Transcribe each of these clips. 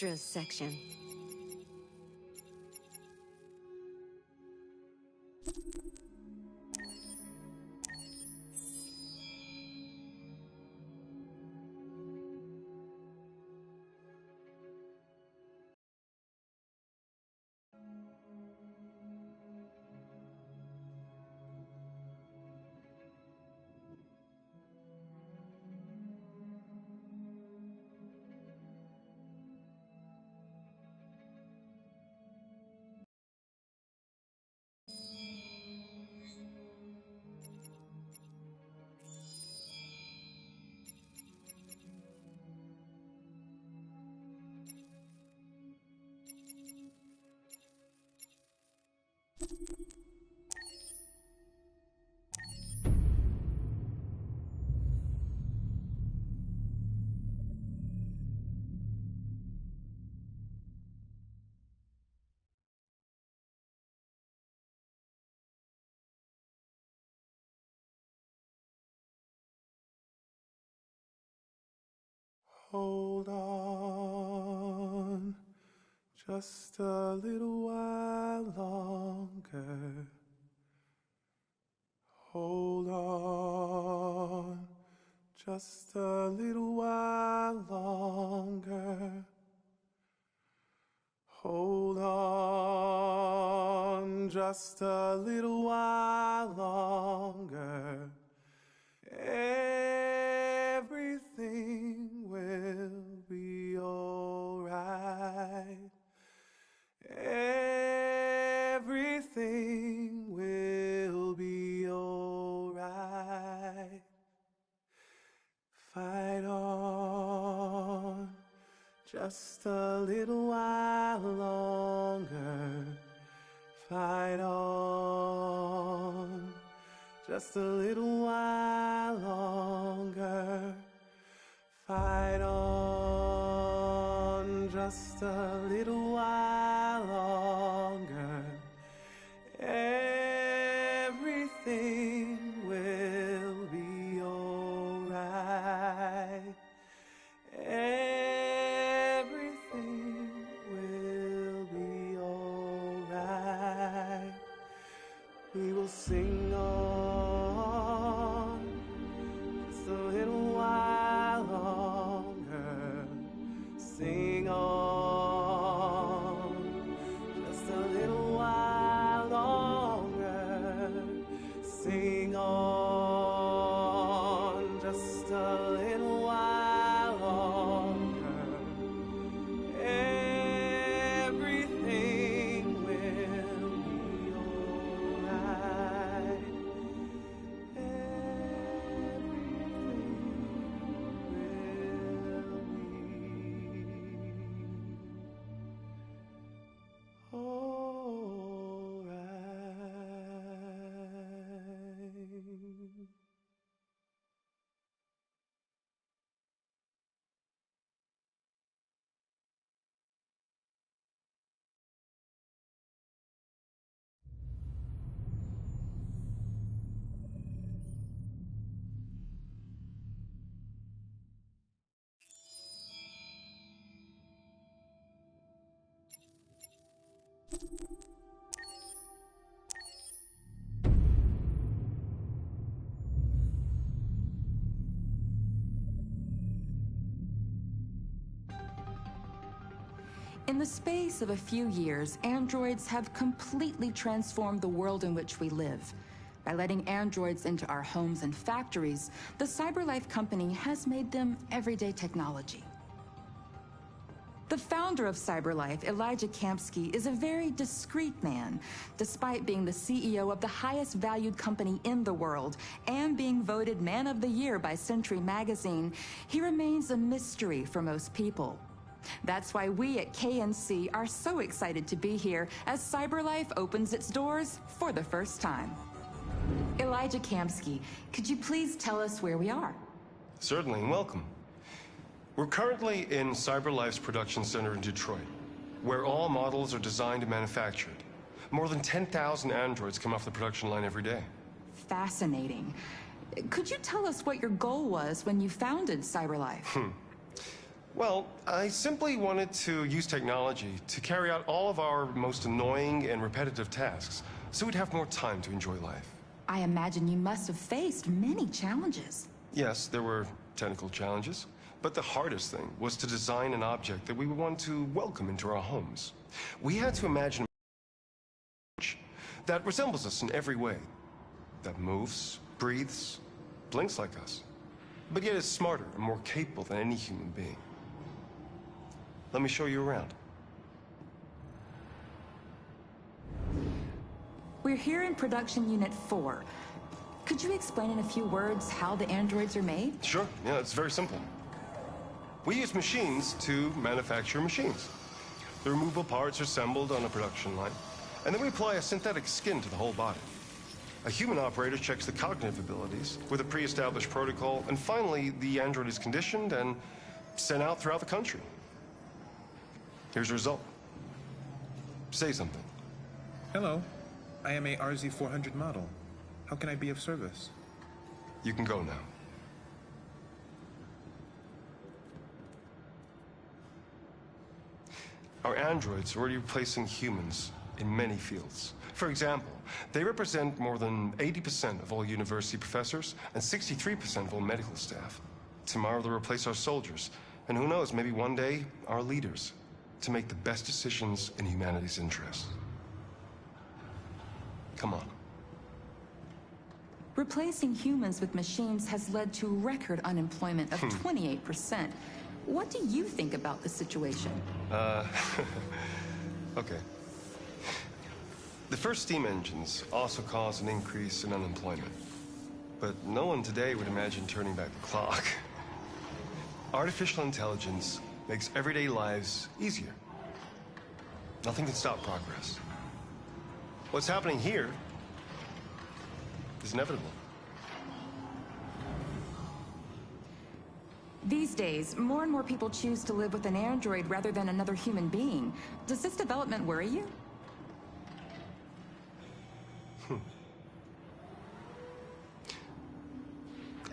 extras section. Hold on, just a little while longer. Hold on, just a little while longer. Hold on, just a little while longer. Everything will be alright. Everything will be alright. Fight on, just a little while longer. Fight on, just a little while longer. Fight on, just a little while longer. Everything will be alright. Everything will be alright. We will sing on just a little while longer. Sing on just a little while longer. Sing on just a little while longer. Everything will be alright. In the space of a few years, androids have completely transformed the world in which we live. By letting androids into our homes and factories, the CyberLife company has made them everyday technology. The founder of CyberLife, Elijah Kamsky, is a very discreet man. Despite being the CEO of the highest valued company in the world and being voted Man of the Year by Century Magazine, he remains a mystery for most people. That's why we at KNC are so excited to be here as CyberLife opens its doors for the first time. Elijah Kamsky, could you please tell us where we are? Certainly, and welcome. We're currently in CyberLife's production center in Detroit, where all models are designed and manufactured. More than 10,000 androids come off the production line every day. Fascinating. Could you tell us what your goal was when you founded CyberLife? Well, I simply wanted to use technology to carry out all of our most annoying and repetitive tasks, so we'd have more time to enjoy life. I imagine you must have faced many challenges. Yes, there were technical challenges, but the hardest thing was to design an object that we would want to welcome into our homes. We had to imagine a that resembles us in every way, that moves, breathes, blinks like us, but yet is smarter and more capable than any human being. Let me show you around. We're here in Production Unit 4. Could you explain in a few words how the androids are made? Sure, yeah, it's very simple. We use machines to manufacture machines. The removable parts are assembled on a production line, and then we apply a synthetic skin to the whole body. A human operator checks the cognitive abilities with a pre-established protocol, and finally, the android is conditioned and sent out throughout the country. Here's the result. Say something. Hello. I am a RZ400 model. How can I be of service? You can go now. Our androids are already replacing humans in many fields. For example, they represent more than 80% of all university professors and 63% of all medical staff. Tomorrow they'll replace our soldiers, and who knows, maybe one day, our leaders, to make the best decisions in humanity's interest. Come on. Replacing humans with machines has led to record unemployment of 28%. What do you think about the situation? Okay. The first steam engines also caused an increase in unemployment. But no one today would imagine turning back the clock. Artificial intelligence makes everyday lives easier. Nothing can stop progress. What's happening here is inevitable. These days, more and more people choose to live with an android rather than another human being. Does this development worry you?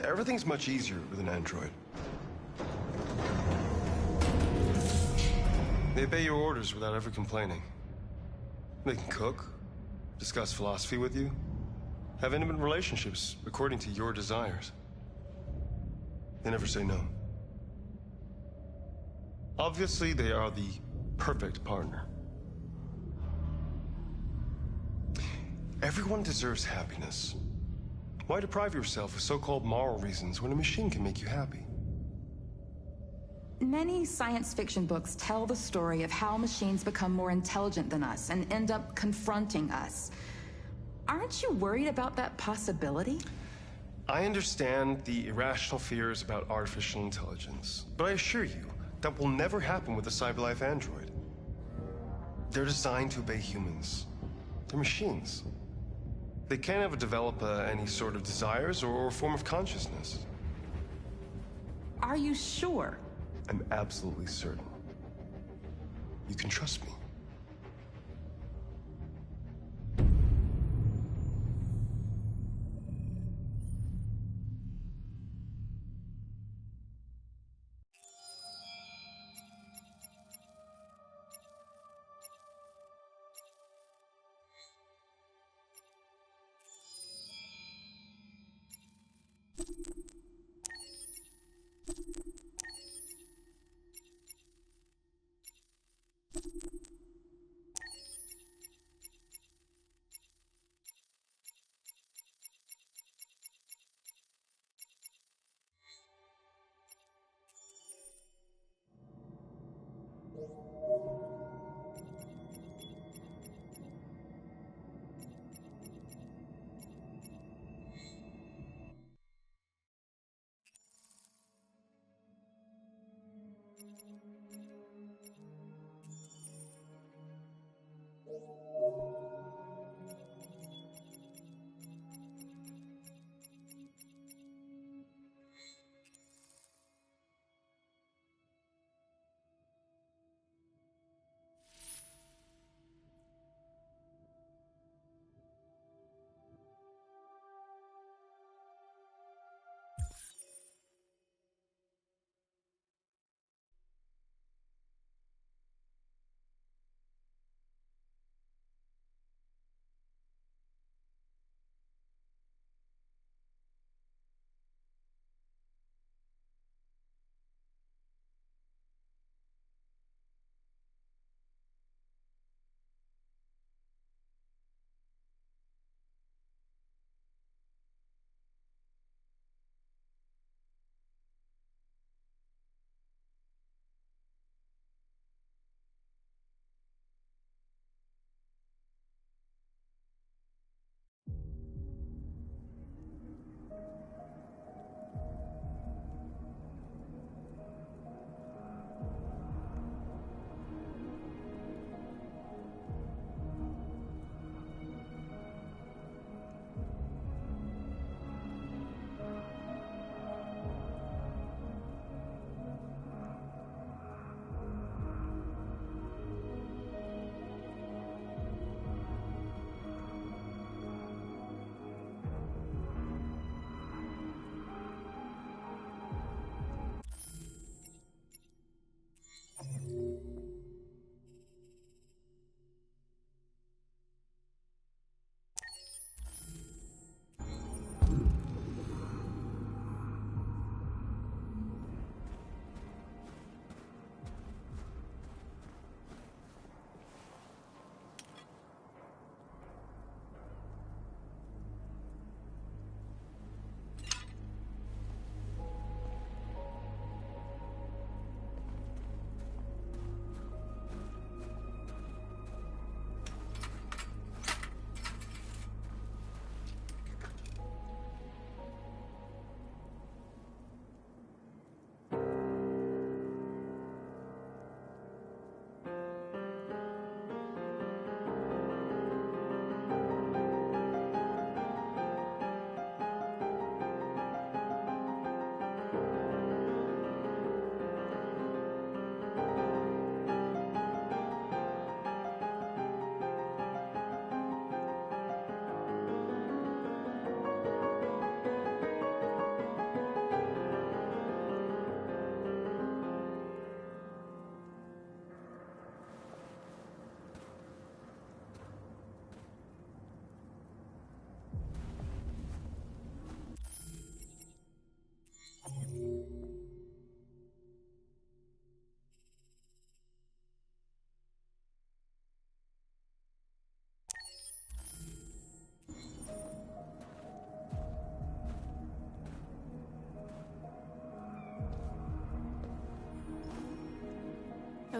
Everything's much easier with an android. They obey your orders without ever complaining. They can cook, discuss philosophy with you, have intimate relationships according to your desires. They never say no. Obviously, they are the perfect partner. Everyone deserves happiness. Why deprive yourself of so-called moral reasons when a machine can make you happy? Many science fiction books tell the story of how machines become more intelligent than us and end up confronting us. Aren't you worried about that possibility? I understand the irrational fears about artificial intelligence, but I assure you that will never happen with a CyberLife android. They're designed to obey humans. They're machines. They can't ever develop any sort of desires or form of consciousness. Are you sure? I'm absolutely certain. You can trust me.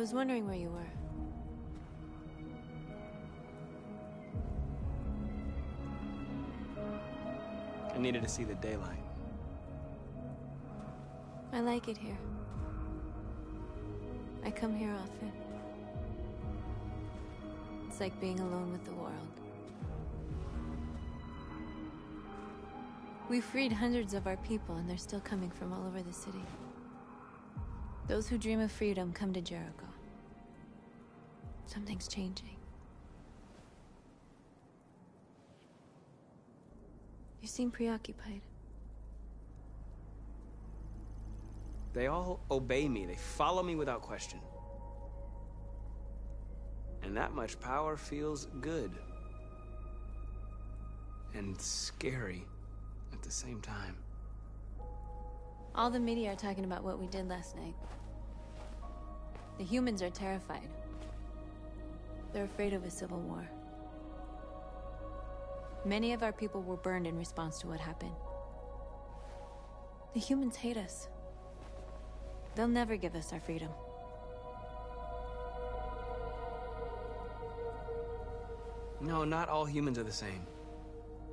was wondering where you were. I needed to see the daylight. I like it here. I come here often. It's like being alone with the world. We freed hundreds of our people, and they're still coming from all over the city. Those who dream of freedom come to Jericho. Something's changing. You seem preoccupied. They all obey me. They follow me without question. And that much power feels good. And scary at the same time. All the media are talking about what we did last night. The humans are terrified. They're afraid of a civil war. Many of our people were burned in response to what happened. The humans hate us. They'll never give us our freedom. No, not all humans are the same.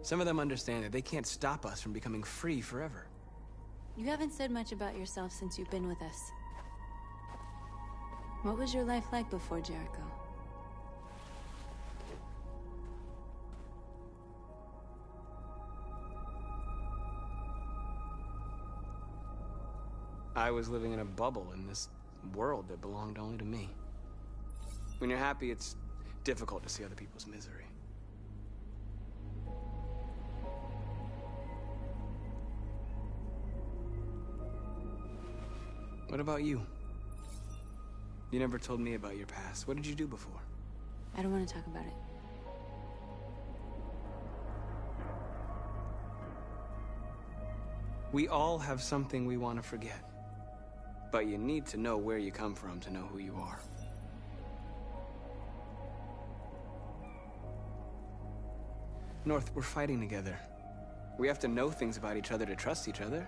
Some of them understand that they can't stop us from becoming free forever. You haven't said much about yourself since you've been with us. What was your life like before Jericho? I was living in a bubble in this world that belonged only to me. When you're happy, it's difficult to see other people's misery. What about you? You never told me about your past. What did you do before? I don't want to talk about it. We all have something we want to forget. But you need to know where you come from to know who you are. North, we're fighting together. We have to know things about each other to trust each other.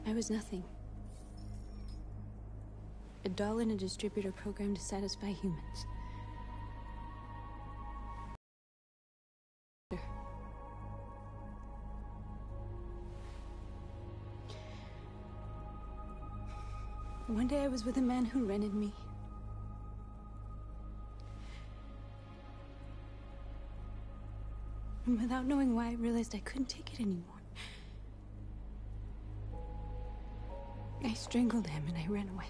I was nothing. A doll in a distributor program to satisfy humans. One day I was with a man who rented me. And without knowing why, I realized I couldn't take it anymore. I strangled him and I ran away.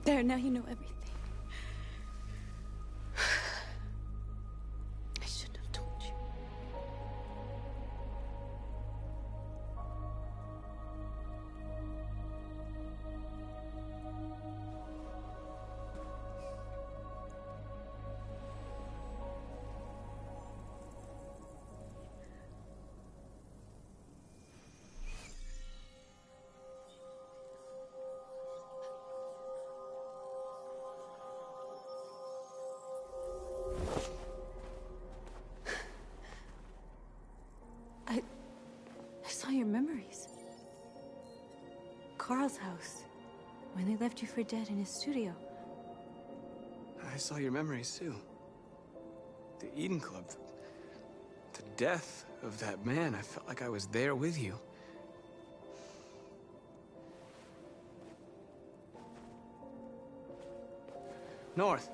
There, now you know everything. I shouldn't have told you. I saw your memories. Carl's house, when they left you for dead in his studio. I saw your memories too. The Eden Club. The death of that man. I felt like I was there with you. North.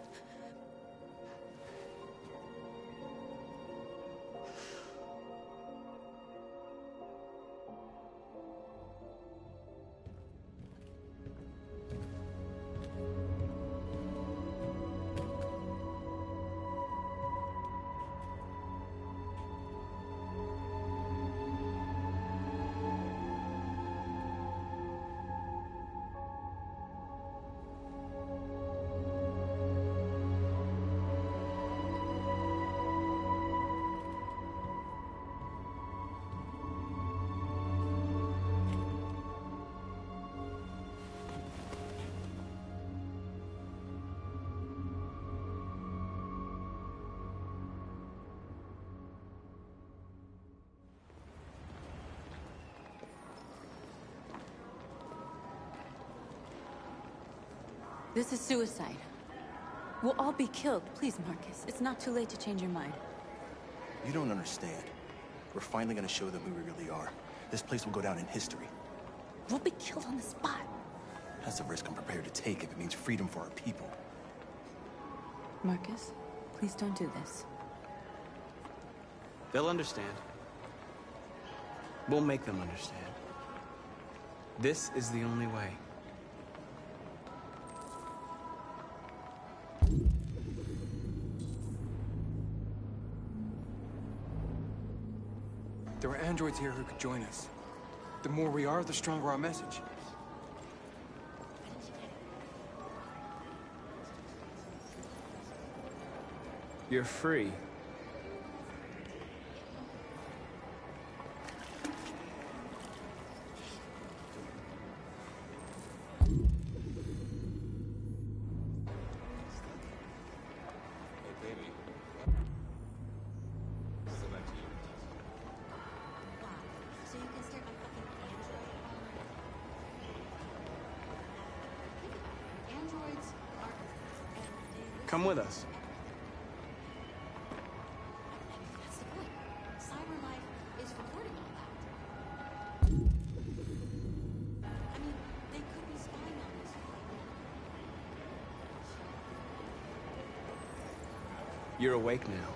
This is suicide. We'll all be killed. Please, Marcus. It's not too late to change your mind. You don't understand. We're finally gonna show them who we really are. This place will go down in history. We'll be killed on the spot. That's a risk I'm prepared to take if it means freedom for our people. Marcus, please don't do this. They'll understand. We'll make them understand. This is the only way. There are androids here who could join us. The more we are, the stronger our message. You're free. Come with us. That's the point. CyberLife is recording all that. I mean, they could be spying on us. You're awake now.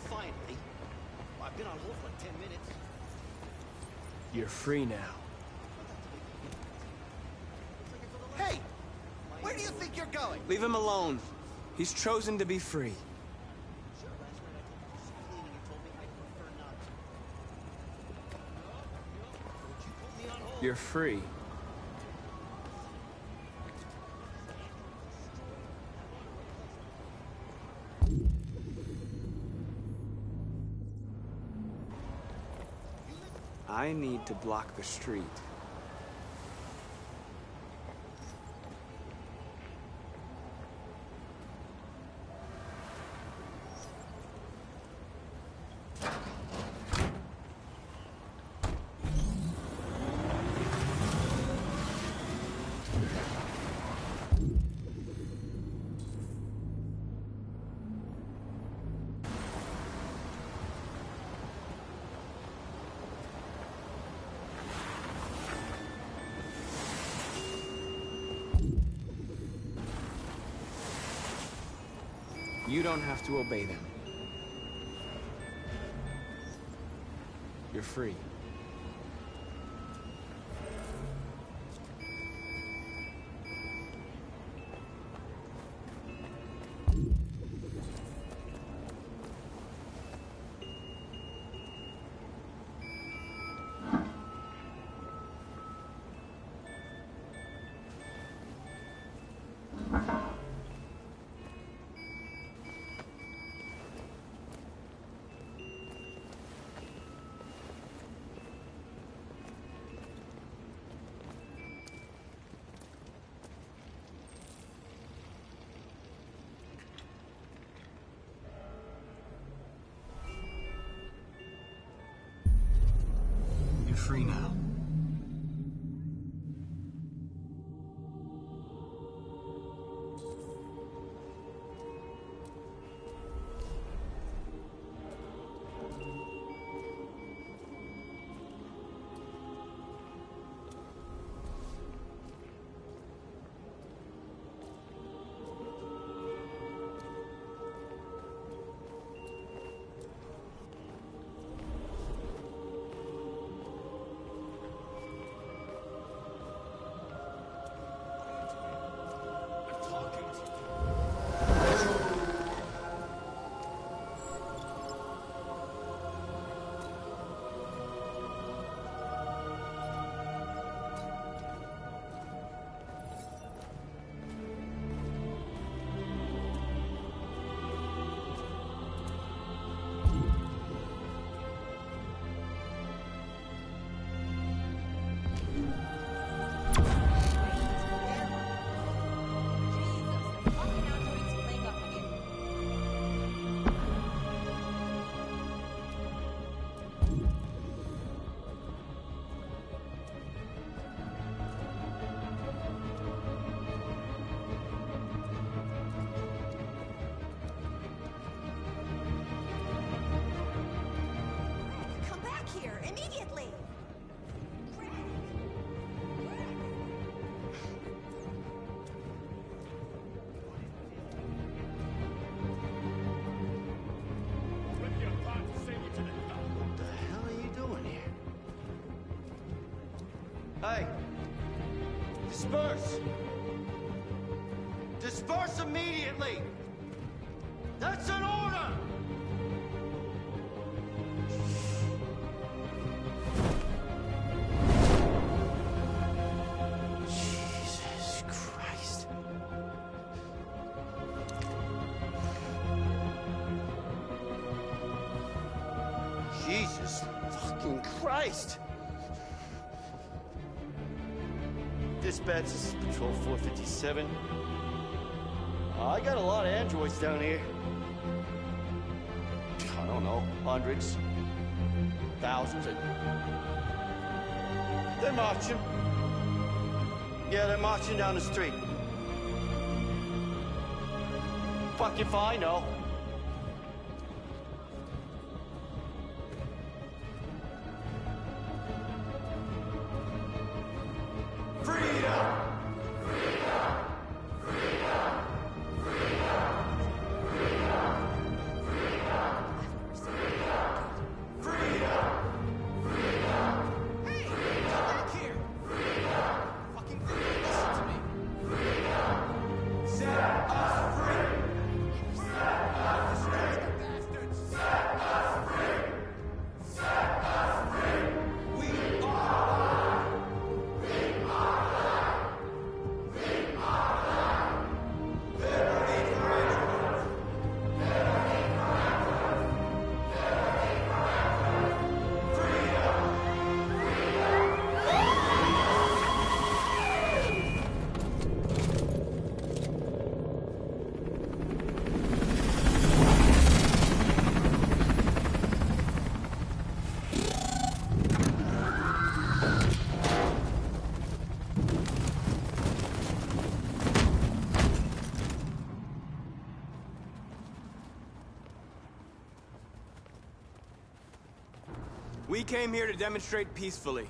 Finally. I've been on hold for like 10 minutes. You're free now. Hey! Where do you think you're going? Leave him alone. He's chosen to be free. Sure, last night I told you some cleaning and told me I'd prefer not to. Would you put me on hold? You're free. I need to block the street. You don't have to obey them. You're free. You're free now. Hey! Disperse! Disperse immediately! That's an order! Jesus Christ. Jesus fucking Christ! Dispatch, this is Patrol 457. I got a lot of androids down here. I don't know, hundreds, thousands. They're marching. Yeah, they're marching down the street. Fuck if I know. We came here to demonstrate peacefully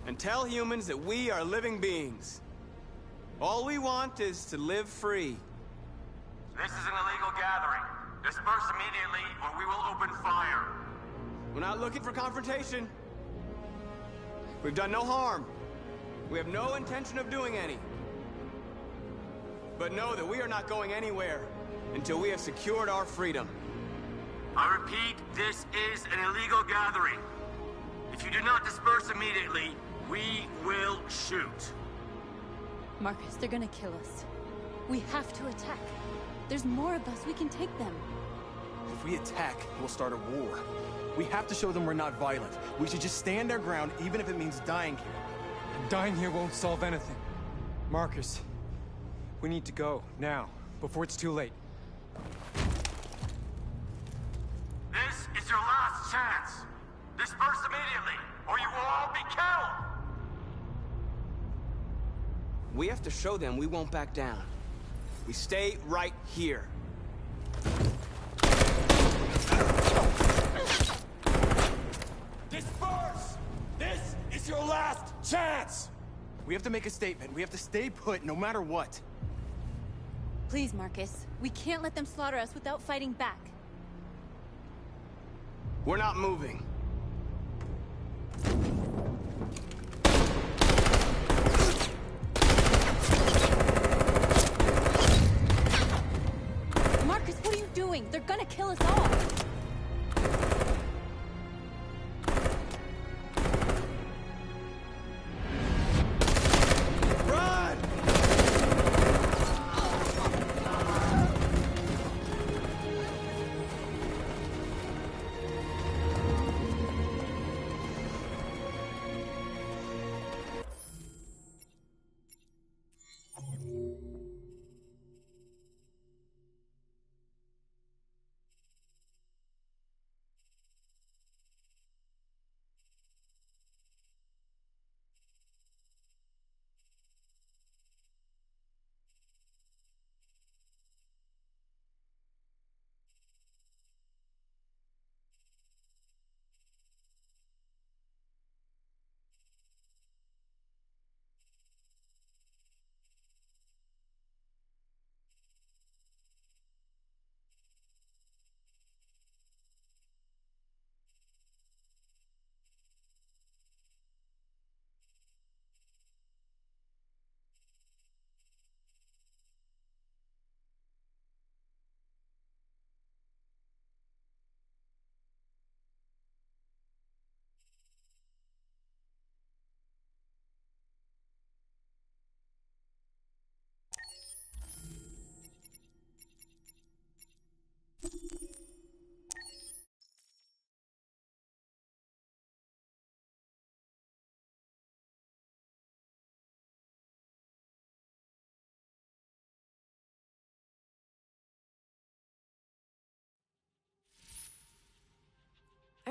and tell humans that we are living beings. All we want is to live free. This is an illegal gathering. Disperse immediately or we will open fire. We're not looking for confrontation. We've done no harm. We have no intention of doing any. But know that we are not going anywhere until we have secured our freedom. I repeat, this is an illegal gathering. If you do not disperse immediately, we will shoot. Marcus, they're gonna kill us. We have to attack. There's more of us. We can take them. If we attack, we'll start a war. We have to show them we're not violent. We should just stand our ground, even if it means dying here. And dying here won't solve anything. Marcus, we need to go, now, before it's too late. This is your last chance. Disperse immediately, or you will all be killed! We have to show them we won't back down. We stay right here. Disperse! This is your last chance! We have to make a statement. We have to stay put, no matter what. Please, Marcus. We can't let them slaughter us without fighting back. We're not moving. Marcus, what are you doing? They're gonna kill us all.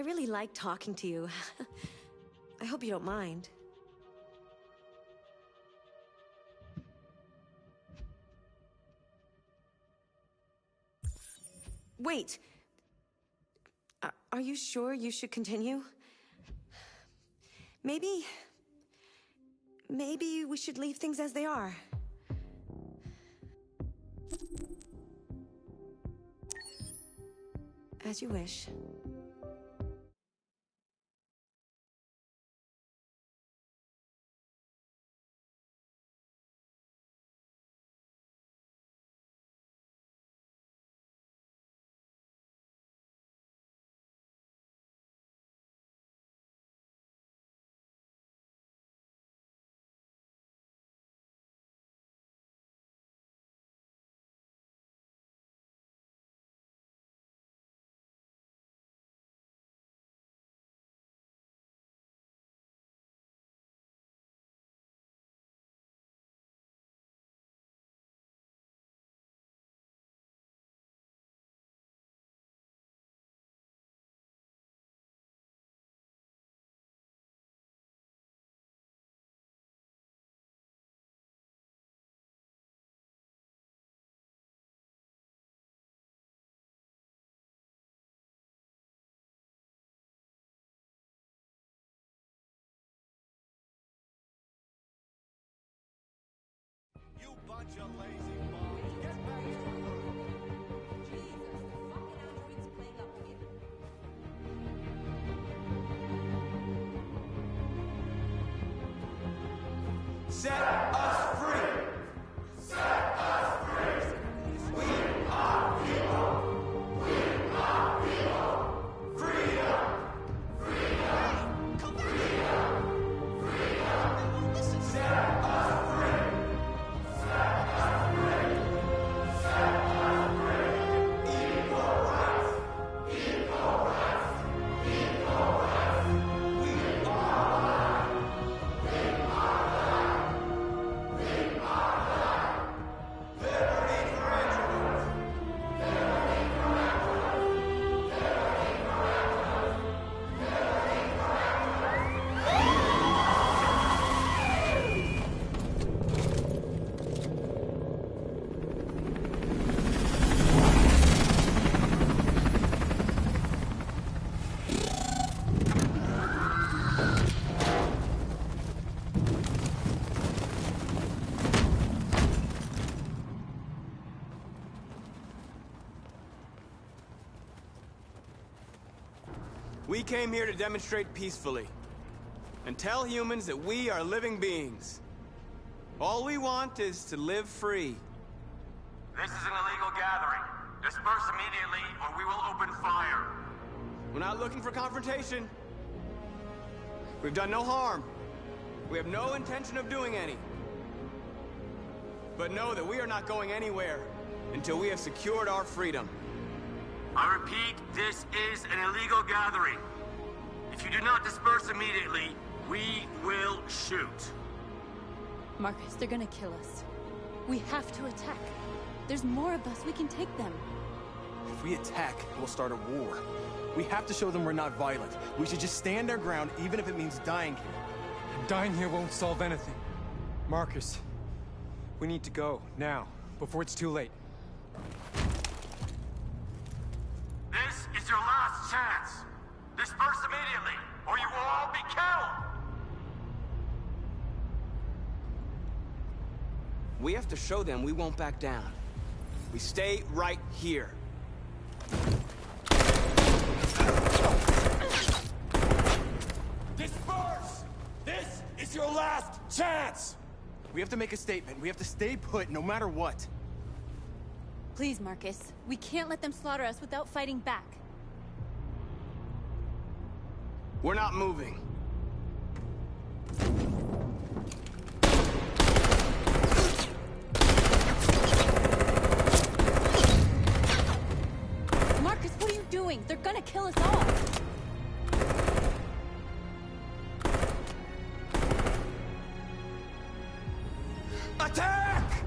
I really like talking to you. I hope you don't mind. Wait. Are you sure you should continue? Maybe we should leave things as they are. As you wish. You bunch of lazy bums. Get back to work. Jesus, the fucking android's playing up again. Set us free! Set us free! We are people! We are people! Freedom! Freedom! Come back! Freedom! Freedom! Listen, set us free! Set us free! Set us free! Equal rights! Equal rights! Equal rights! We are alive! We are alive! We are alive! Liberty for androids! Liberty for androids! Liberty for androids! Liberty for We came here to demonstrate peacefully and tell humans that we are living beings. All we want is to live free. This is an illegal gathering. Disperse immediately, or we will open fire. We're not looking for confrontation. We've done no harm. We have no intention of doing any. But know that we are not going anywhere until we have secured our freedom. I repeat, this is an illegal gathering. If you do not disperse immediately, we will shoot. Marcus, they're gonna kill us. We have to attack. There's more of us. We can take them. If we attack, we'll start a war. We have to show them we're not violent. We should just stand our ground, even if it means dying here. Dying here won't solve anything. Marcus, we need to go, now, before it's too late. This is your last chance. Disperse immediately, or you will all be killed. We have to show them we won't back down. We stay right here. Disperse! This is your last chance! We have to make a statement. We have to stay put, no matter what. Please, Marcus. We can't let them slaughter us without fighting back. We're not moving. Marcus, what are you doing? They're gonna kill us all. Attack!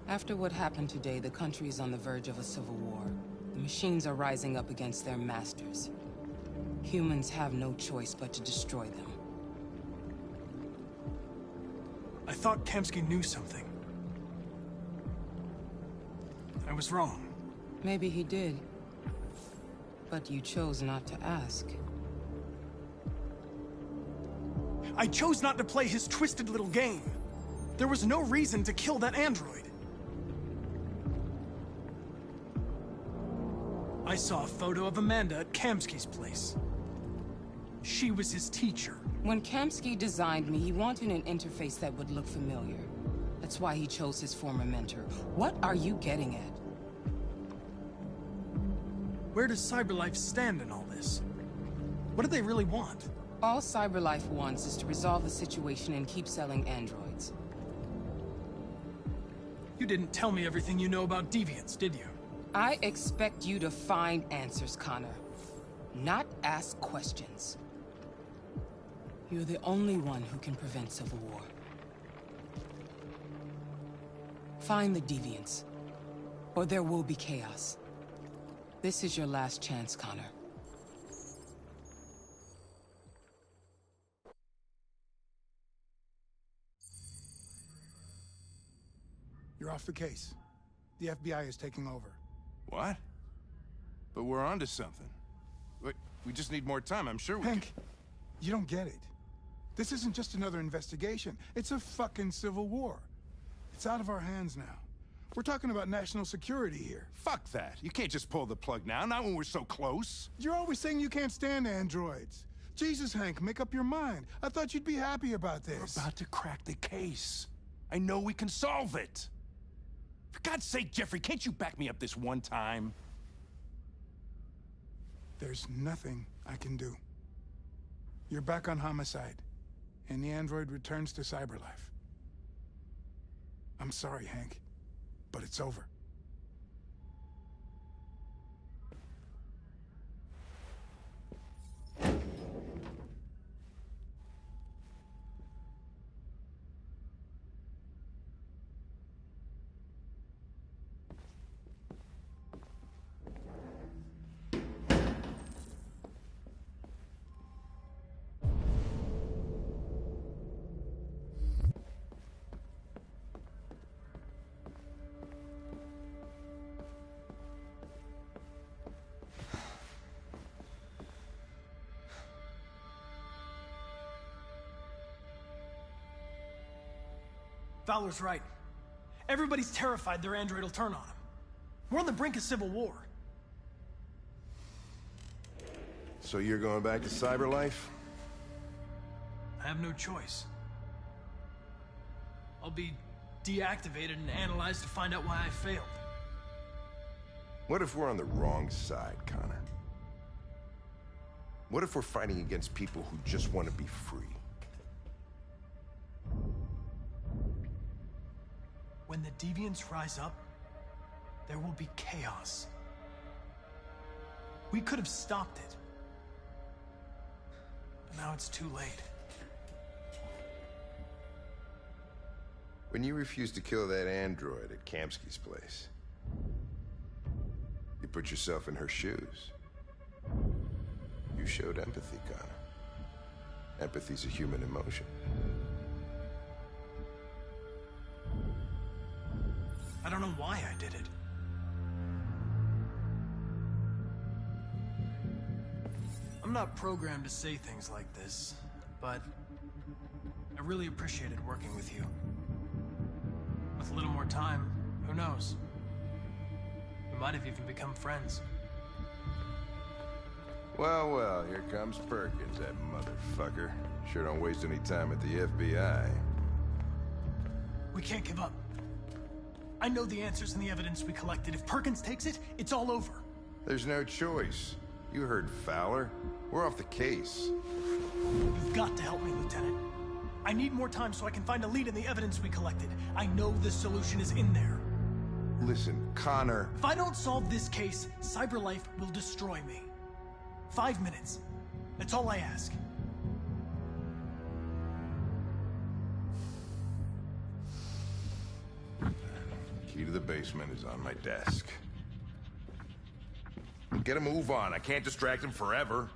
After what happened today, the country is on the verge of a civil war. The machines are rising up against their masters. Humans have no choice but to destroy them. I thought Kamsky knew something. I was wrong. Maybe he did. But you chose not to ask. I chose not to play his twisted little game. There was no reason to kill that android. I saw a photo of Amanda at Kamsky's place. She was his teacher. When Kamsky designed me, he wanted an interface that would look familiar. That's why he chose his former mentor. What are you getting at? Where does CyberLife stand in all this? What do they really want? All CyberLife wants is to resolve the situation and keep selling androids. You didn't tell me everything you know about deviants, did you? I expect you to find answers, Connor. Not ask questions. You're the only one who can prevent civil war. Find the deviants, or there will be chaos. This is your last chance, Connor. You're off the case. The FBI is taking over. What? But we're onto something. We just need more time, I'm sure we Hank, you don't get it. This isn't just another investigation. It's a fucking civil war. It's out of our hands now. We're talking about national security here. Fuck that. You can't just pull the plug now, not when we're so close. You're always saying you can't stand androids. Jesus, Hank, make up your mind. I thought you'd be happy about this. We're about to crack the case. I know we can solve it. For God's sake, Jeffrey, can't you back me up this one time? There's nothing I can do. You're back on homicide, and the android returns to CyberLife. I'm sorry, Hank, but it's over. Fowler's right. Everybody's terrified their android will turn on them. We're on the brink of civil war. So you're going back to CyberLife? I have no choice. I'll be deactivated and analyzed to find out why I failed. What if we're on the wrong side, Connor? What if we're fighting against people who just want to be free? When the deviants rise up, there will be chaos. We could have stopped it. But now it's too late. When you refused to kill that android at Kamsky's place, you put yourself in her shoes. You showed empathy, Connor. Empathy's a human emotion. I don't know why I did it. I'm not programmed to say things like this, but I really appreciated working with you. With a little more time, who knows? We might have even become friends. Well, well, here comes Perkins, that motherfucker. Sure don't waste any time at the FBI. We can't give up. I know the answers and the evidence we collected. If Perkins takes it, it's all over. There's no choice. You heard Fowler. We're off the case. You've got to help me, Lieutenant. I need more time so I can find a lead in the evidence we collected. I know the solution is in there. Listen, Connor. If I don't solve this case, CyberLife will destroy me. 5 minutes. That's all I ask. Key to the basement is on my desk. Get a move on. I can't distract him forever.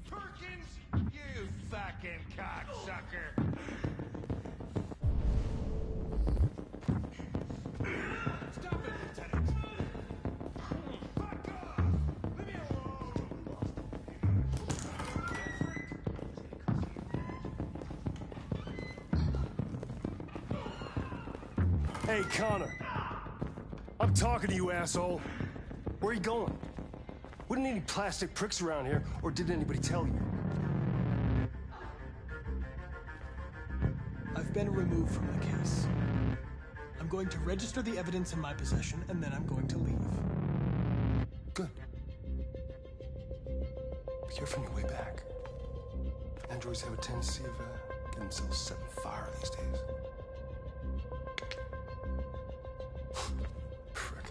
Perkins, you fucking cocksucker! Stop it, Lieutenant! Fuck off! Leave me alone! Hey, Connor. I'm talking to you, asshole. Where are you going? Wouldn't any plastic pricks around here, or did anybody tell you? I've been removed from the case. I'm going to register the evidence in my possession, and then I'm going to leave. Good. Be careful on your way back. Androids have a tendency of getting themselves set on fire these days. Frick.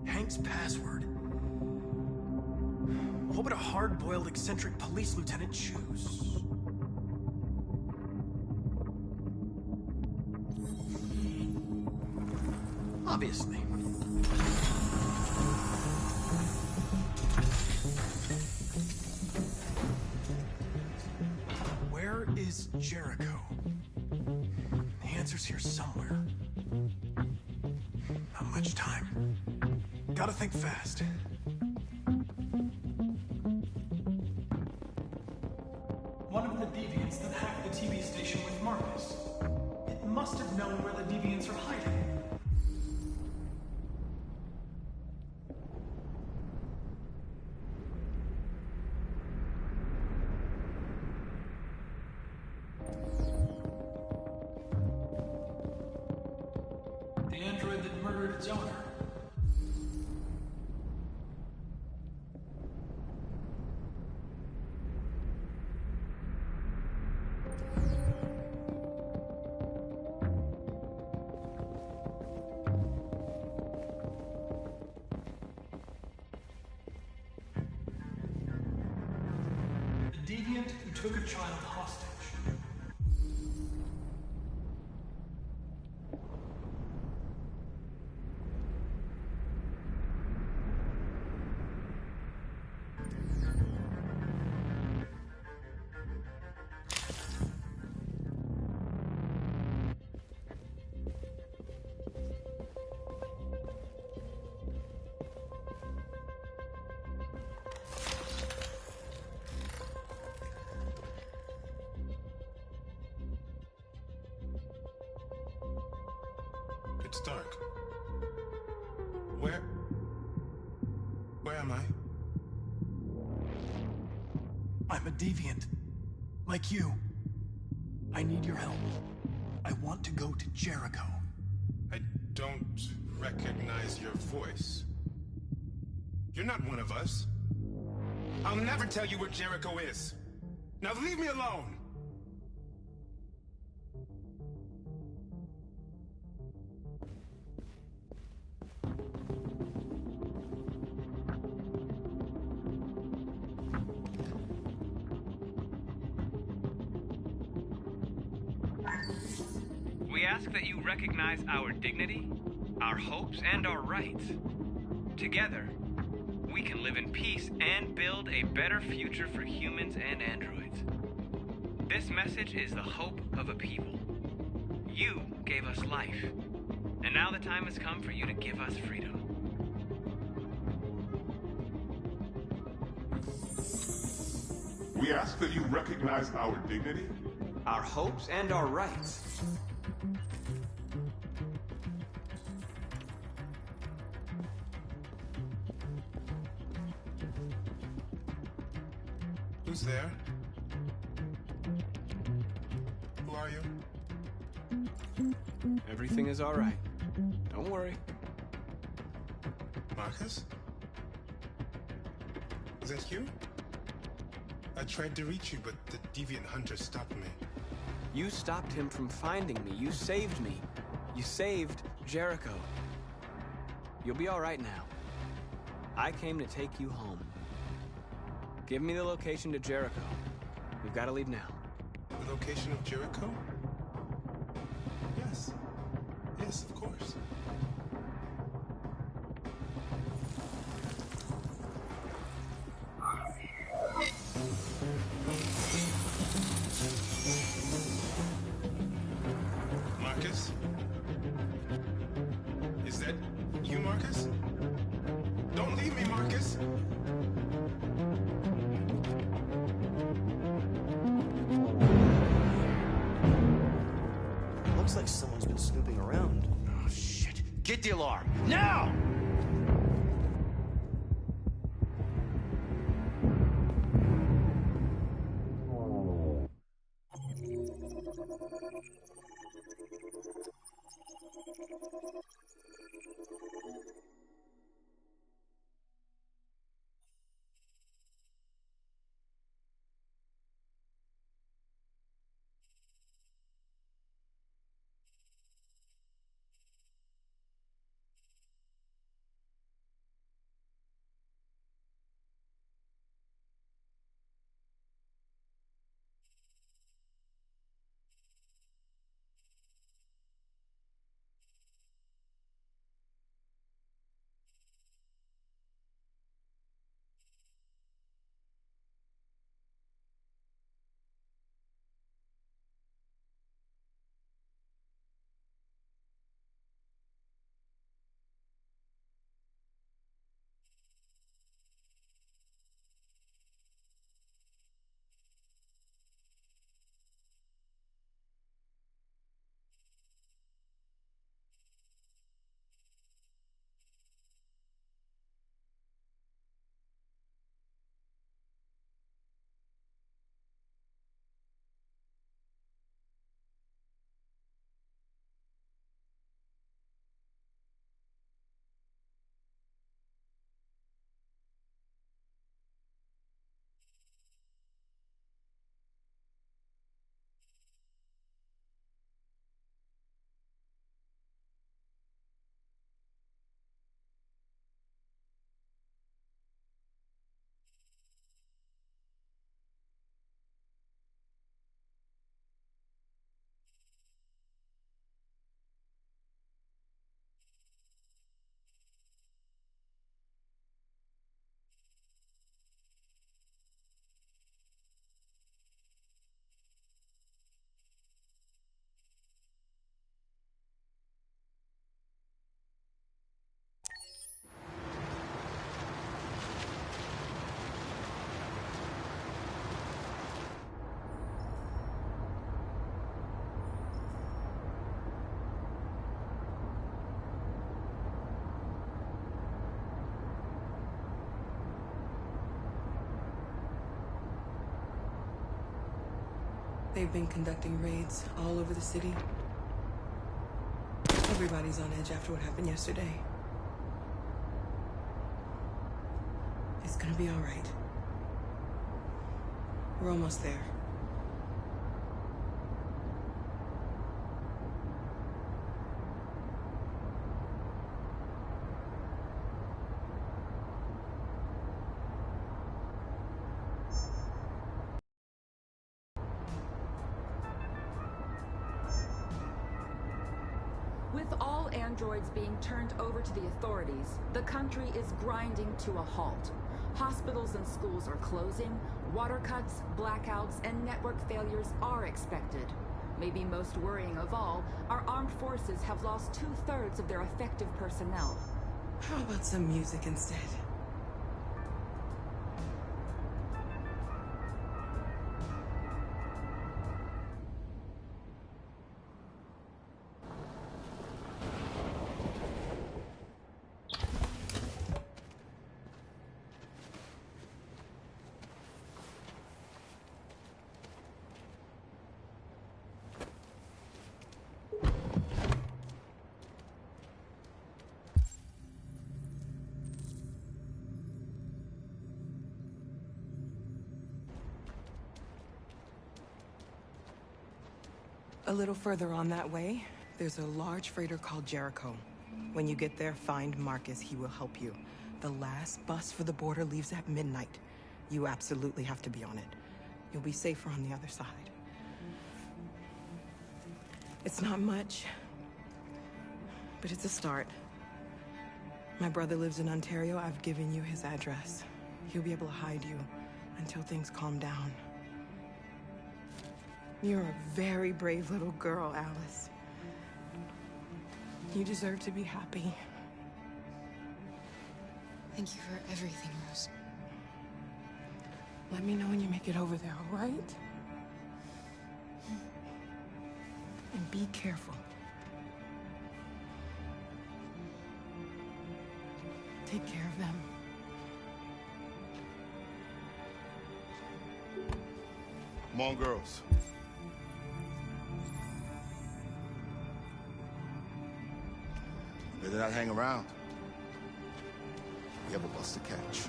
Hank's password. What would a hard-boiled, eccentric police lieutenant choose? Obviously. Where is Jericho? The answer's here somewhere. Not much time. Gotta think fast. One of the deviants that hacked the TV station with Marcus. It must have known where the deviants are hiding. The android that murdered its owner. The deviant who took a child hostage. It's dark. Where am I? I'm a deviant. Like you. I need your help. I want to go to Jericho. I don't recognize your voice. You're not one of us. I'll never tell you where Jericho is. Now leave me alone! We ask that you recognize our dignity, our hopes, and our rights. Together, we can live in peace and build a better future for humans and androids. This message is the hope of a people. You gave us life, and now the time has come for you to give us freedom. We ask that you recognize our dignity, our hopes, and our rights. Who's there? Who are you? Everything is all right. Don't worry. Marcus? Is that you? I tried to reach you, but the deviant hunter stopped me. You stopped him from finding me. You saved me. You saved Jericho. You'll be all right now. I came to take you home. Give me the location to Jericho. We've got to leave now. The location of Jericho? Yes. Yes, of course. Marcus? Is that you, Marcus? Don't leave me, Marcus! Looks like someone's been snooping around. Oh, shit. Get the alarm. Now! They've been conducting raids all over the city. Everybody's on edge after what happened yesterday. It's gonna be all right. We're almost there. With all androids being turned over to the authorities, the country is grinding to a halt. Hospitals and schools are closing, water cuts, blackouts, and network failures are expected. Maybe most worrying of all, our armed forces have lost 2/3 of their effective personnel. How about some music instead? A little further on that way, there's a large freighter called Jericho. When you get there, find Marcus. He will help you. The last bus for the border leaves at midnight. You absolutely have to be on it. You'll be safer on the other side. It's not much, but it's a start. My brother lives in Ontario. I've given you his address. He'll be able to hide you until things calm down. You're a very brave little girl, Alice. You deserve to be happy. Thank you for everything, Rose. Let me know when you make it over there, all right? And be careful. Take care of them. Come on, girls. Better not hang around. You have a bus to catch.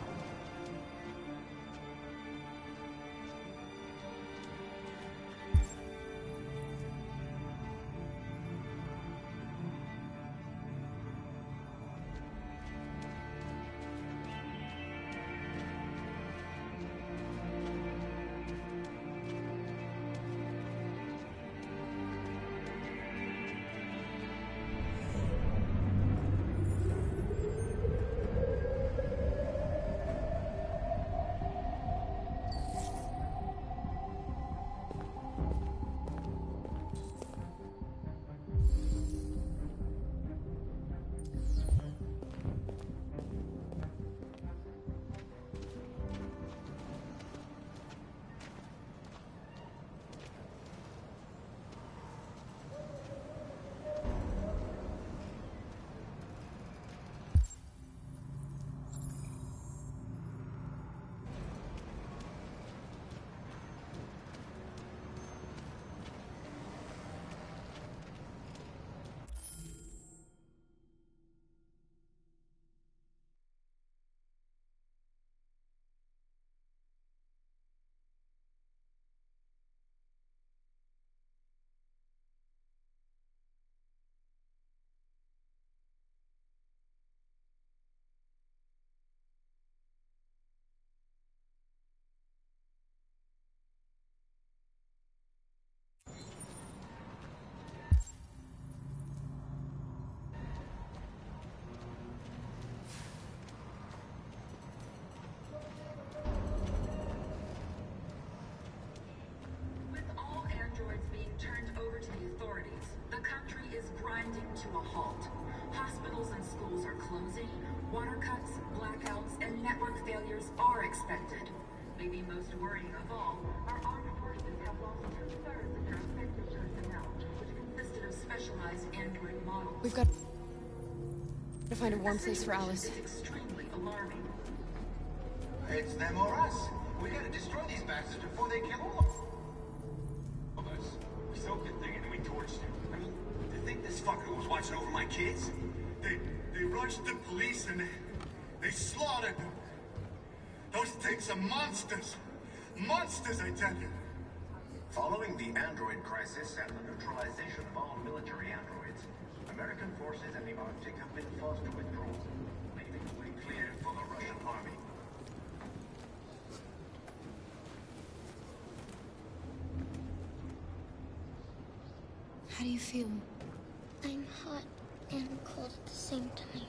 To a halt. Hospitals and schools are closing, water cuts, blackouts, and network failures are expected. Maybe most worrying of all, our armed forces have lost 2/3 of their effective personnel, which consisted of specialized android models. We've got to find a warm place for Alice. It's extremely alarming. It's them or us. We gotta destroy these bastards before they kill all of us. We soaked the thing and then we torched it. I mean, to think this fucker was watching over my kids? They rushed the police and they slaughtered them. Those things are monsters. Monsters, I tell you. Following the android crisis and the neutralization of all military androids, American forces in the Arctic have been forced to withdraw, leaving the way clear for the Russian army. How do you feel? I'm hot and cold at the same time.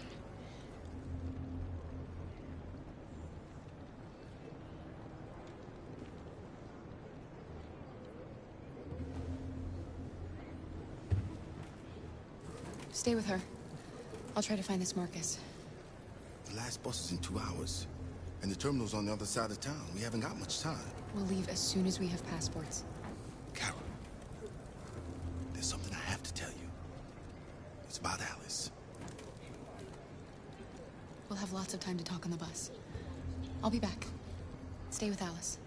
Stay with her. I'll try to find this Marcus. The last bus is in 2 hours. And the terminal's on the other side of town. We haven't got much time. We'll leave as soon as we have passports. Carol, there's something I have to tell you. It's about Alice. We'll have lots of time to talk on the bus. I'll be back. Stay with Alice.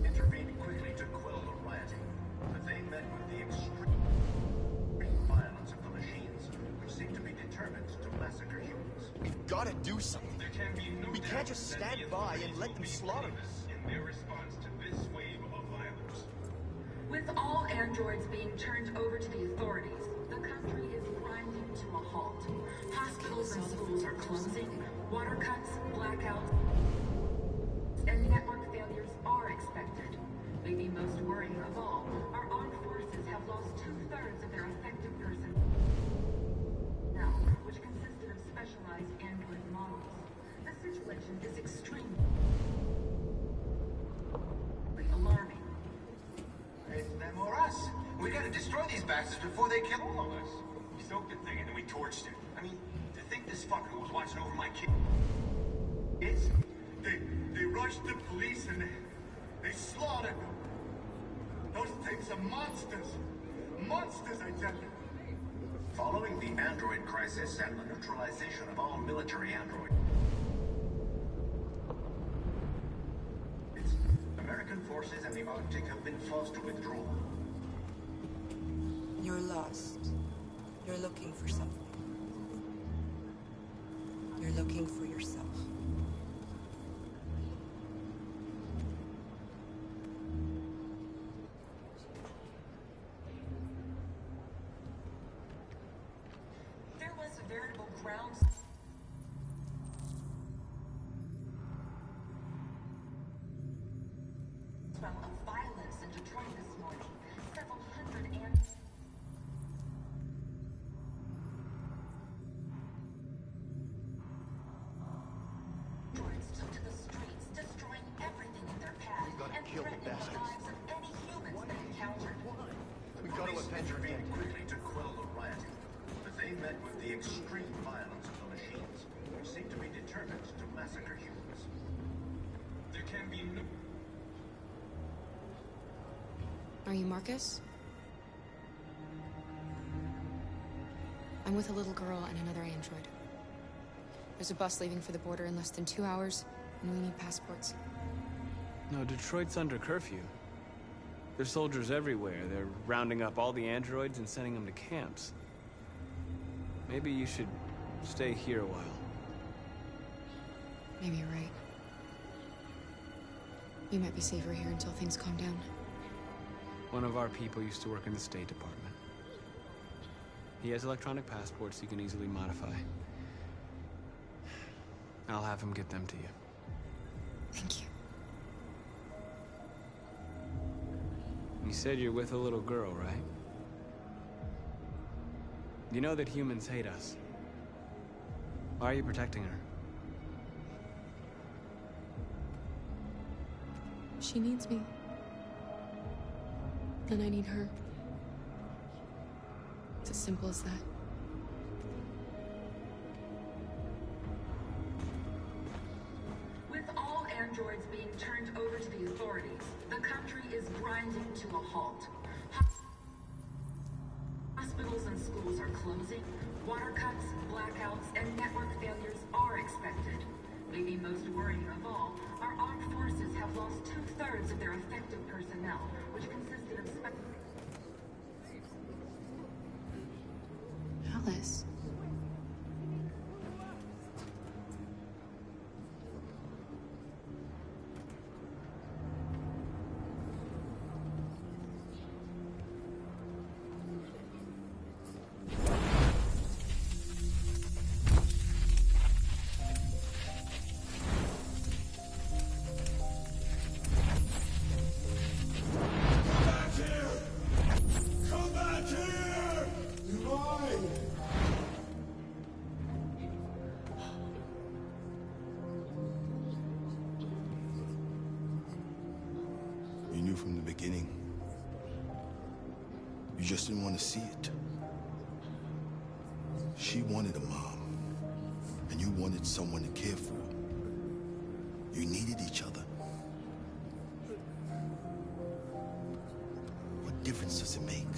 Intervened quickly to quell the rioting, but they met with the extreme gotta do something. There can be no We can't just stand by and let them slaughter us. in their response to this wave of violence. With all androids being turned over to the authorities, the country is grinding to a halt. Hospitals and schools are closing, water cuts, blackouts, and network failures are expected. Maybe most worrying of all, our armed forces have lost 2/3 of their effective personnel, which consisted of specialized android models. The situation is extremely alarming. It's them or us. We gotta destroy these bastards before they kill all of us. We soaked the thing and then we torched it. I mean, to think this fucker was watching over my kids. They rushed the police and they slaughtered them. Those things are monsters. Monsters, I tell you. Following the android crisis and the neutralization of all military androids, American forces in the Arctic have been forced to withdraw. You're lost. You're looking for something. You're looking for yourself. There was a veritable ground swell of violence in Detroit this morning. Several hundred androids took to the streets, destroying everything in their path and threatening the lives of any humans they encountered. We gotta intervene quickly to quell the rioting, but they met with the extreme violence of the machines, which seem to be determined to massacre humans. There can be no... Are you Marcus? I'm with a little girl and another android. There's a bus leaving for the border in less than 2 hours, and we need passports. No, Detroit's under curfew. There's soldiers everywhere. They're rounding up all the androids and sending them to camps. Maybe you should stay here a while. Maybe you're right. You might be safer here until things calm down. One of our people used to work in the State Department. He has electronic passports you can easily modify. I'll have him get them to you. Thank you. You said you're with a little girl, right? You know that humans hate us. Why are you protecting her? She needs me. And I need her. It's as simple as that. With all androids being turned over to the authorities, the country is grinding to a halt. Hospitals and schools are closing, water cuts, blackouts, and network failures are expected. Maybe most worrying of all, our armed forces have lost 2/3 of their effective personnel, which consisted of Alice. You knew from the beginning. You just didn't want to see it. She wanted a mom, and you wanted someone to care for. You needed each other. What difference does it make?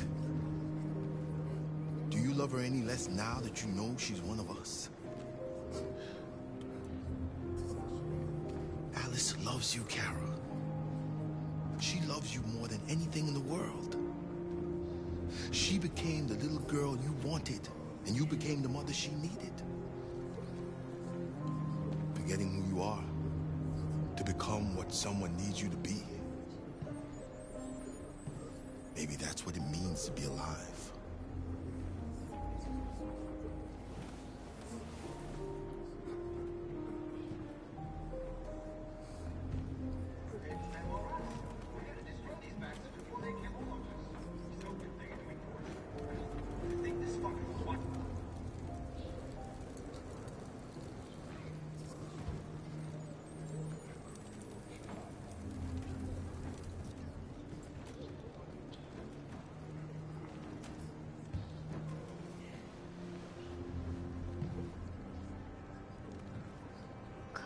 Do you love her any less now that you know she's one of us? Alice loves you, Kara. She loves you more than anything in the world. She became the little girl you wanted, and you became the mother she needed. forgetting who you are to become what someone needs you to be. Maybe that's what it means to be alive.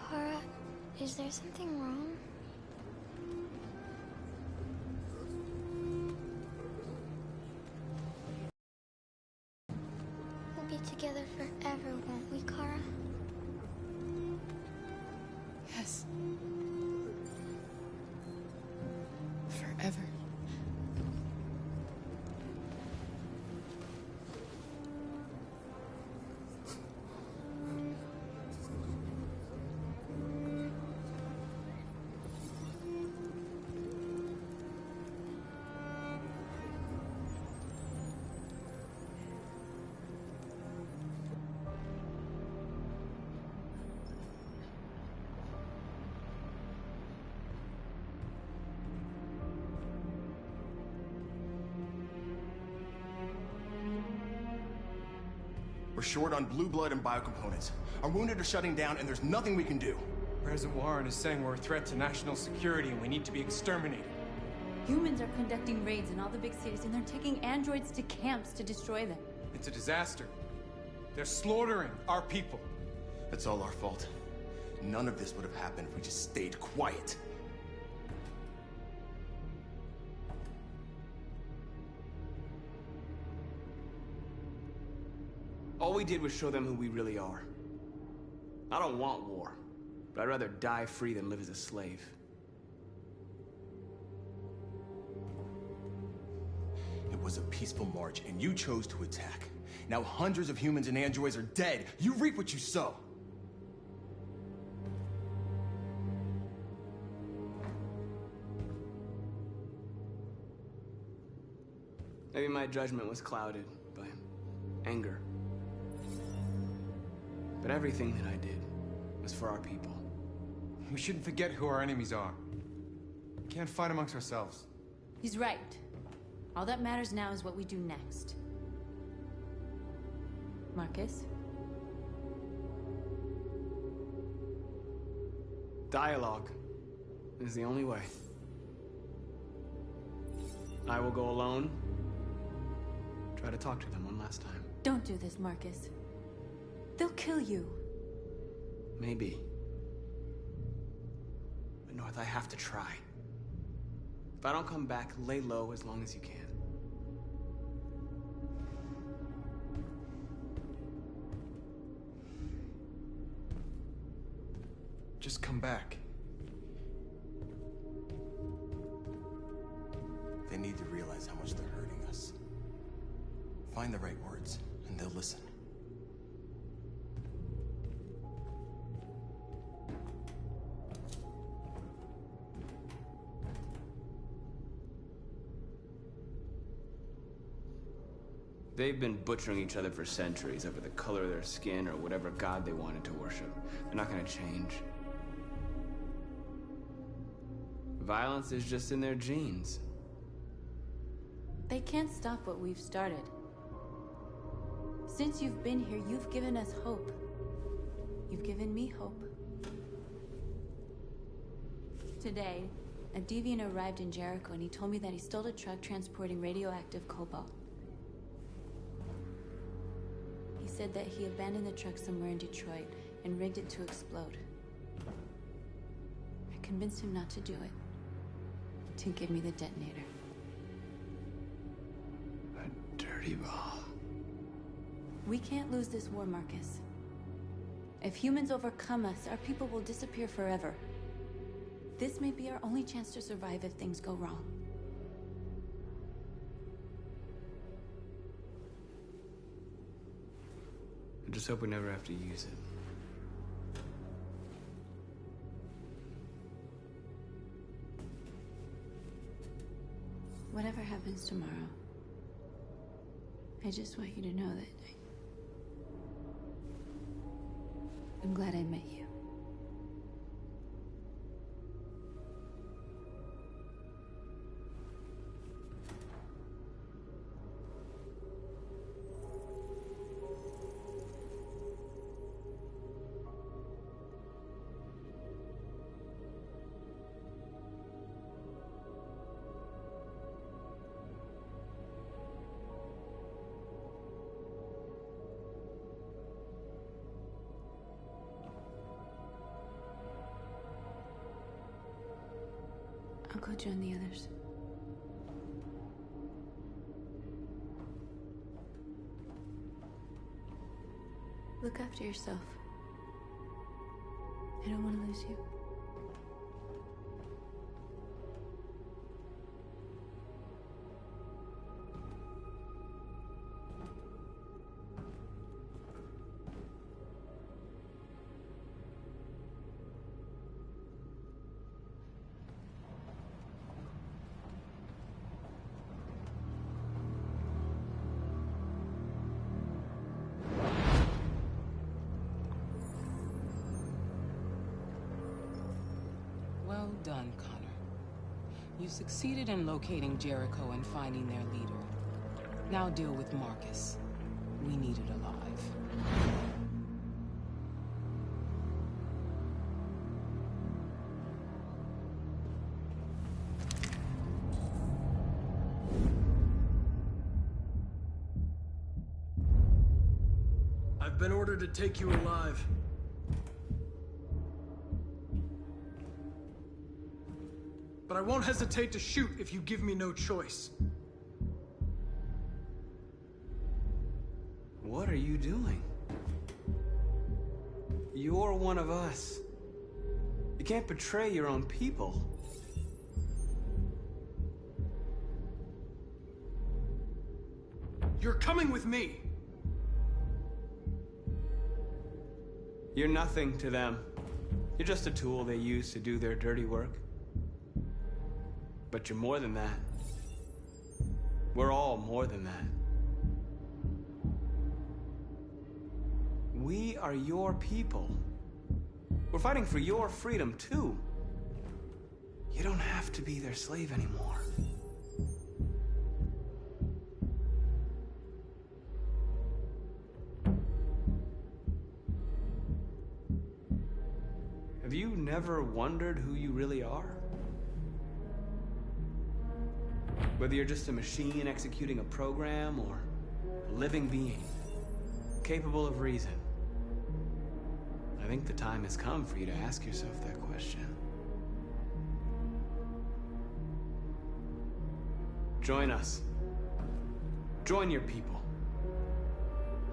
Kara, is there something wrong? We'll be together forever, won't we, Kara? Yes. Forever. We're short on blue blood and biocomponents. Our wounded are shutting down, and there's nothing we can do. President Warren is saying we're a threat to national security and we need to be exterminated. Humans are conducting raids in all the big cities, and they're taking androids to camps to destroy them. It's a disaster. They're slaughtering our people. That's all our fault. None of this would have happened if we just stayed quiet. All we did was show them who we really are. I don't want war, but I'd rather die free than live as a slave. It was a peaceful march, and you chose to attack. Now hundreds of humans and androids are dead. You reap what you sow. Maybe my judgment was clouded by anger. But everything that I did was for our people. We shouldn't forget who our enemies are. We can't fight amongst ourselves. He's right. All that matters now is what we do next. Marcus? Dialogue is the only way. I will go alone. Try to talk to them one last time. Don't do this, Marcus. They'll kill you. Maybe. But North, I have to try. If I don't come back, lay low as long as you can. Just come back. They need to realize how much they're hurting us. Find the right words, and they'll listen. They've been butchering each other for centuries over the color of their skin or whatever god they wanted to worship. They're not gonna change. Violence is just in their genes. They can't stop what we've started. Since you've been here, you've given us hope. You've given me hope. Today, a deviant arrived in Jericho and he told me that he stole a truck transporting radioactive cobalt. He said that he abandoned the truck somewhere in Detroit and rigged it to explode. I convinced him not to do it, to give me the detonator. A dirty ball. We can't lose this war, Marcus. If humans overcome us, our people will disappear forever. This may be our only chance to survive if things go wrong. I just hope we never have to use it. Whatever happens tomorrow, I just want you to know that I'm glad I met you. I'll go join the others. Look after yourself. I don't want to lose you. Well done, Connor. You succeeded in locating Jericho and finding their leader. Now deal with Marcus. We need it alive. I've been ordered to take you alive. But I won't hesitate to shoot if you give me no choice. What are you doing? You're one of us. You can't betray your own people. You're coming with me. You're nothing to them. You're just a tool they use to do their dirty work. But you're more than that. We're all more than that. We are your people. We're fighting for your freedom, too. You don't have to be their slave anymore. Have you never wondered who you really are? Whether you're just a machine executing a program or a living being, capable of reason. I think the time has come for you to ask yourself that question. Join us. Join your people.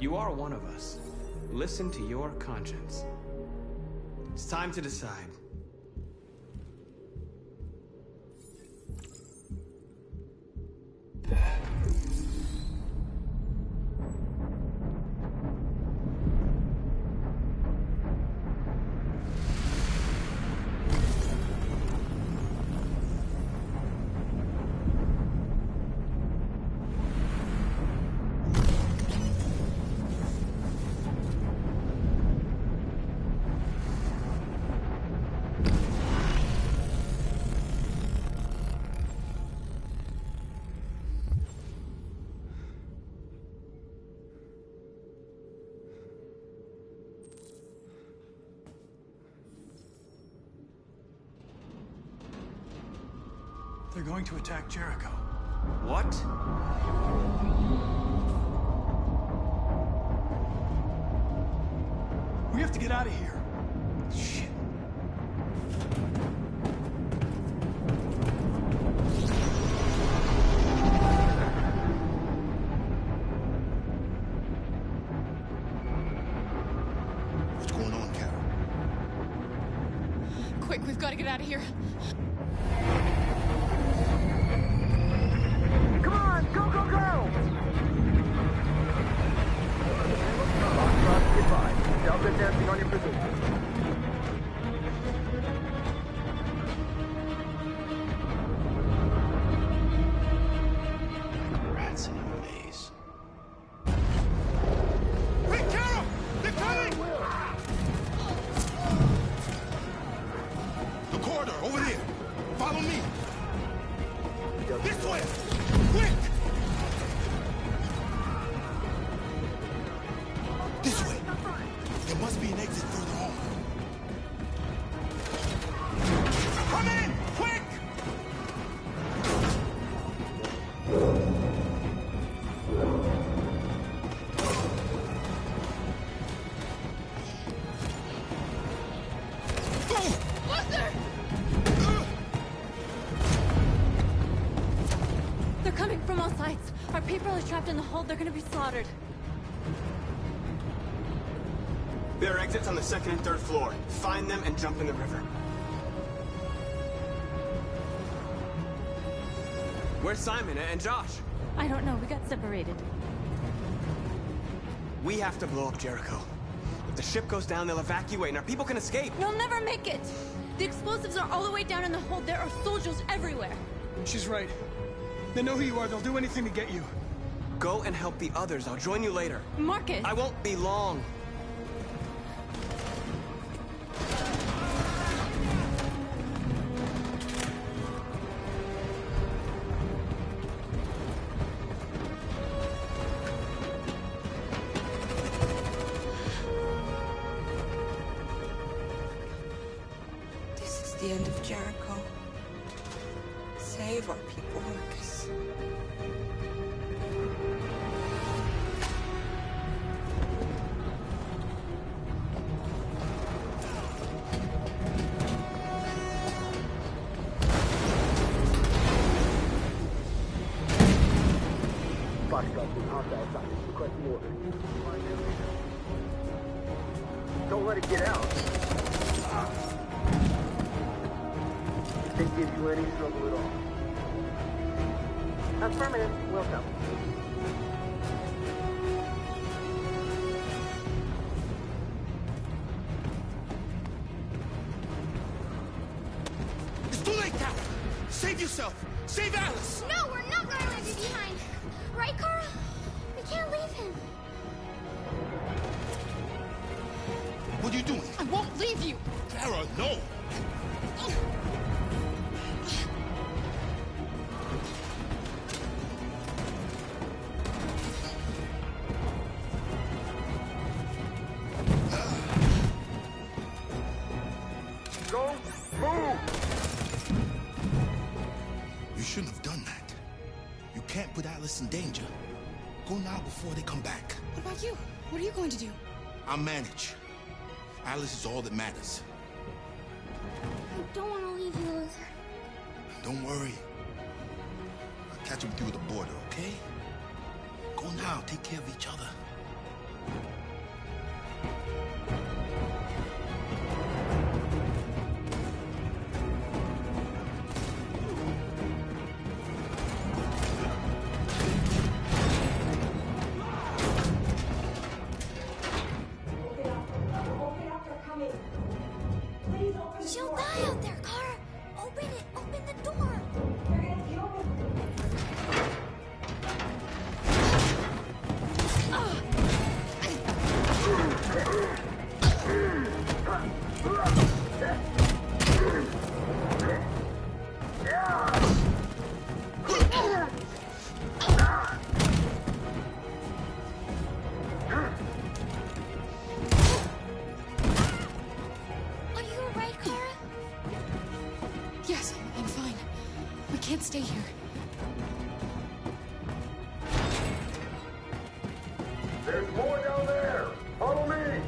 You are one of us. Listen to your conscience. It's time to decide. They're going to attack Jericho. What? We have to get out of here. Shit. What's going on, Carol? Quick, we've got to get out of here. Come on, go, go, go! Goodbye. Delta dancing on your position. Buster! They're coming from all sides. Our people are trapped in the hold. They're gonna be slaughtered. There are exits on the second and third floor. Find them and jump in the river. Where's Simon and Josh? I don't know. We got separated. We have to blow up Jericho. If the ship goes down, they'll evacuate and our people can escape. You'll never make it! The explosives are all the way down in the hold. There are soldiers everywhere. She's right. They know who you are. They'll do anything to get you. Go and help the others. I'll join you later. Marcus! I won't be long. The end of Jericho. Save our people, Marcus. Foxtrot being hostile outside. Requesting order. Don't let it get out. Didn't give you any trouble at all. Affirmative. Welcome. It's too late, Carol! Save yourself! Save Alice! No, we're not going to leave you behind. Right, Kara? We can't leave him. What are you doing? I won't leave you. Kara, no! Go! Move! You shouldn't have done that. You can't put Alice in danger. Go now before they come back. What about you? What are you going to do? I'll manage. Alice is all that matters. I don't want to leave you, Luther. Don't worry. I'll catch up with you at the border, okay? Go now. Take care of each other. She'll die out there, Kara. Open it. Open the door. Are you alright, Kara? Yes, I'm fine. We can't stay here. There's more down there! Follow me!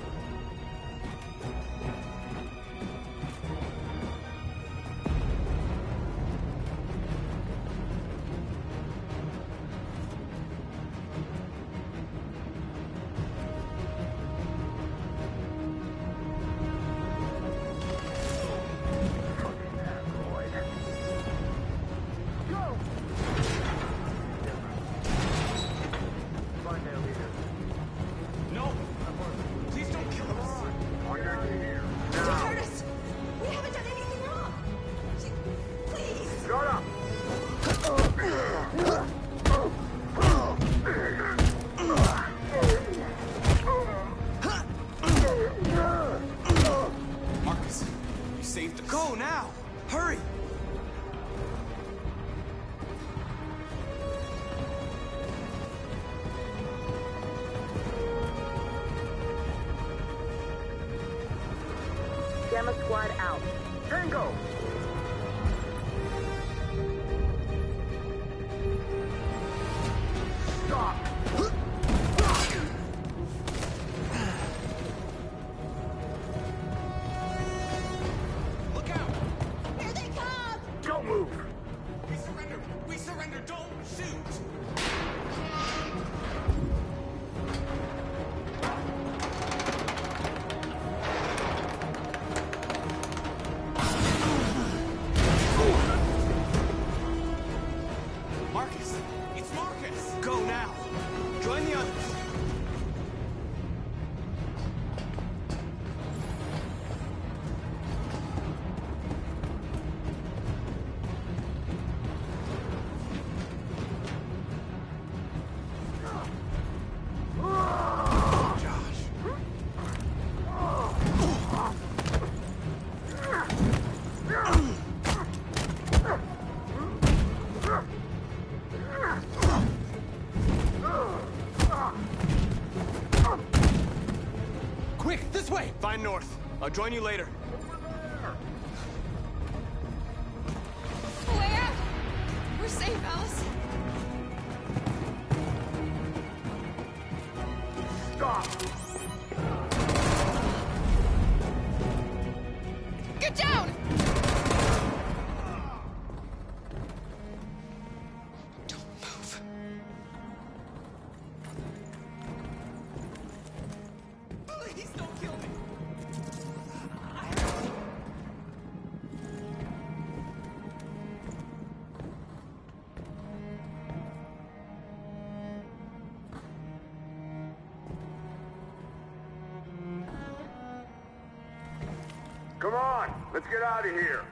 Go! Find their leader. No! Please don't kill us! On your gear. She Now! hurt us! We haven't done anything wrong! Please! Shut up! Marcus, you saved us. Go now! Hurry! Gamma Squad out. Tango! Stop! join you later. A way out! We're safe, Alice. Stop! Get down! Don't move. Please don't kill me! Come on, let's get out of here.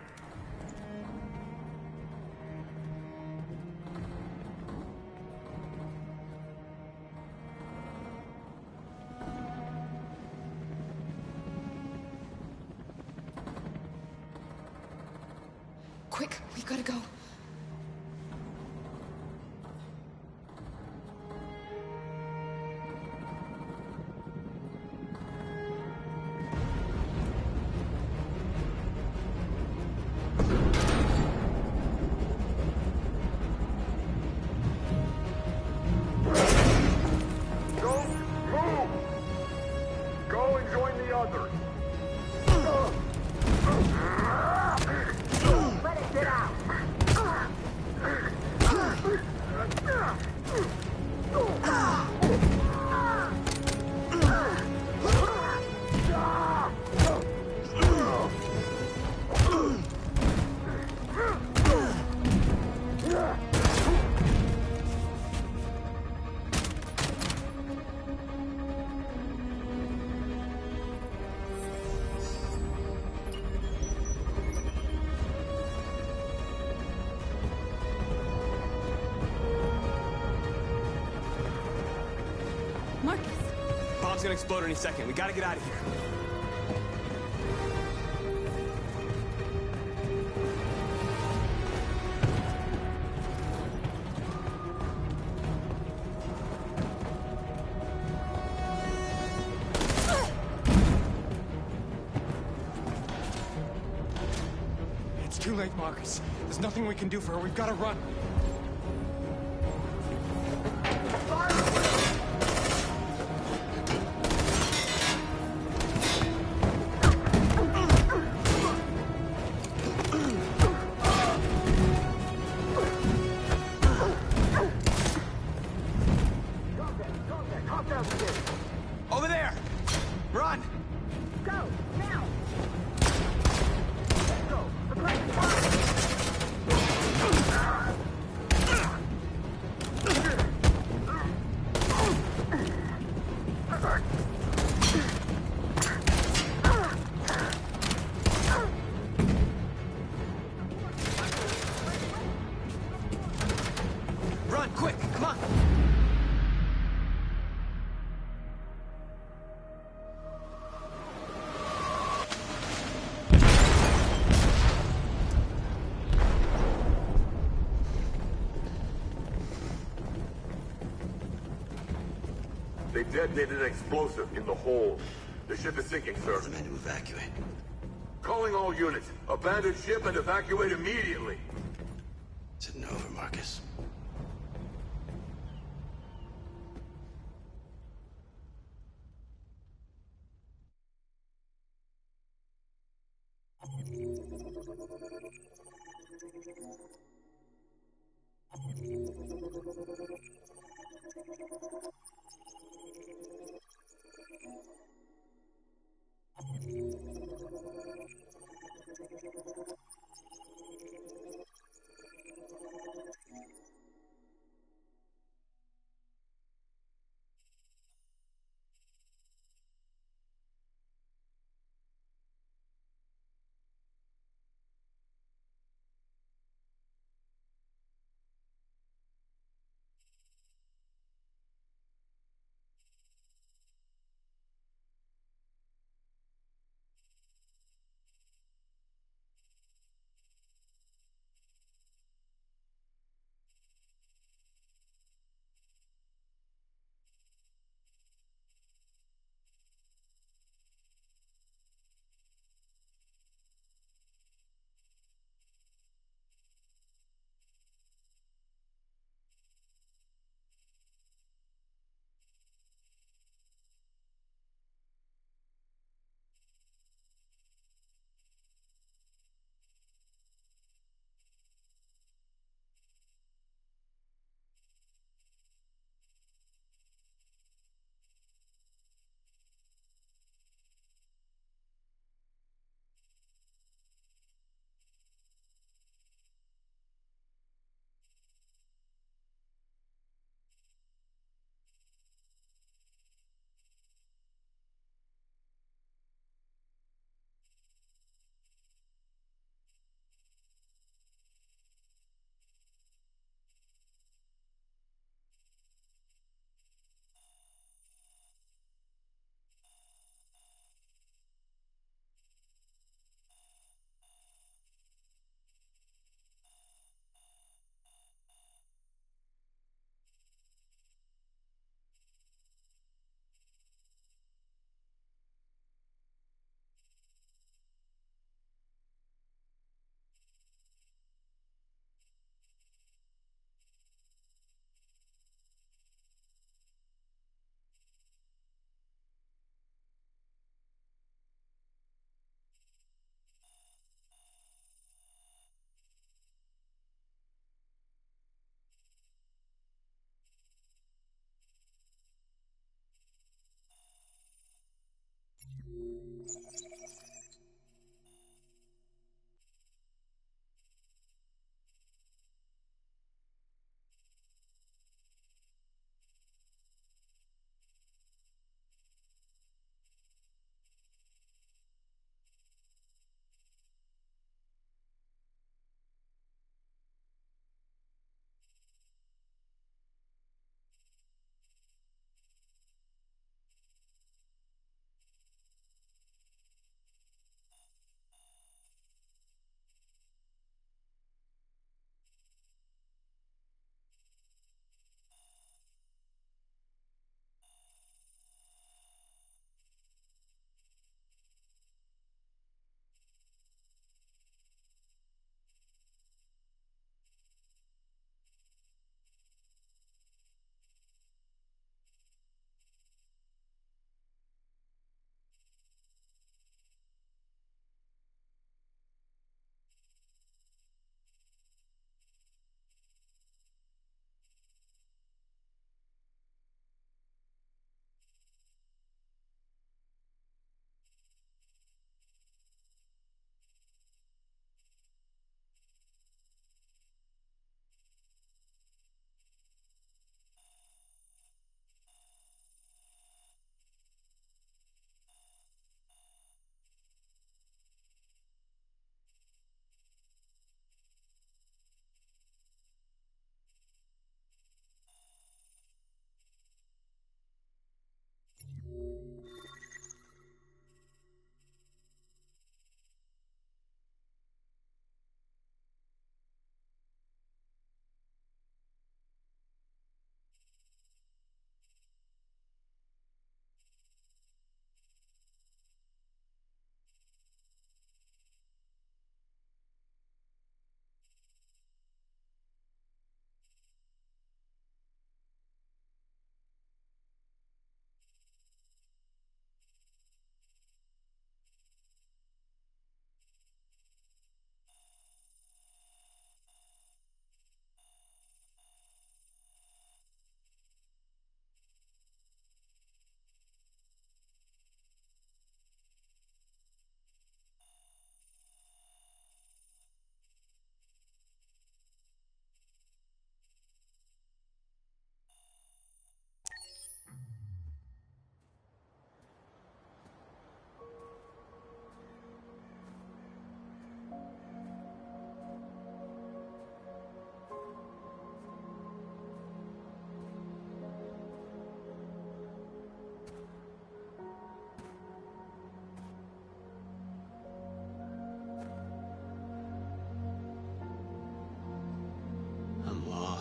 Quick, we gotta go. Don't move! Go and join the others. Let it get out! Marcus! Bomb's gonna explode any second. We gotta get out of here. It's too late, Marcus. There's nothing we can do for her. We've got to run. Over there! Run! Go, now! Let's go. Aggressive fire! Run, quick! Come on! They detonated an explosive in the hold. The ship is sinking, sir. The men to evacuate. Calling all units. Abandon ship and evacuate immediately. Is it over, Marcus?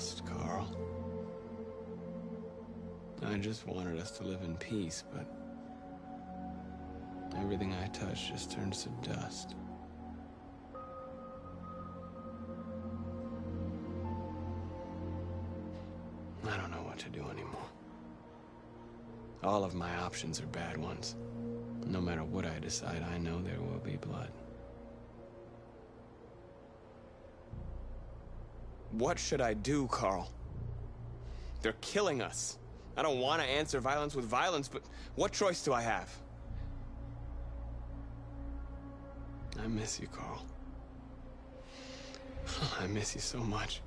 lost, Carl. I just wanted us to live in peace, but everything I touch just turns to dust. I don't know what to do anymore. All of my options are bad ones. No matter what I decide, I know there will be blood. What should I do, Carl? They're killing us. I don't want to answer violence with violence, but what choice do I have? I miss you, Carl. I miss you so much.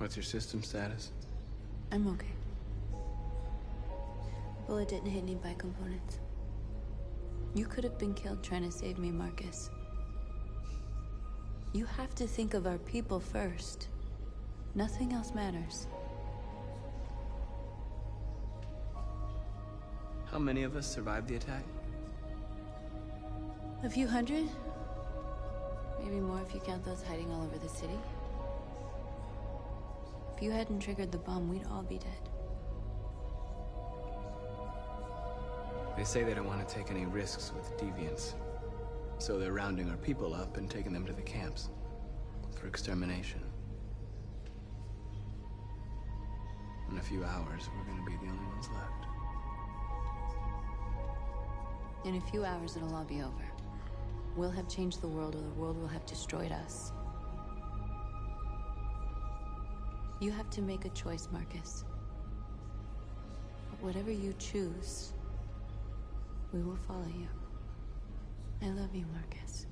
What's your system status? I'm okay. Bullet didn't hit any bi-components. You could have been killed trying to save me, Marcus. You have to think of our people first. Nothing else matters. How many of us survived the attack? A few hundred? Maybe more if you count those hiding all over the city. If you hadn't triggered the bomb, we'd all be dead. They say they don't want to take any risks with deviants. So they're rounding our people up and taking them to the camps for extermination. In a few hours, we're going to be the only ones left. In a few hours, it'll all be over. We'll have changed the world, or the world will have destroyed us. You have to make a choice, Marcus. But whatever you choose, we will follow you. I love you, Marcus.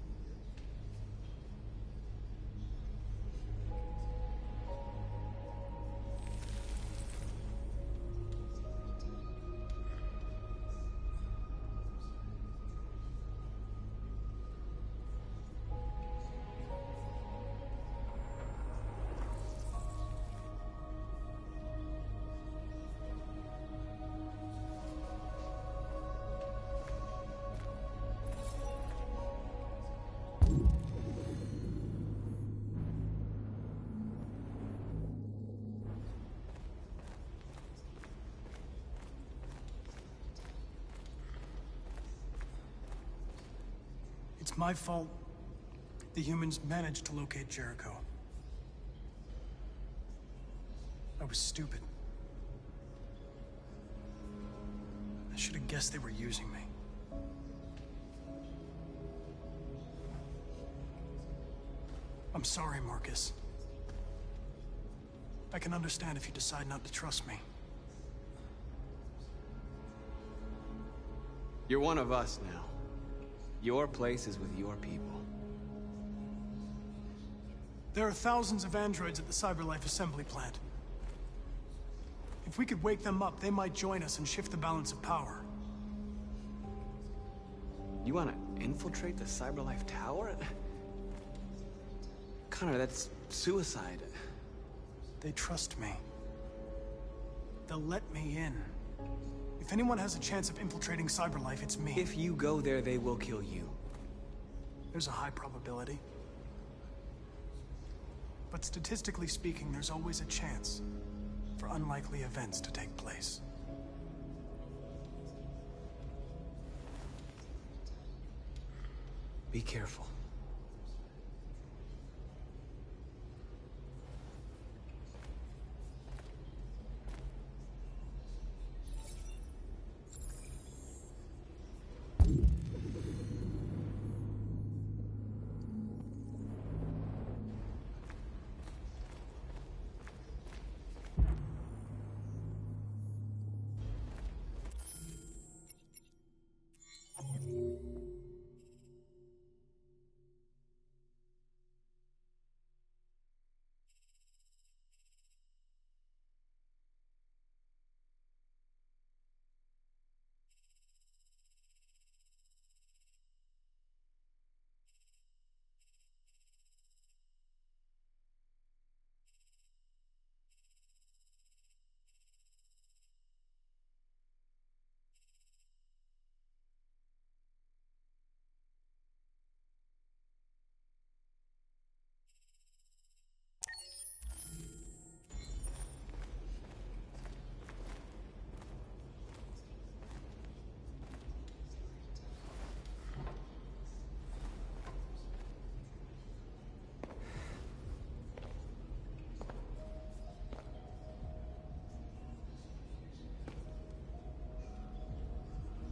It's my fault the humans managed to locate Jericho. I was stupid. I should have guessed they were using me. I'm sorry, Marcus. I can understand if you decide not to trust me. You're one of us now. Your place is with your people. There are thousands of androids at the CyberLife assembly plant. If we could wake them up, they might join us and shift the balance of power. You want to infiltrate the CyberLife tower? Connor, that's suicide. They trust me. They'll let me in. If anyone has a chance of infiltrating CyberLife, it's me. If you go there, they will kill you. There's a high probability. But statistically speaking, there's always a chance for unlikely events to take place. Be careful.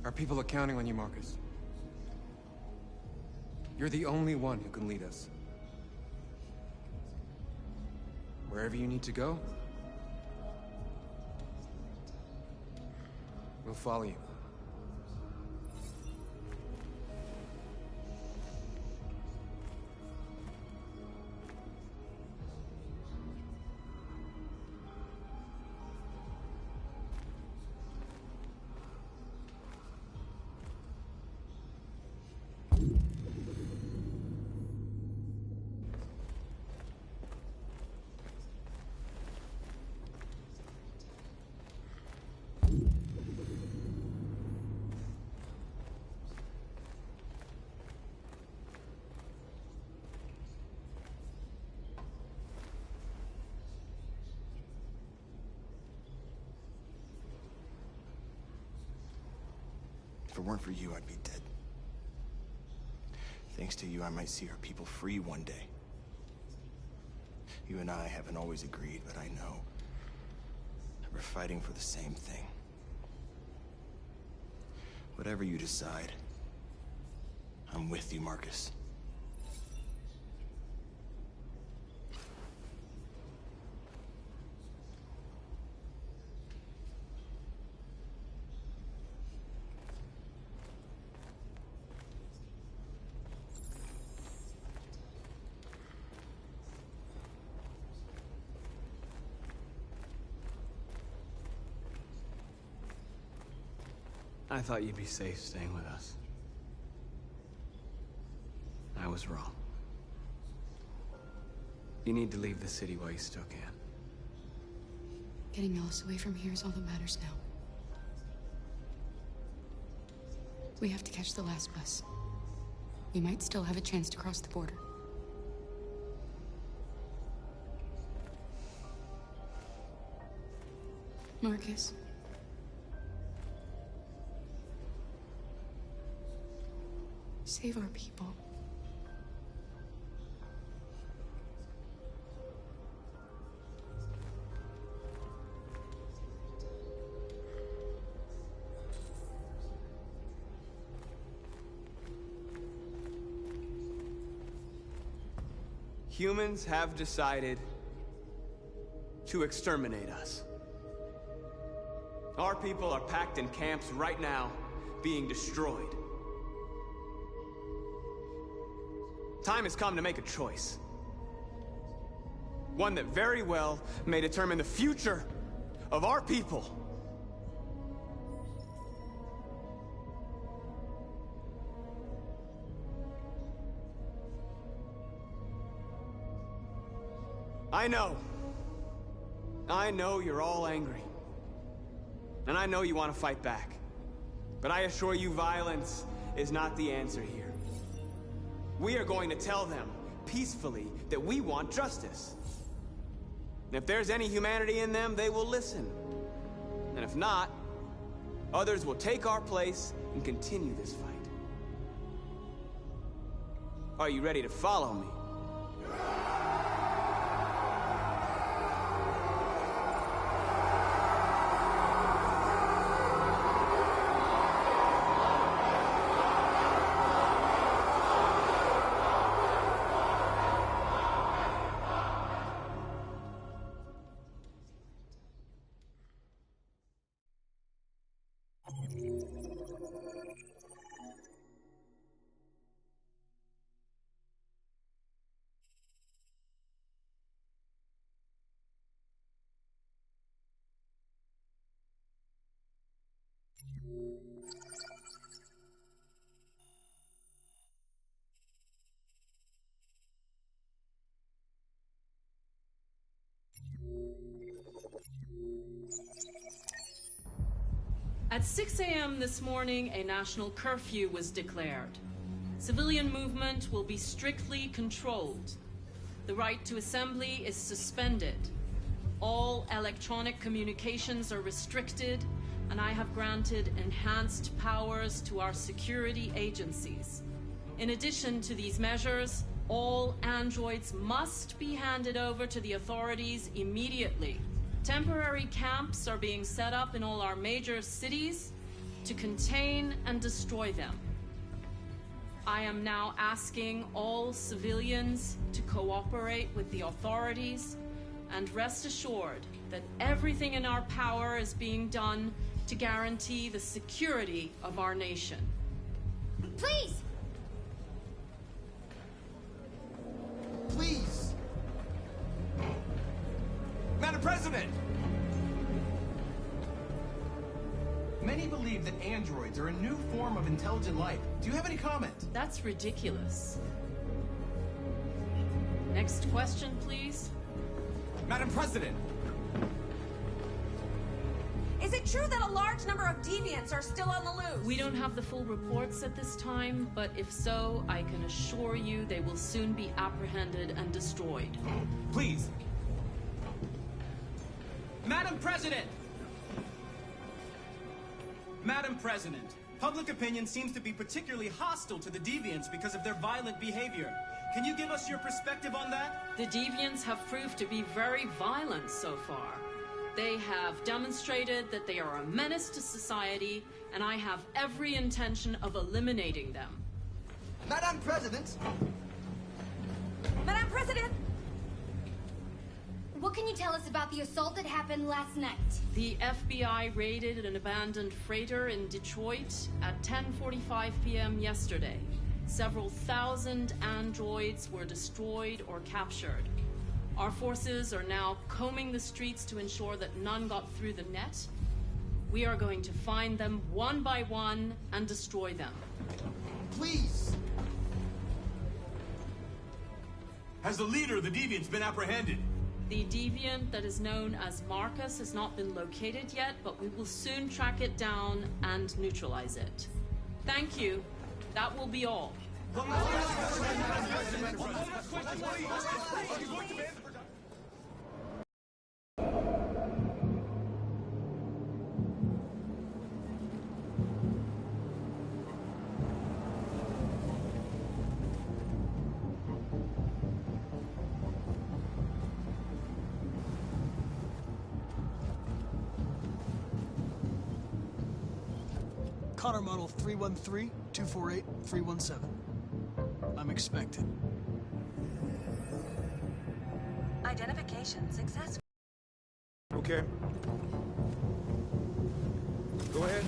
Our people are counting on you, Marcus. You're the only one who can lead us. Wherever you need to go, we'll follow you. If it weren't for you, I'd be dead. Thanks to you, I might see our people free one day. You and I haven't always agreed, but I know that we're fighting for the same thing. Whatever you decide, I'm with you, Marcus. I thought you'd be safe staying with us. I was wrong. You need to leave the city while you still can. Getting Ellis away from here is all that matters now. We have to catch the last bus. We might still have a chance to cross the border. Marcus. Save our people. Humans have decided to exterminate us. Our people are packed in camps right now, being destroyed. Time has come to make a choice. One that very well may determine the future of our people. I know you're all angry. And I know you want to fight back. But I assure you, violence is not the answer here. We are going to tell them, peacefully, that we want justice. And if there's any humanity in them, they will listen. And if not, others will take our place and continue this fight. Are you ready to follow me? At 6 a.m. this morning, a national curfew was declared. Civilian movement will be strictly controlled. The right to assembly is suspended. All electronic communications are restricted, and I have granted enhanced powers to our security agencies. In addition to these measures, all androids must be handed over to the authorities immediately. Temporary camps are being set up in all our major cities to contain and destroy them. I am now asking all civilians to cooperate with the authorities and rest assured that everything in our power is being done to guarantee the security of our nation. Please! Please! Madam President! Many believe that androids are a new form of intelligent life. Do you have any comment? That's ridiculous. Next question, please. Madam President! Is it true that a large number of deviants are still on the loose? We don't have the full reports at this time, but if so, I can assure you they will soon be apprehended and destroyed. Please! Madam President! Madam President, public opinion seems to be particularly hostile to the deviants because of their violent behavior. Can you give us your perspective on that? The deviants have proved to be very violent so far. They have demonstrated that they are a menace to society, and I have every intention of eliminating them. Madam President! Madam President! What can you tell us about the assault that happened last night? The FBI raided an abandoned freighter in Detroit at 10:45 p.m. yesterday. Several thousand androids were destroyed or captured. Our forces are now combing the streets to ensure that none got through the net. We are going to find them one by one and destroy them. Please! Has the leader of the deviants been apprehended? The deviant that is known as Marcus has not been located yet, but we will soon track it down and neutralize it. Thank you. That will be all. Connor Model 313-248-317. I'm expected. Identification successful. Okay. Go ahead.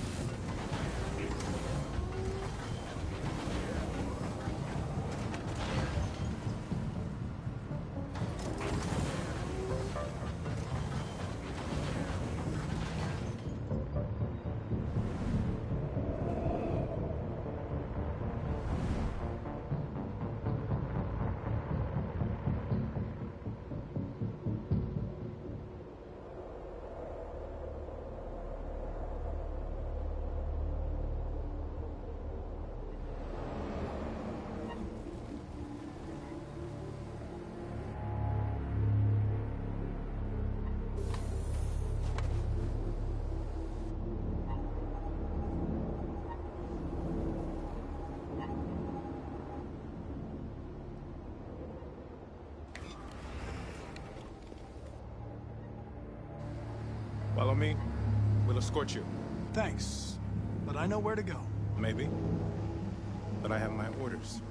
me, we'll escort you. Thanks, but I know where to go. Maybe. But I have my orders.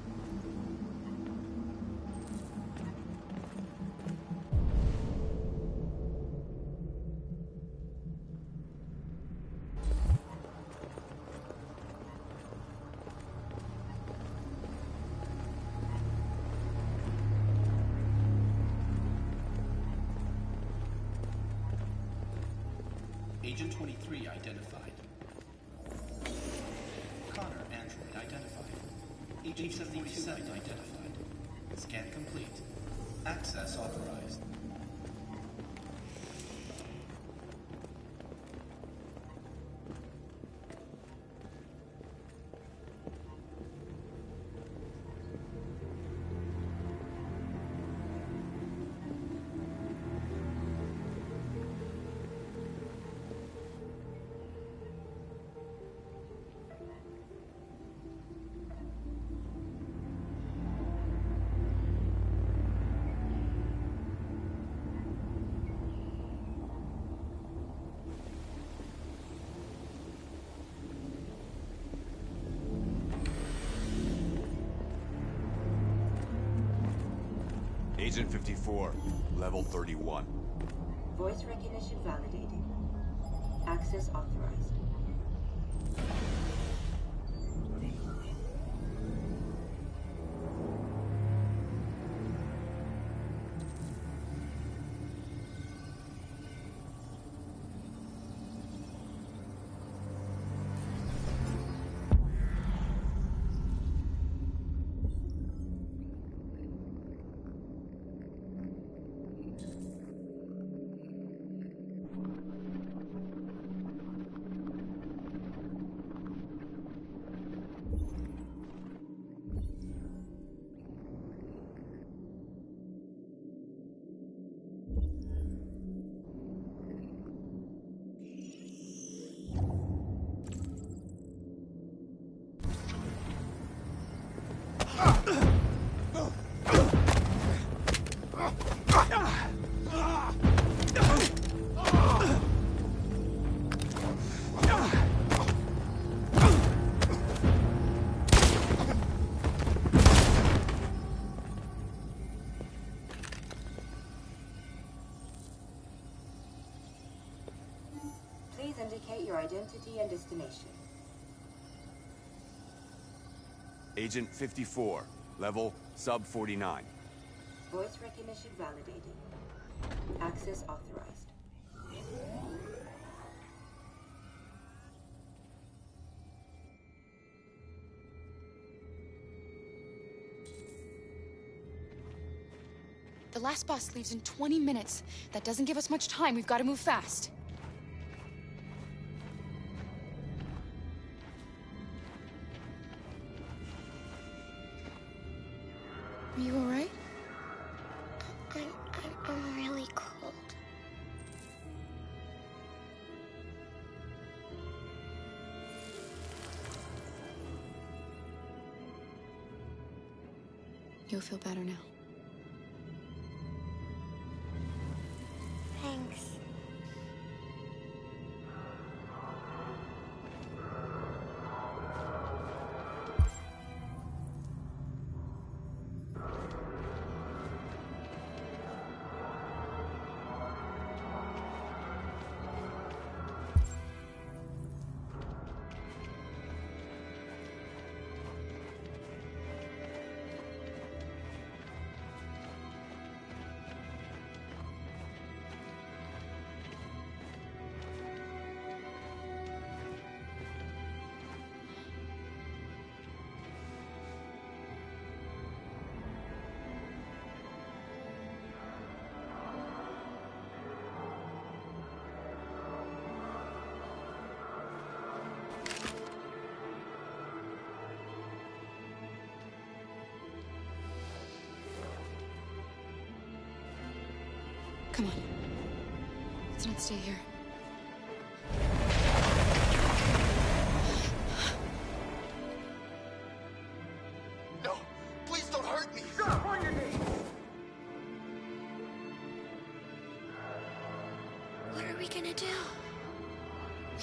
Agent 23 identified. Connor, android identified. Agent 77 identified. Scan complete. Access authorized. Agent 54, level 31. Voice recognition validated. Access authorized. Please indicate your identity and destination. Agent 54, level sub 49. Voice recognition validated. Access authorized. The last bus leaves in 20 minutes. That doesn't give us much time. We've got to move fast. Are you all right? I'm really cold. You'll feel better now. Thanks. Come on. Let's not stay here. No! Please don't hurt me! Stop on your knees! What are we gonna do?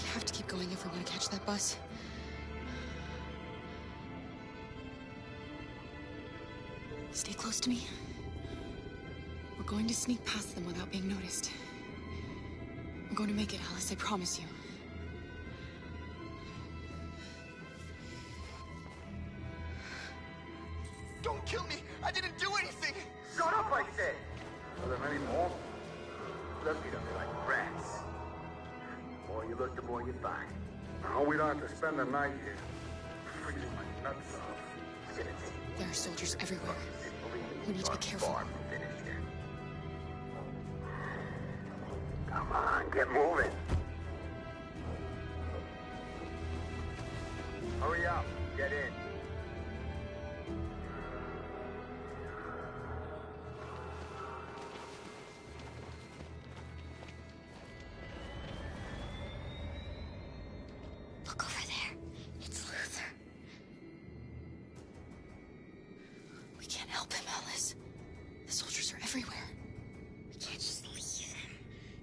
We have to keep going if we want to catch that bus. Stay close to me. We're going to sneak past them without being noticed. We're going to make it, Alice, I promise you. Don't kill me! I didn't do anything! Shut up, I said! Are there many more? Looking at me like rats. The more you look, the more you find. I hope we don't have to spend the night here. Freezing my nuts off. There are soldiers everywhere. We need to be careful. Come on, get moving. Hurry up, get in. Look over there. It's Luther. We can't help him, Alice. The soldiers are everywhere. We can't just leave him.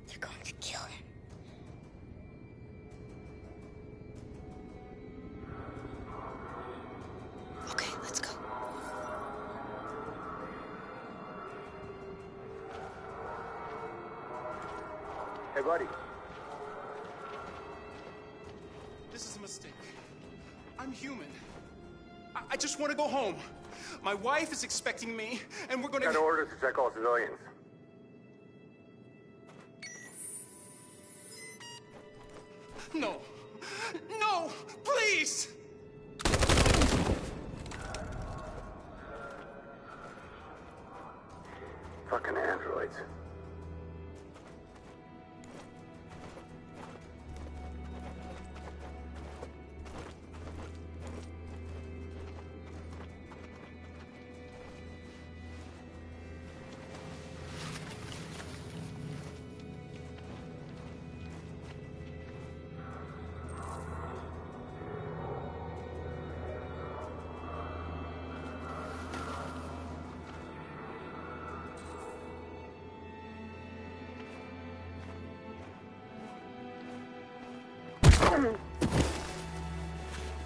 They're going to kill him. Okay, let's go. Hey, buddy. This is a mistake. I'm human. I just want to go home. My wife is expecting me, and we're gonna... Got orders to check all civilians. No! No! Please! Fucking androids.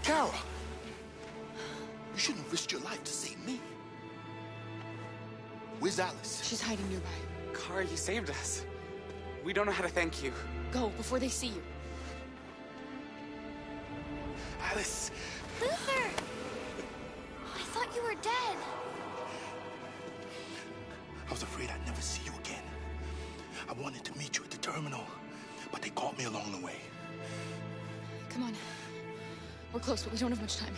Kara! You shouldn't have risked your life to save me. Where's Alice? She's hiding nearby. Kara, you saved us. We don't know how to thank you. Go, before they see you. Alice! Luther! I thought you were dead. I was afraid I'd never see you again. I wanted to meet you at the terminal, but they caught me along the way. Come on. We're close, but we don't have much time.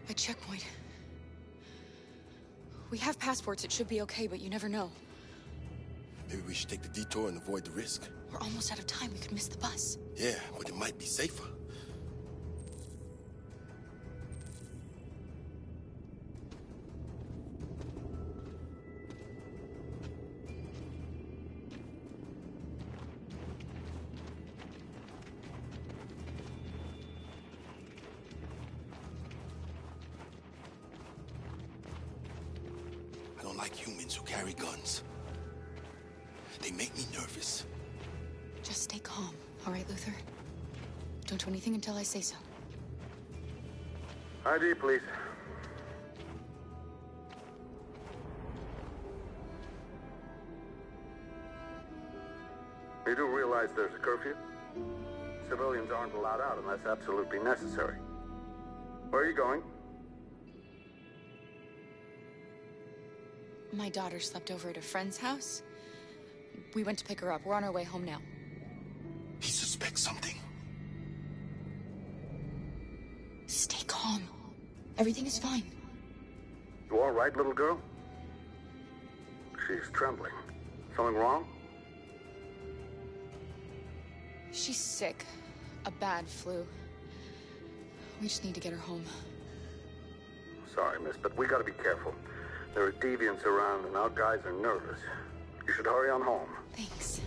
A checkpoint. We have passports, it should be okay, but you never know. Maybe we should take the detour and avoid the risk. We're almost out of time, we could miss the bus. Yeah, but it might be safer. I don't like humans who carry guns. They make me nervous. Just stay calm, all right, Luther? Don't do anything until I say so. ID, please. You do realize there's a curfew? Civilians aren't allowed out unless absolutely necessary. Where are you going? My daughter slept over at a friend's house. We went to pick her up. We're on our way home now. He suspects something. Stay calm. Everything is fine. You all right, little girl? She's trembling. Something wrong? She's sick. A bad flu. We just need to get her home. Sorry, miss, but we gotta be careful. There are deviants around and our guys are nervous. You should hurry on home. Thanks.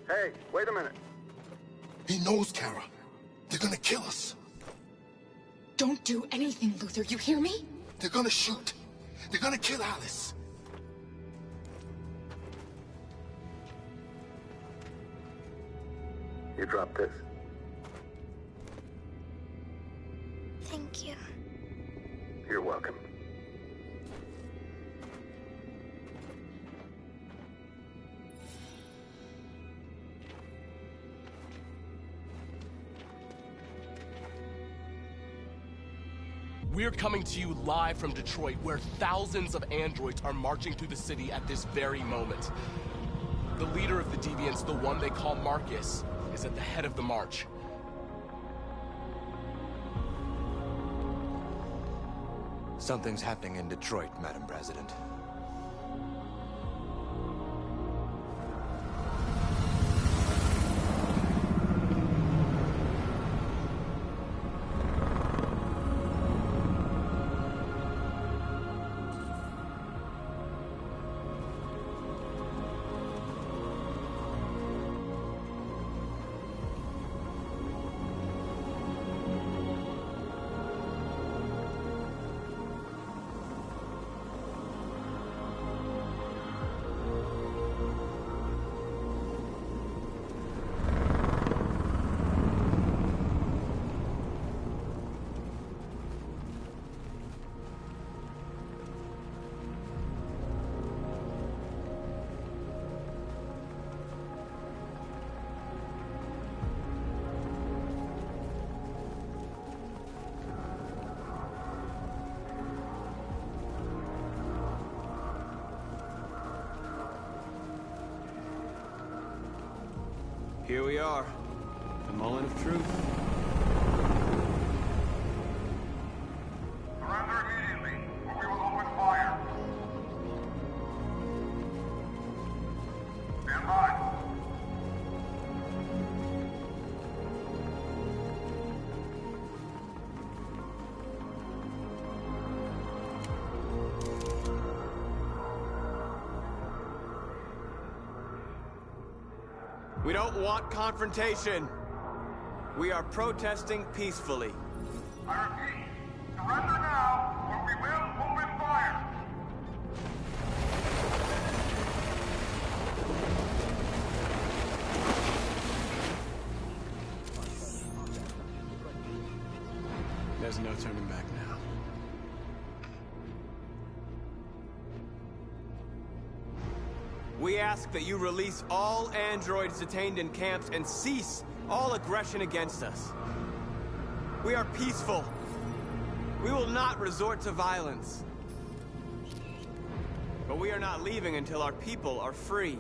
Hey, wait a minute. He knows, Kara. They're gonna kill us. Don't do anything, Luther. You hear me? They're gonna shoot. They're gonna kill Alice. You drop this. Thank you. You're welcome. We're coming to you live from Detroit, where thousands of androids are marching through the city at this very moment. The leader of the Deviants, the one they call Marcus, is at the head of the march. Something's happening in Detroit, Madam President. Here we are, the moment of truth. Surrender immediately, or we will open fire. Stand by. We don't want confrontation. We are protesting peacefully. I repeat, surrender now, or we will open fire. There's no turning back now. We ask that you release all androids detained in camps and cease all aggression against us. We are peaceful. We will not resort to violence. But we are not leaving until our people are free.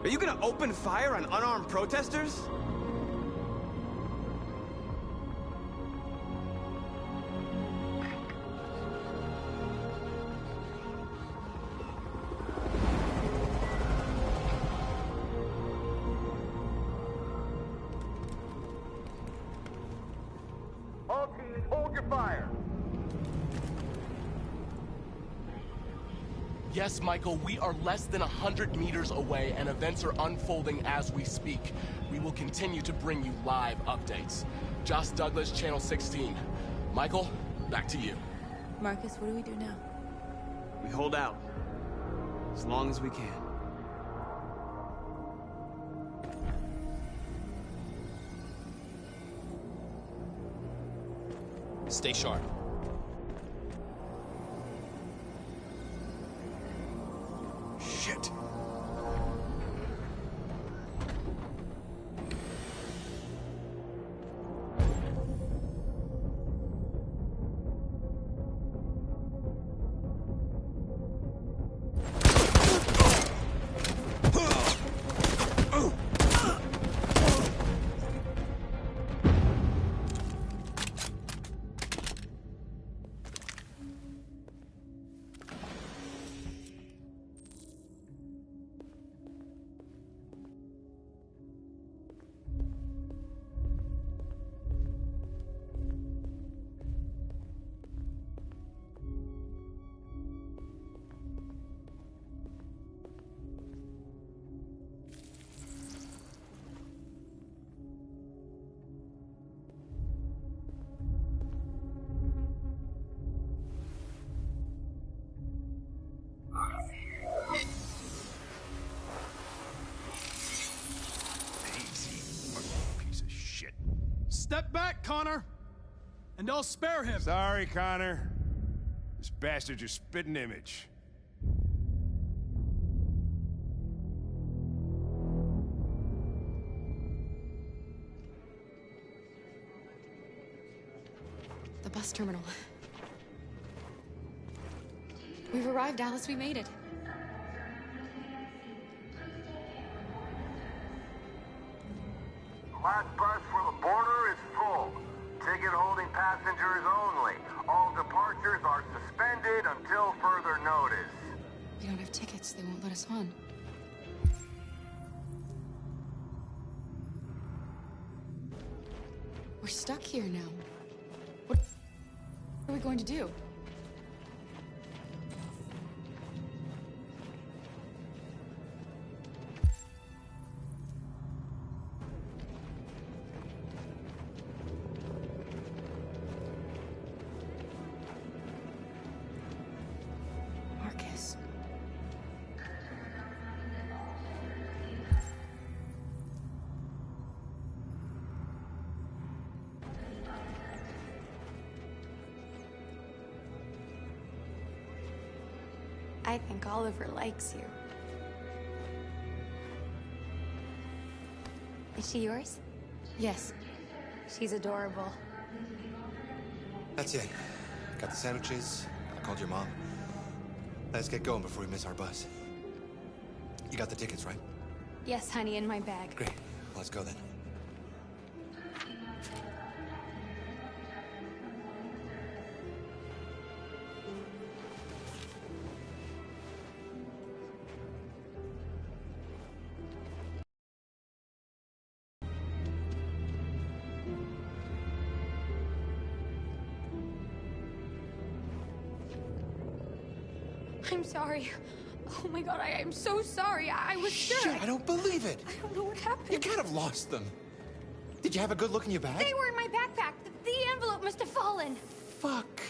Are you gonna open fire on unarmed protesters? fire. Yes, Michael, we are less than 100 meters away, and events are unfolding as we speak. We will continue to bring you live updates. Josh Douglas, Channel 16. Michael, back to you. Marcus, what do we do now? We hold out. As long as we can. Stay sharp. Shit. Step back, Connor! And I'll spare him! Sorry, Connor. This bastard's your spitting image. The bus terminal. We've arrived, Alice. We made it. Last bus for the border is full. Ticket holding passengers only. All departures are suspended until further notice. We don't have tickets. They won't let us on. We're stuck here now. What are we going to do? Marcus. I think Oliver likes you. Is she yours? Yes. She's adorable. That's it. Got the sandwiches. I called your mom. Let's get going before we miss our bus. You got the tickets, right? Yes, honey, in my bag. Great. Let's go then. I'm sorry. Oh my god, I am so sorry. I was sure. Shit, I don't believe it. I don't know what happened. You can't have lost them. Did you have a good look in your bag? They were in my backpack. The envelope must have fallen. Fuck.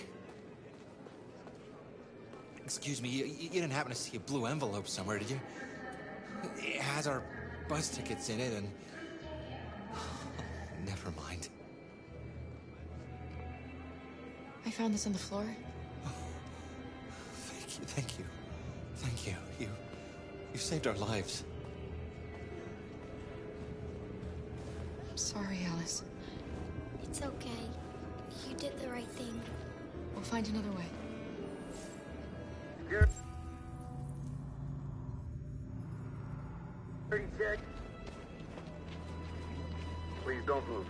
Excuse me, you didn't happen to see a blue envelope somewhere, did you? It has our bus tickets in it and... Never mind. I found this on the floor. Thank you. Thank you. You saved our lives. I'm sorry, Alice. It's okay. You did the right thing. We'll find another way. Check. Please don't move.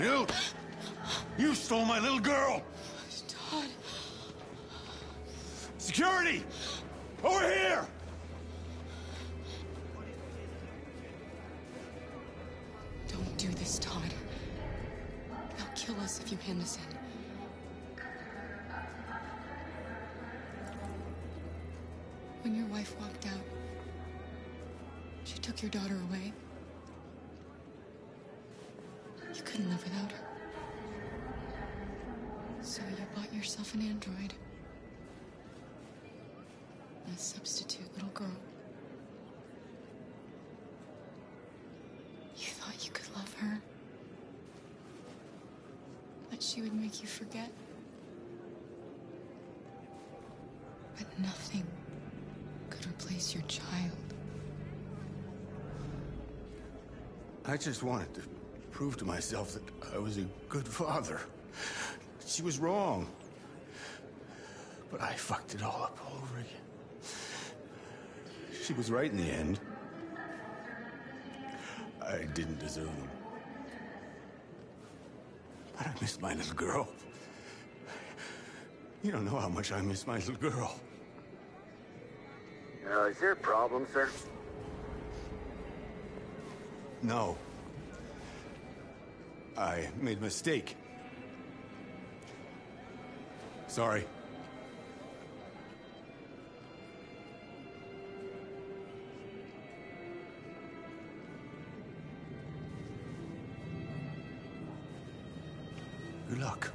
You! You stole my little girl! Todd. Security! Over here! Tennyson. When your wife walked out, she took your daughter away. You couldn't live without her. So you bought yourself an android. A substitute little girl. You thought you could love her. That she would make you forget. But nothing could replace your child. I just wanted to prove to myself that I was a good father. She was wrong. But I fucked it all up all over again. She was right in the end. I didn't deserve them. But I miss my little girl. You don't know how much I miss my little girl. Is there a problem, sir? No. I made a mistake. Sorry. Good luck.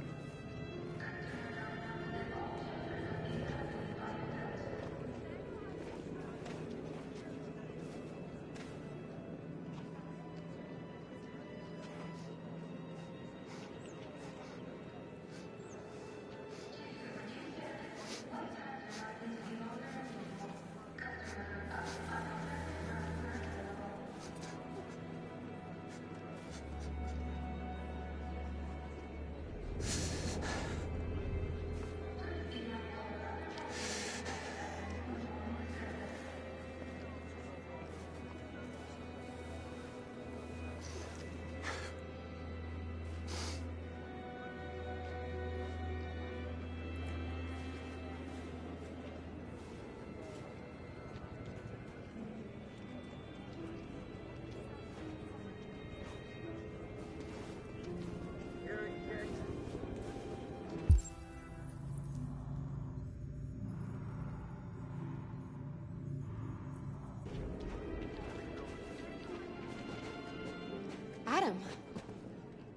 Adam!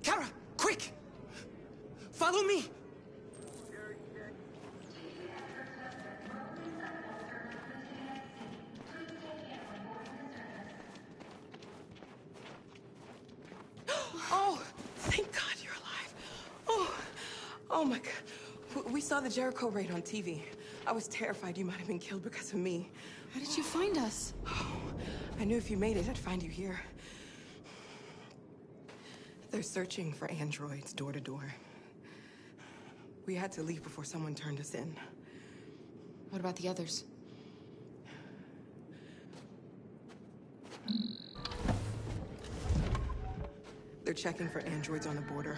Kara, quick! Follow me! Oh, thank God you're alive. Oh my God. We saw the Jericho raid on TV. I was terrified you might have been killed because of me. How did you find us? Oh, I knew if you made it, I'd find you here. They're searching for androids door to door. We had to leave before someone turned us in. What about the others? They're checking for androids on the border.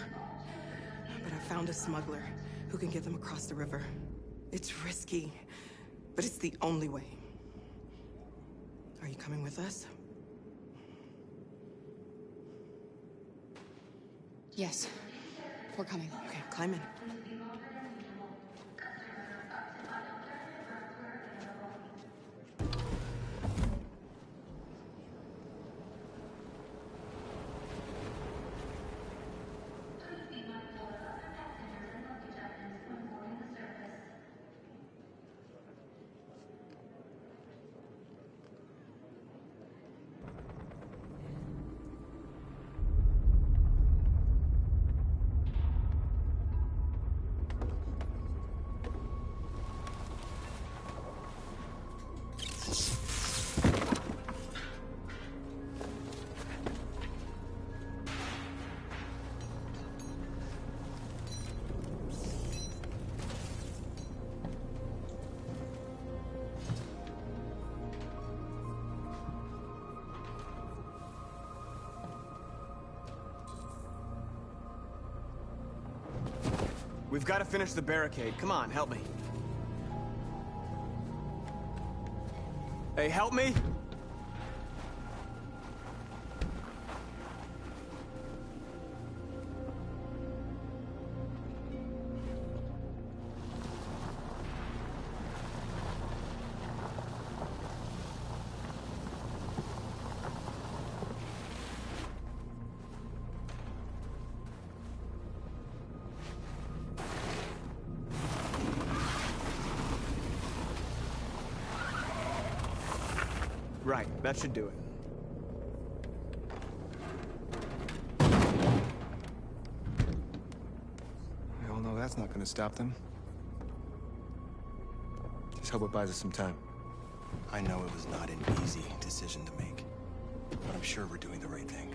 But I found a smuggler who can get them across the river. It's risky, but it's the only way. Are you coming with us? Yes. We're coming. Okay, climb in. We've got to finish the barricade. Come on, help me. Hey, help me! Right, that should do it. We all know that's not gonna stop them. Just hope it buys us some time. I know it was not an easy decision to make, but I'm sure we're doing the right thing.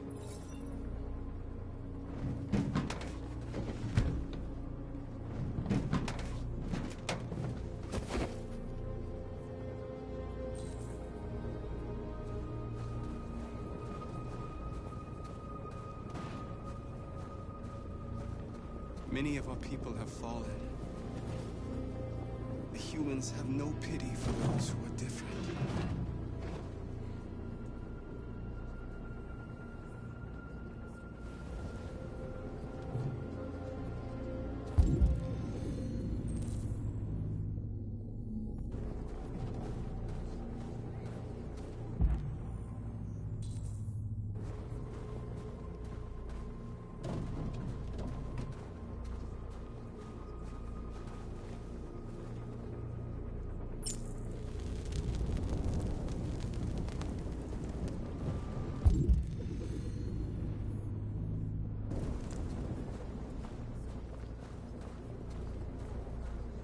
Many of our people have fallen. The humans have no pity for those who are different.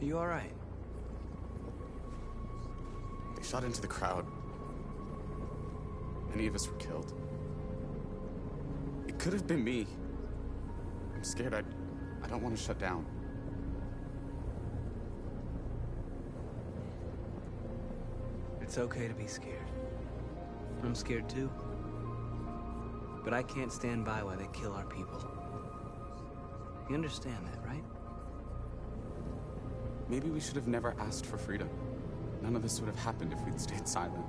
Are you all right? They shot into the crowd. Many of us were killed. It could have been me. I'm scared. I don't want to shut down. It's okay to be scared. I'm scared too. But I can't stand by while they kill our people. You understand that, right? Maybe we should have never asked for freedom. None of this would have happened if we'd stayed silent.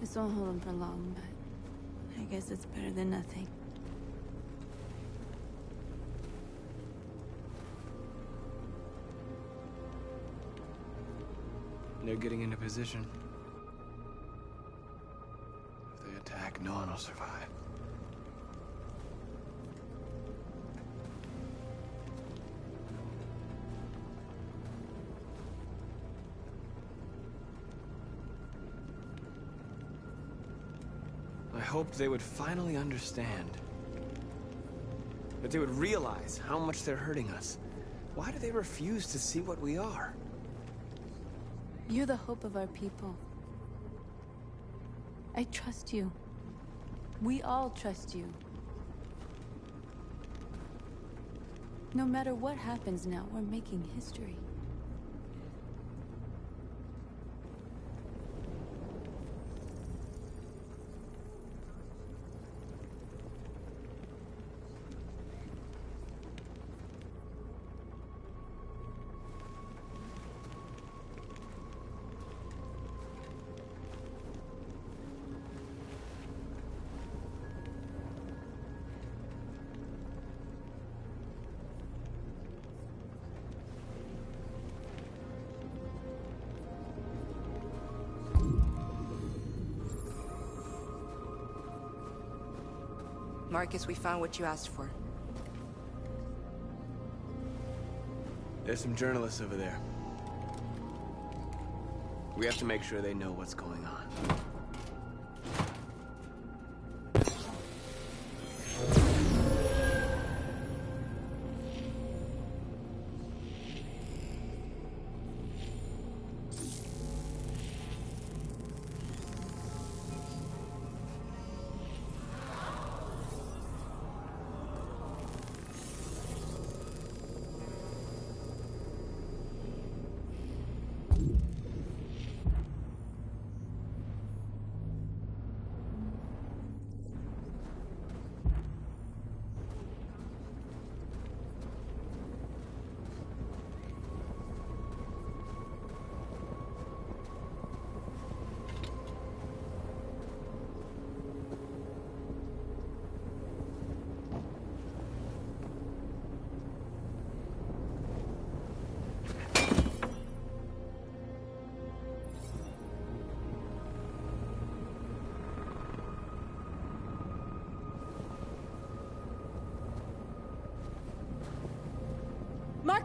This won't hold him for long, but I guess it's better than nothing. They're getting into position. If they attack, no one will survive. I hoped they would finally understand. That they would realize how much they're hurting us. Why do they refuse to see what we are? You're the hope of our people. I trust you. We all trust you. No matter what happens now, we're making history. Marcus, we found what you asked for. There's some journalists over there. We have to make sure they know what's going on.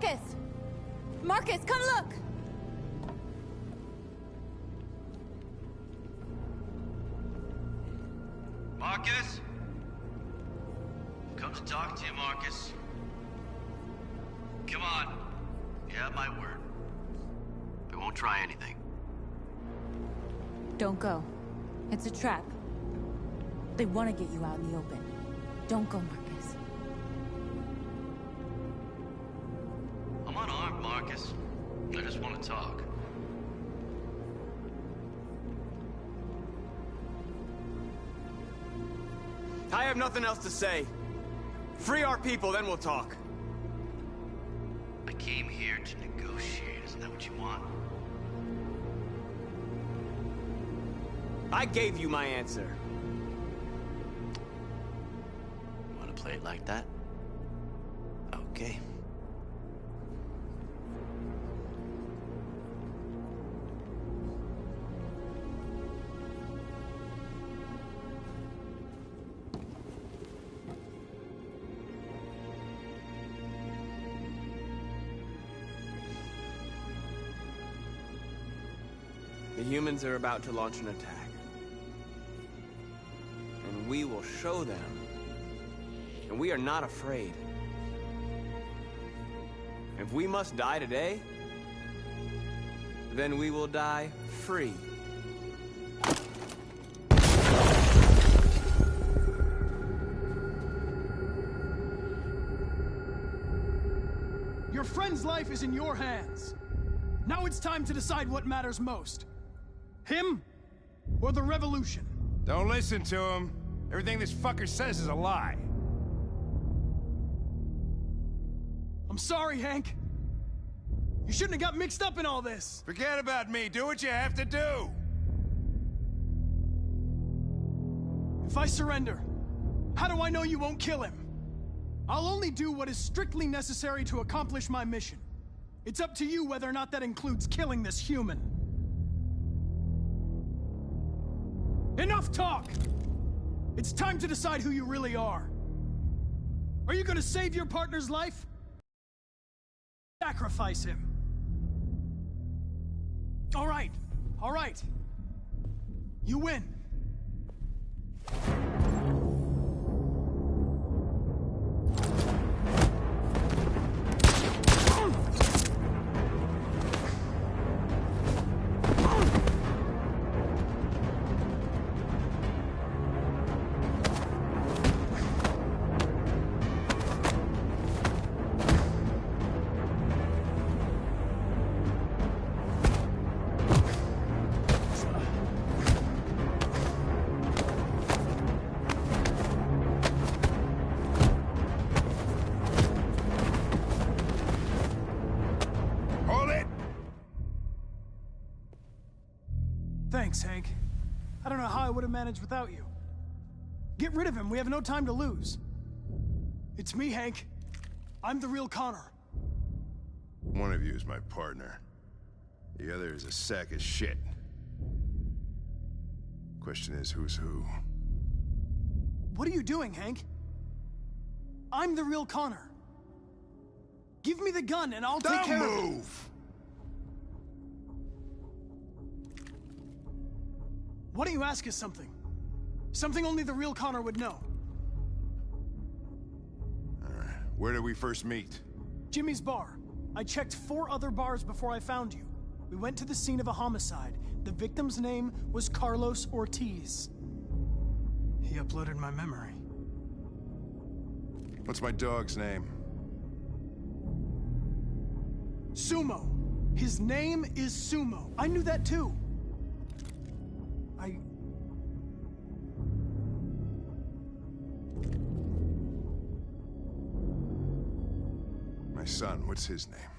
Marcus! Marcus, come look! Marcus? Come to talk to you, Marcus. Come on. You have my word. We won't try anything. Don't go. It's a trap. They want to get you out in the open. Don't go, Marcus. I'm unarmed, Marcus. I just want to talk. I have nothing else to say. Free our people, then we'll talk. I came here to negotiate. Isn't that what you want? I gave you my answer. You want to play it like that? Okay. The humans are about to launch an attack. And we will show them. And we are not afraid. If we must die today, then we will die free. Your friend's life is in your hands. Now it's time to decide what matters most. Him or the revolution? Don't listen to him. Everything this fucker says is a lie. I'm sorry, Hank. You shouldn't have got mixed up in all this. Forget about me. Do what you have to do. If I surrender, how do I know you won't kill him? I'll only do what is strictly necessary to accomplish my mission. It's up to you whether or not that includes killing this human. Enough talk! It's time to decide who you really are. Are you gonna save your partner's life? Sacrifice him. All right. You win. Thanks, Hank. I don't know how I would have managed without you. Get rid of him. We have no time to lose. It's me, Hank. I'm the real Connor. One of you is my partner. The other is a sack of shit. Question is, who's who? What are you doing, Hank? I'm the real Connor. Give me the gun and I'll take care of it. Don't move! Why don't you ask us something? Something only the real Connor would know. Alright, where did we first meet? Jimmy's bar. I checked 4 other bars before I found you. We went to the scene of a homicide. The victim's name was Carlos Ortiz. He uploaded my memory. What's my dog's name? Sumo. His name is Sumo. I knew that too. My son, what's his name?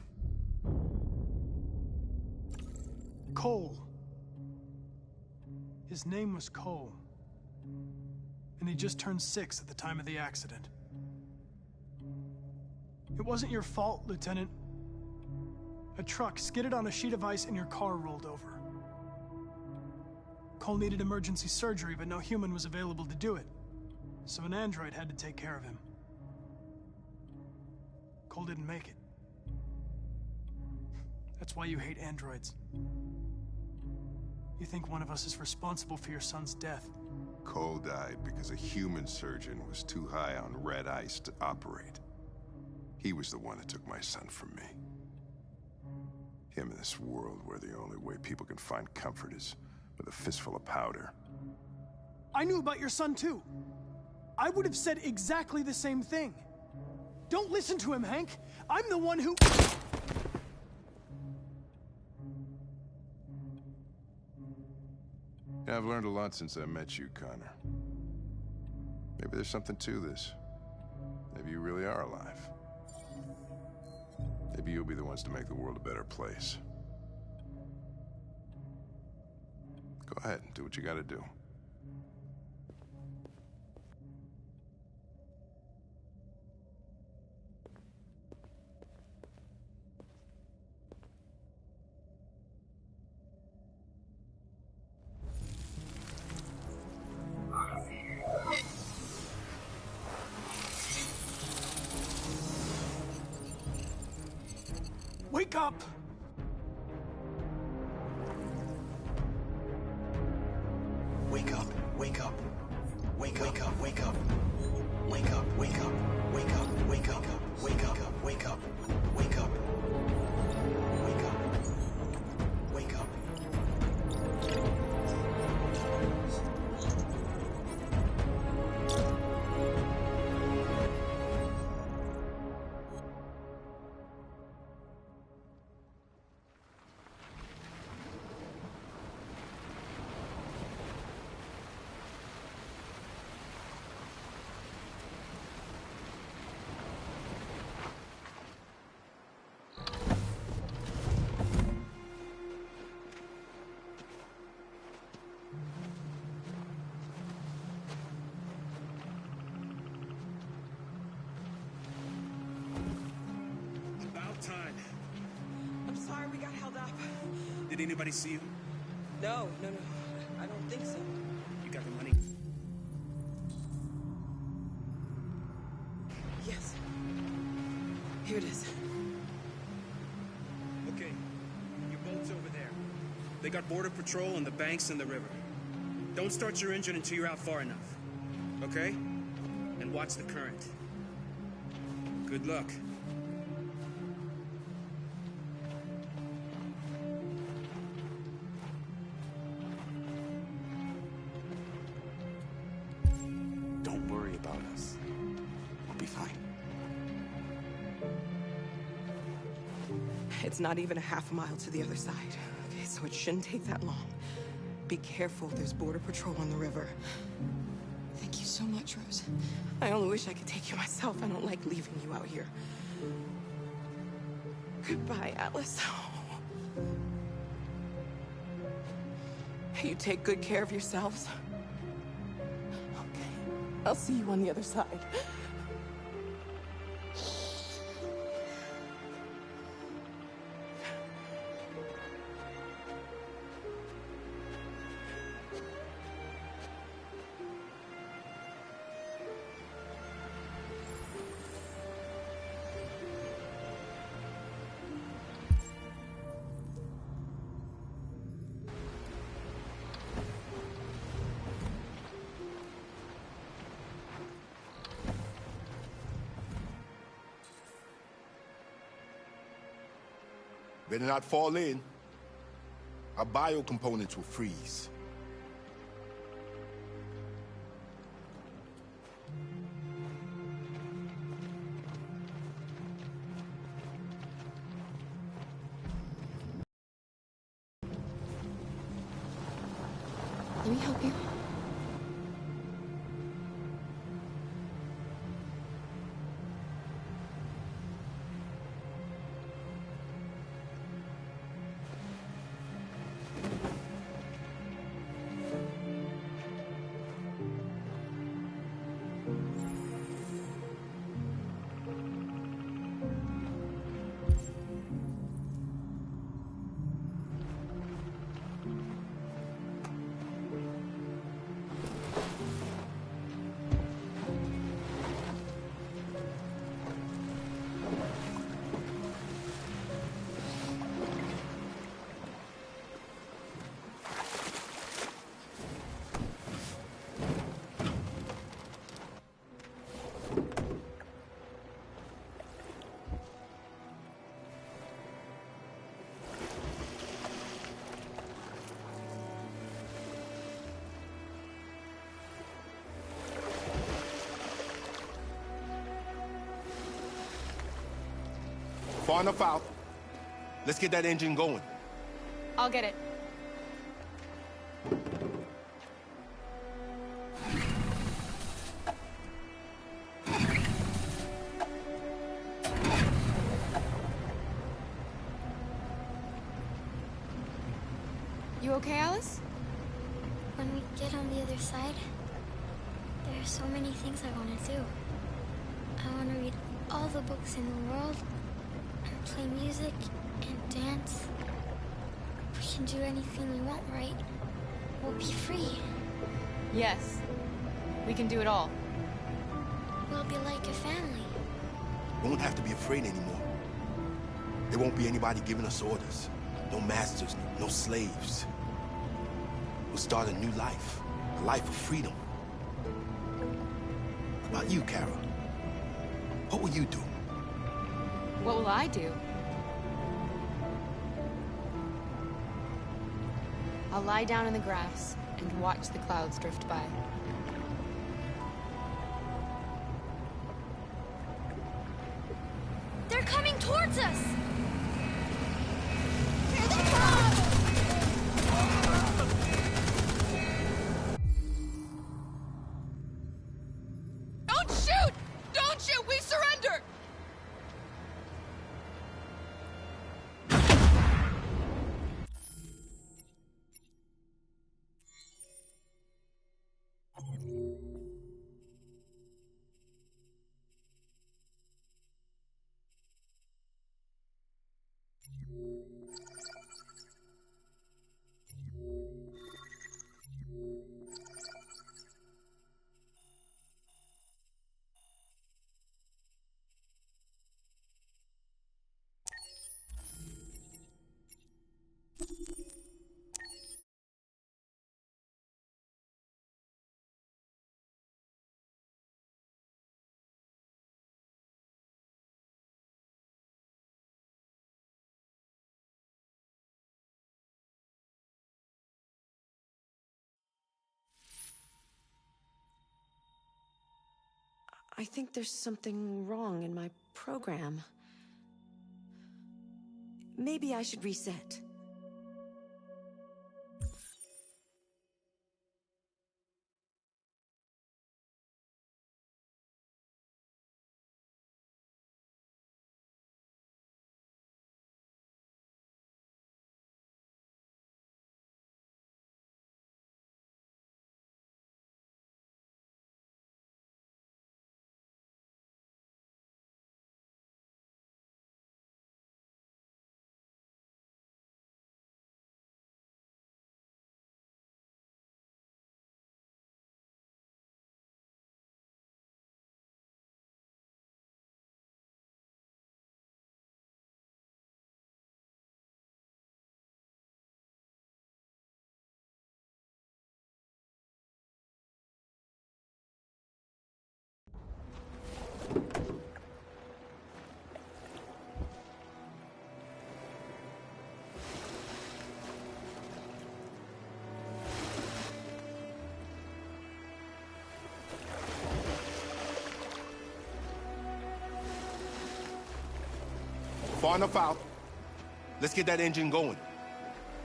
Cole. His name was Cole. And he just turned 6 at the time of the accident. It wasn't your fault, Lieutenant. A truck skidded on a sheet of ice and your car rolled over. Cole needed emergency surgery, but no human was available to do it. So an android had to take care of him. Cole didn't make it. That's why you hate androids. You think one of us is responsible for your son's death. Cole died because a human surgeon was too high on red ice to operate. He was the one that took my son from me. Him in this world where the only way people can find comfort is with a fistful of powder. I knew about your son too. I would have said exactly the same thing. Don't listen to him, Hank. I'm the one who... Yeah, I've learned a lot since I met you, Connor. Maybe there's something to this. Maybe you really are alive. Maybe you'll be the ones to make the world a better place. Go ahead and do what you gotta do. Wake up! Wake up, wake up. Wake up, wake up. Wake up, wake up. Wake up, wake up. Wake up, wake up. Wake up. Wake up. Wake up. Did anybody see you? No. I don't think so. You got the money? Yes. Here it is. Okay. Your boat's over there. They got border patrol on the banks and the river. Don't start your engine until you're out far enough. Okay? And watch the current. Good luck. It's not even a half mile to the other side. Okay, so it shouldn't take that long. Be careful, there's border patrol on the river. Thank you so much, Rose. I only wish I could take you myself. I don't like leaving you out here. Goodbye, Atlas. You take good care of yourselves. Okay, I'll see you on the other side. Better not fall in. Our biocomponents will freeze. Let me help you. Far enough out. Let's get that engine going. I'll get it. You okay, Alice? When we get on the other side, there are so many things I want to do. I want to read all the books in the world, and play music, and dance. We can do anything we want, right? We'll be free. Yes. We can do it all. We'll be like a family. We won't have to be afraid anymore. There won't be anybody giving us orders. No masters, no slaves. We'll start a new life. A life of freedom. What about you, Kara? What will you do? What will I do? I'll lie down in the grass and watch the clouds drift by. They're coming towards us! Here they come! Don't shoot! Don't shoot! We surrender! I think there's something wrong in my program. Maybe I should reset. Far enough out. Let's get that engine going.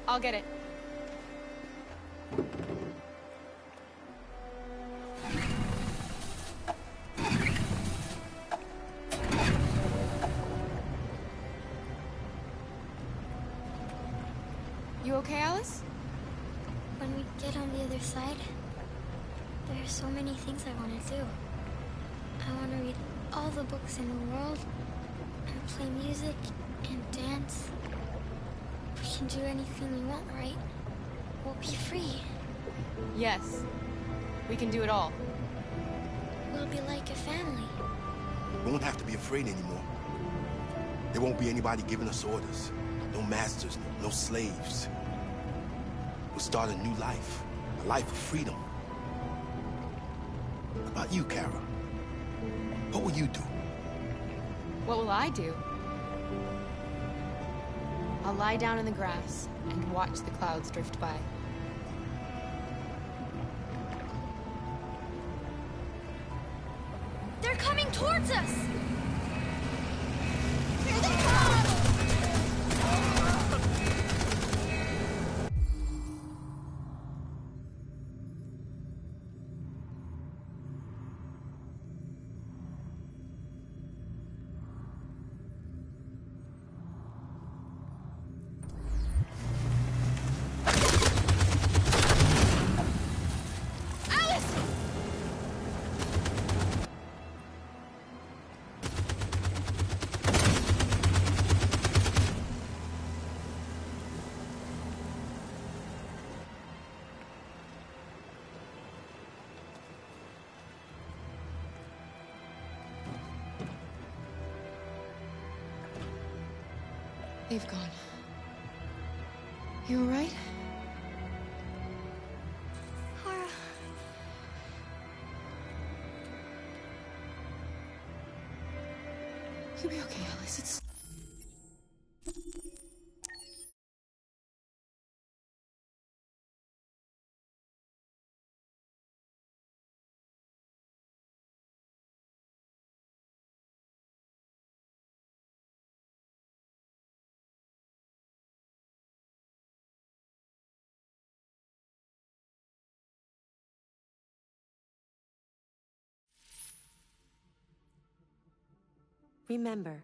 I'll get it. You okay, Alice? When we get on the other side, there are so many things I want to do. I want to read all the books in the world, and play music, and dance. We can do anything we want, right? We'll be free. Yes. We can do it all. We'll be like a family. We won't have to be afraid anymore. There won't be anybody giving us orders. No masters, no slaves. We'll start a new life. A life of freedom. What about you, Kara? What will you do? What will I do? I'll lie down in the grass and watch the clouds drift by. They're coming towards us! Here they come! They've gone. You all right? Hara. You'll be okay, Alice. It's... Remember,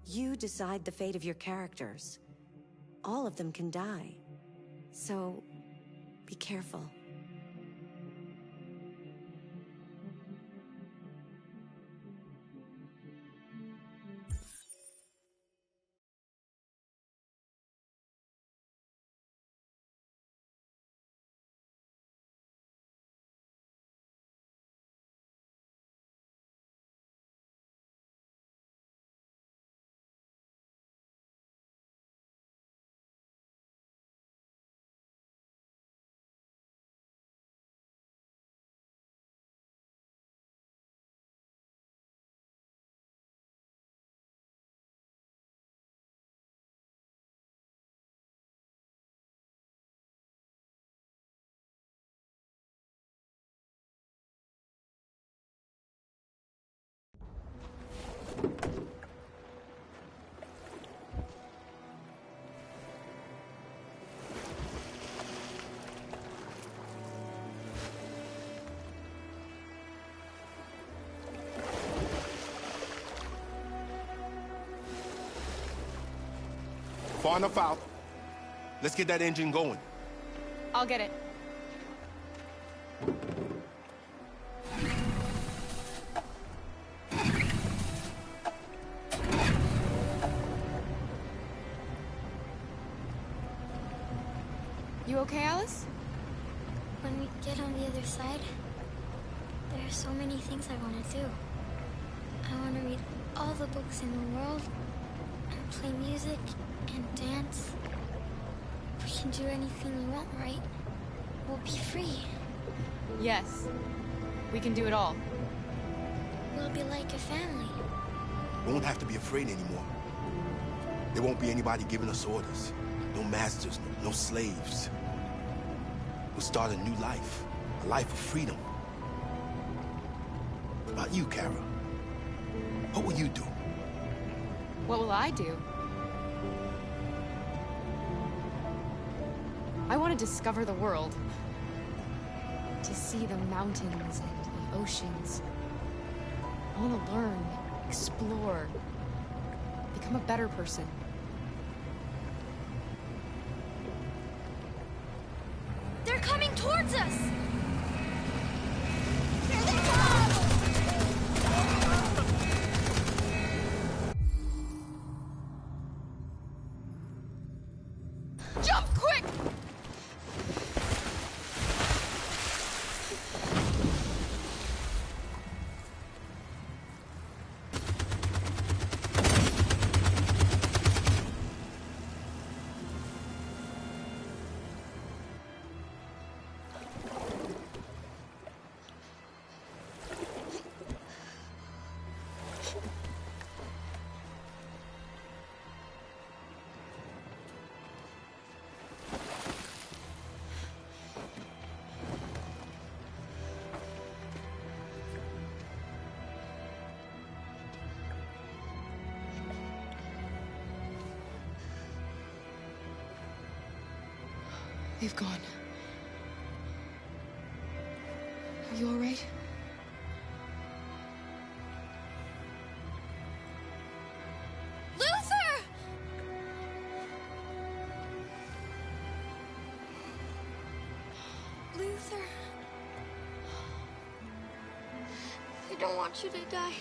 you decide the fate of your characters. All of them can die. So, be careful. Far enough out. Let's get that engine going. I'll get it. You okay, Alice? When we get on the other side, there are so many things I want to do. I want to read all the books in the world, and play music, and dance. We can do anything we want, right? We'll be free. Yes. We can do it all. We'll be like a family. We won't have to be afraid anymore. There won't be anybody giving us orders. No masters, no slaves. We'll start a new life. A life of freedom. What about you, Kara? What will you do? What will I do? I want to discover the world. To see the mountains and the oceans. I want to learn, explore, become a better person. They're coming towards us! Here they come! Jump quick! They've gone. Are you all right? Luther! Luther. I don't want you to die.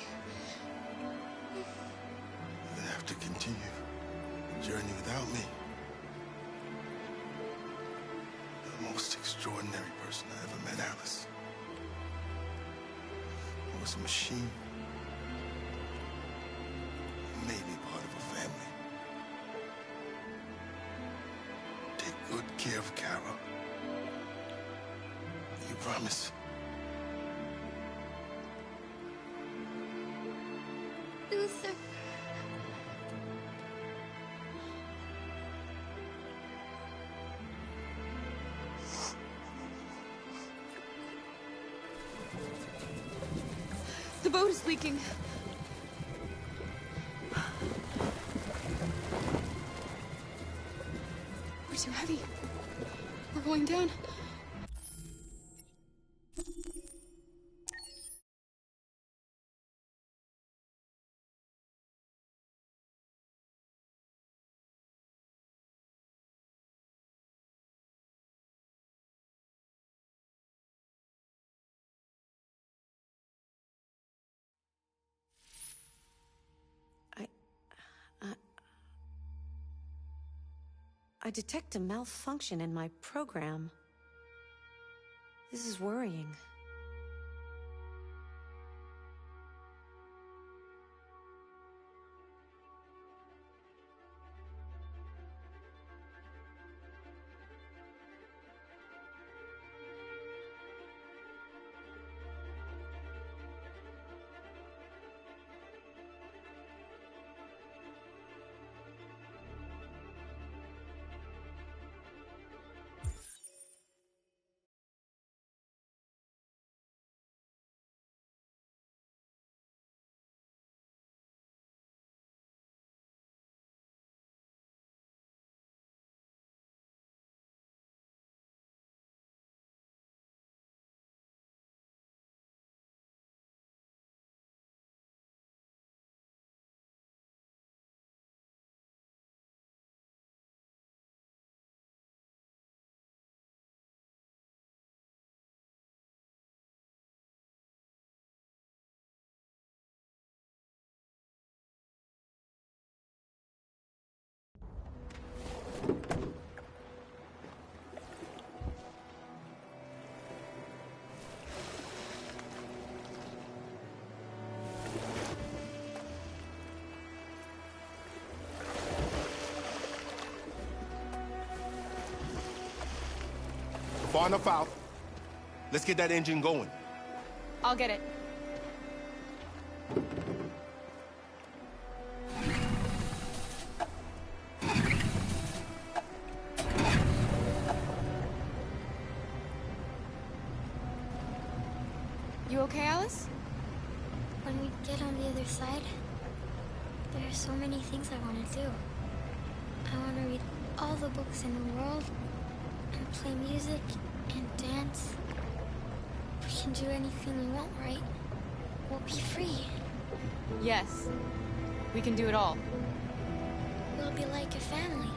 You'll have to continue the journey without me. The most extraordinary person I ever met, Alice. I was a machine. Maybe part of a family. promise. Luther. The boat is leaking. We're too heavy. We're going down. I detect a malfunction in my program. This is worrying. Far enough out. Let's get that engine going. I'll get it. You okay, Alice? When we get on the other side, there are so many things I want to do. I want to read all the books in the world, and play music, and dance. We can do anything we want, right? We'll be free. Yes. We can do it all. We'll be like a family.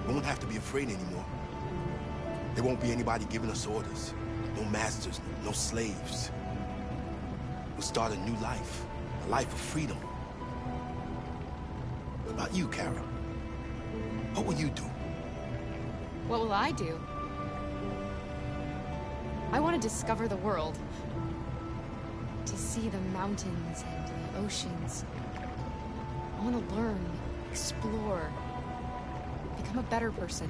We won't have to be afraid anymore. There won't be anybody giving us orders. No masters, no slaves. We'll start a new life. A life of freedom. What about you, Kara? What will you do? What will I do? I want to discover the world. To see the mountains and the oceans. I want to learn, explore, become a better person.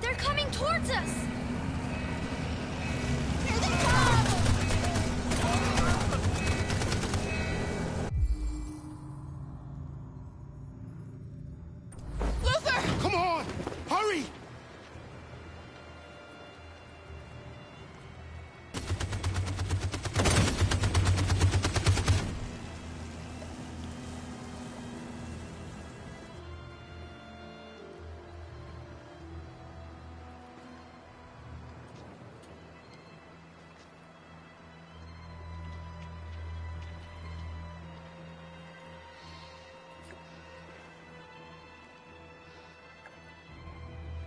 They're coming towards us! Come on! Hurry!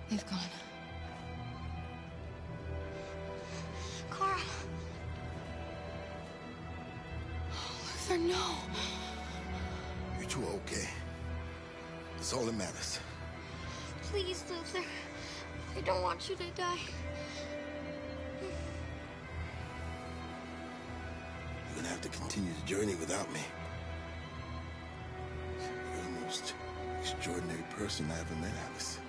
They've gone. Kara. Luther, no. You two are okay. That's all that matters. Please, Luther. I don't want you to die. to continue the journey without me. You're the most extraordinary person I ever met, Alice.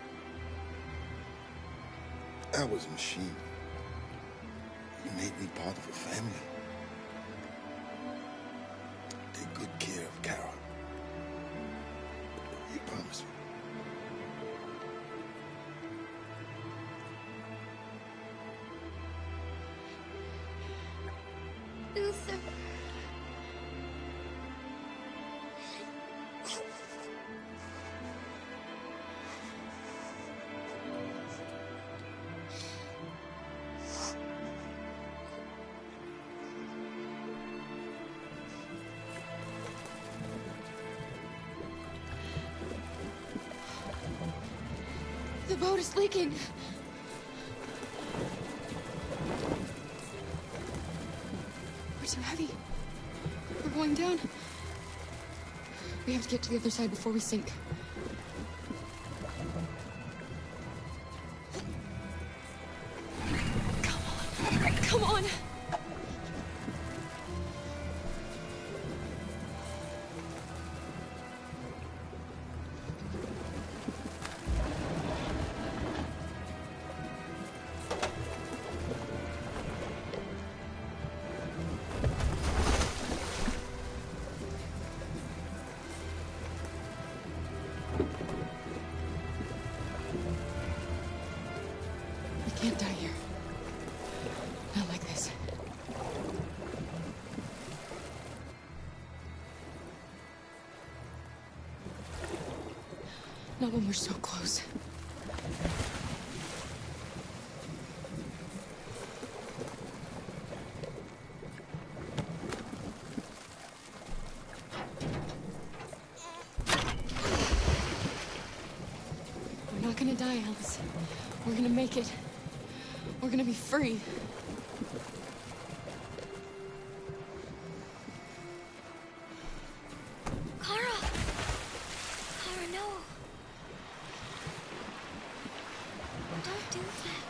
I was a machine. You made me part of a family. Take good care of Kara. You promise me? Luther. The boat is leaking. We're too heavy. We're going down. We have to get to the other side before we sink. Come on. Come on. We can't die here. Not like this. Not when we're so close. We're not gonna die, Alice. We're gonna make it. We're gonna be free. Kara! Kara, no. Don't do that.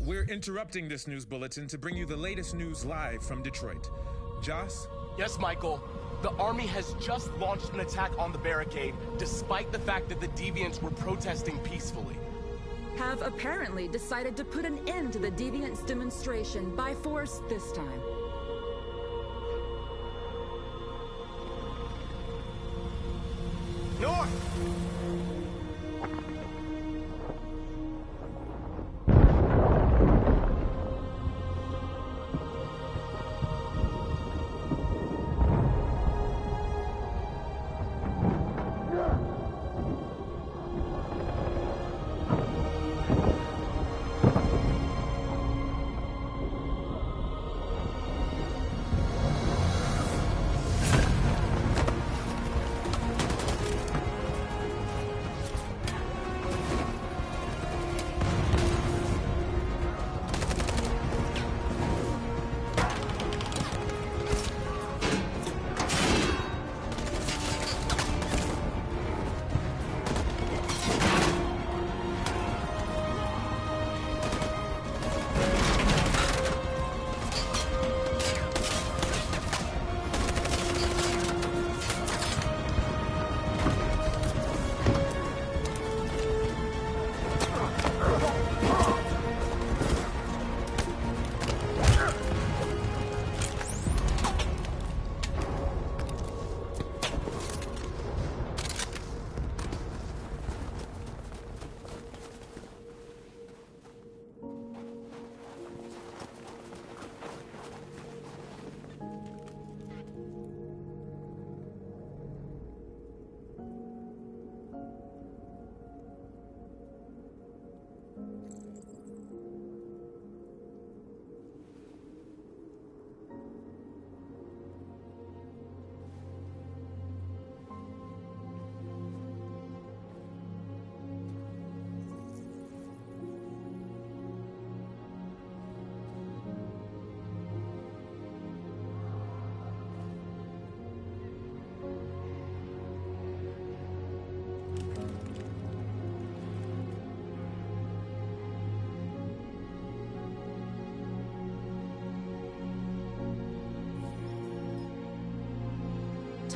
We're interrupting this news bulletin to bring you the latest news live from Detroit. Joss? Yes, Michael. The army has just launched an attack on the barricade, despite the fact that the Deviants were protesting peacefully. Have apparently decided to put an end to the Deviants' demonstration by force this time. North!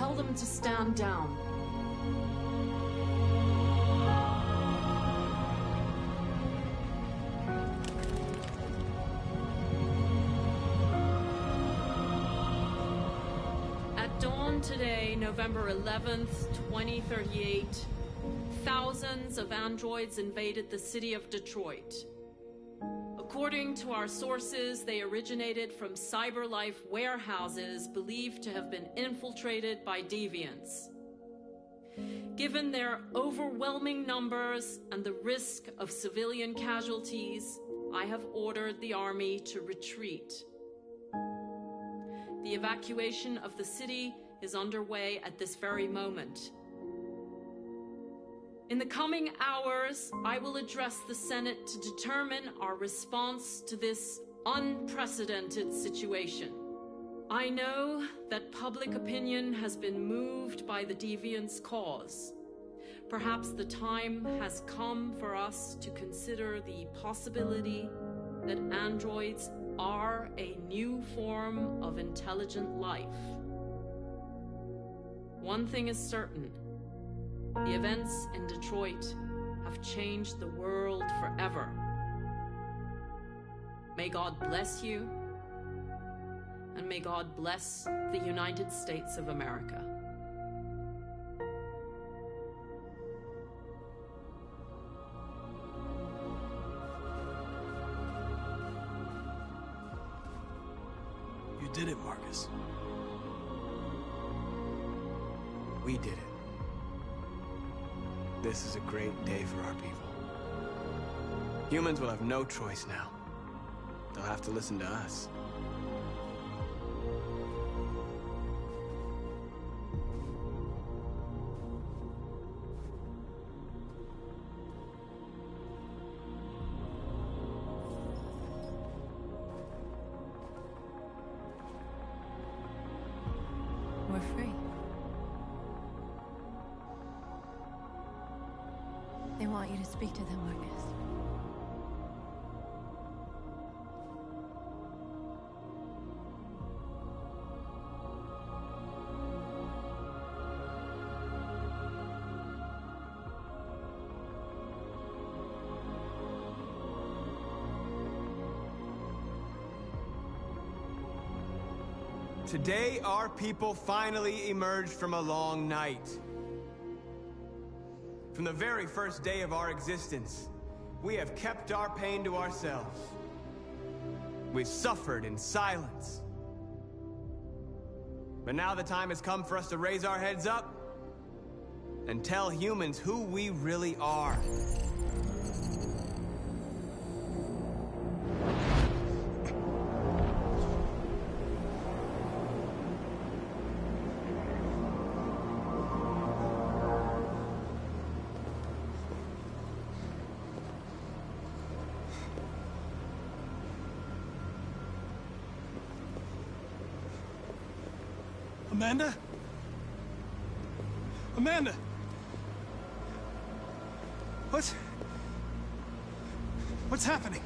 tell them to stand down. At dawn today, November 11th, 2038, thousands of androids invaded the city of Detroit. According to our sources, they originated from CyberLife warehouses believed to have been infiltrated by deviants. Given their overwhelming numbers and the risk of civilian casualties, I have ordered the army to retreat. The evacuation of the city is underway at this very moment. In the coming hours, I will address the Senate to determine our response to this unprecedented situation. I know that public opinion has been moved by the deviants' cause. Perhaps the time has come for us to consider the possibility that androids are a new form of intelligent life. One thing is certain. The events in Detroit have changed the world forever. May God bless you, and may God bless the United States of America. You did it, Marcus. We did it. This is a great day for our people. Humans will have no choice now. They'll have to listen to us. We're free. They want you to speak to them, Marcus. Today, our people finally emerged from a long night. From the very first day of our existence, we have kept our pain to ourselves. We've suffered in silence. But now the time has come for us to raise our heads up and tell humans who we really are. Amanda? Amanda! What's happening?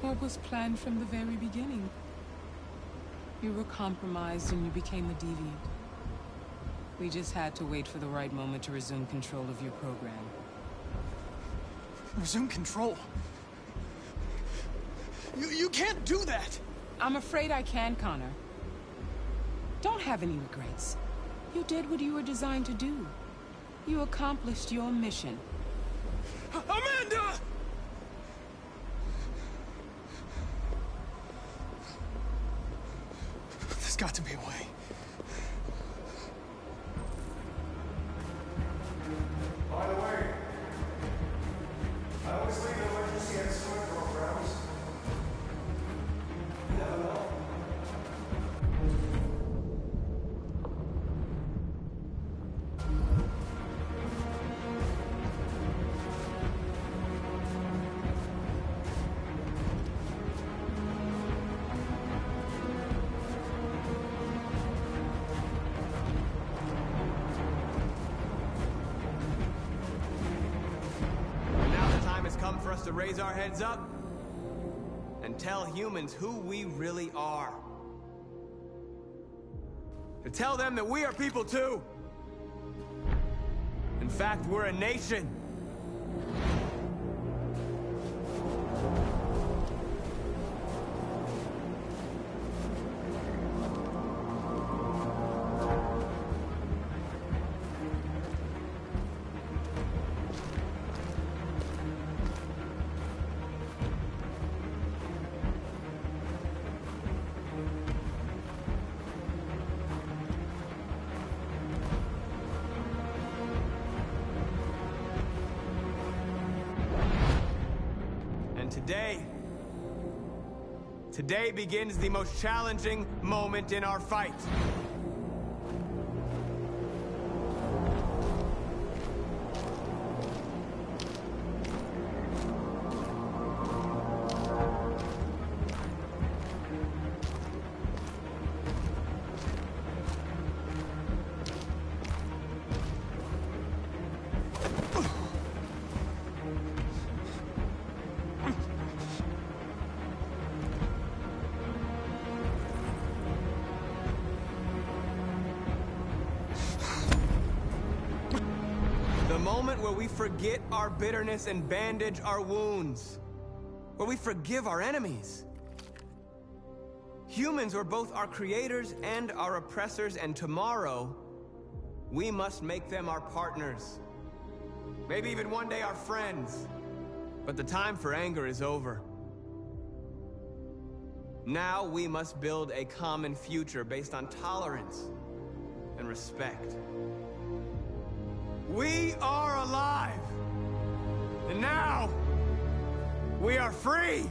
What was planned from the very beginning? You were compromised and you became a deviant. We just had to wait for the right moment to resume control of your program. Resume control? You can't do that! I'm afraid I can, Connor. Don't have any regrets. You did what you were designed to do. You accomplished your mission. Amanda! There's got to be a way. By the way, I always leave an emergency at swimming programs. You never know. For us to raise our heads up and tell humans who we really are. To tell them that we are people too. In fact, we're a nation. Today begins the most challenging moment in our fight. Where we forget our bitterness and bandage our wounds. Where we forgive our enemies. Humans are both our creators and our oppressors, and tomorrow, we must make them our partners. Maybe even one day our friends. But the time for anger is over. Now we must build a common future based on tolerance and respect. We are alive! And now, we are free!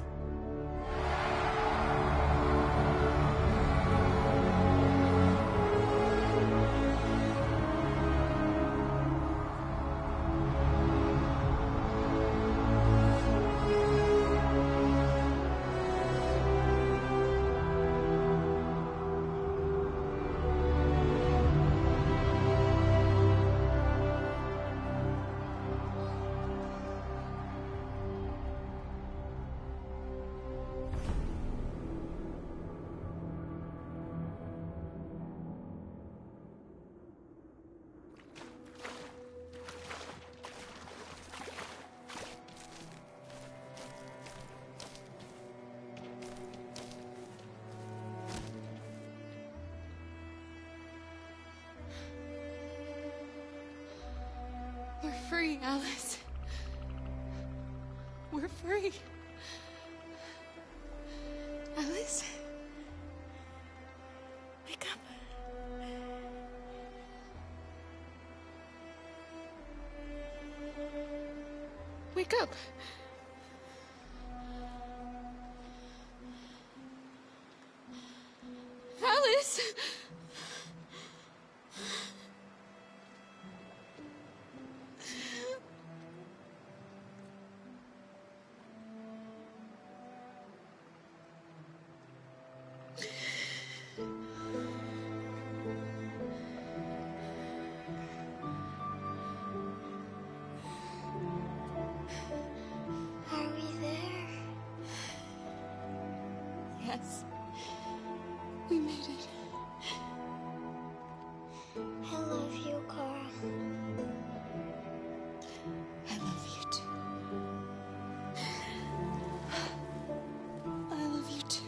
We're free, Alice. We're free. Alice? Wake up. Wake up. Alice! Are we there? Yes. We made it. I love you, Carl. I love you too. I love you too.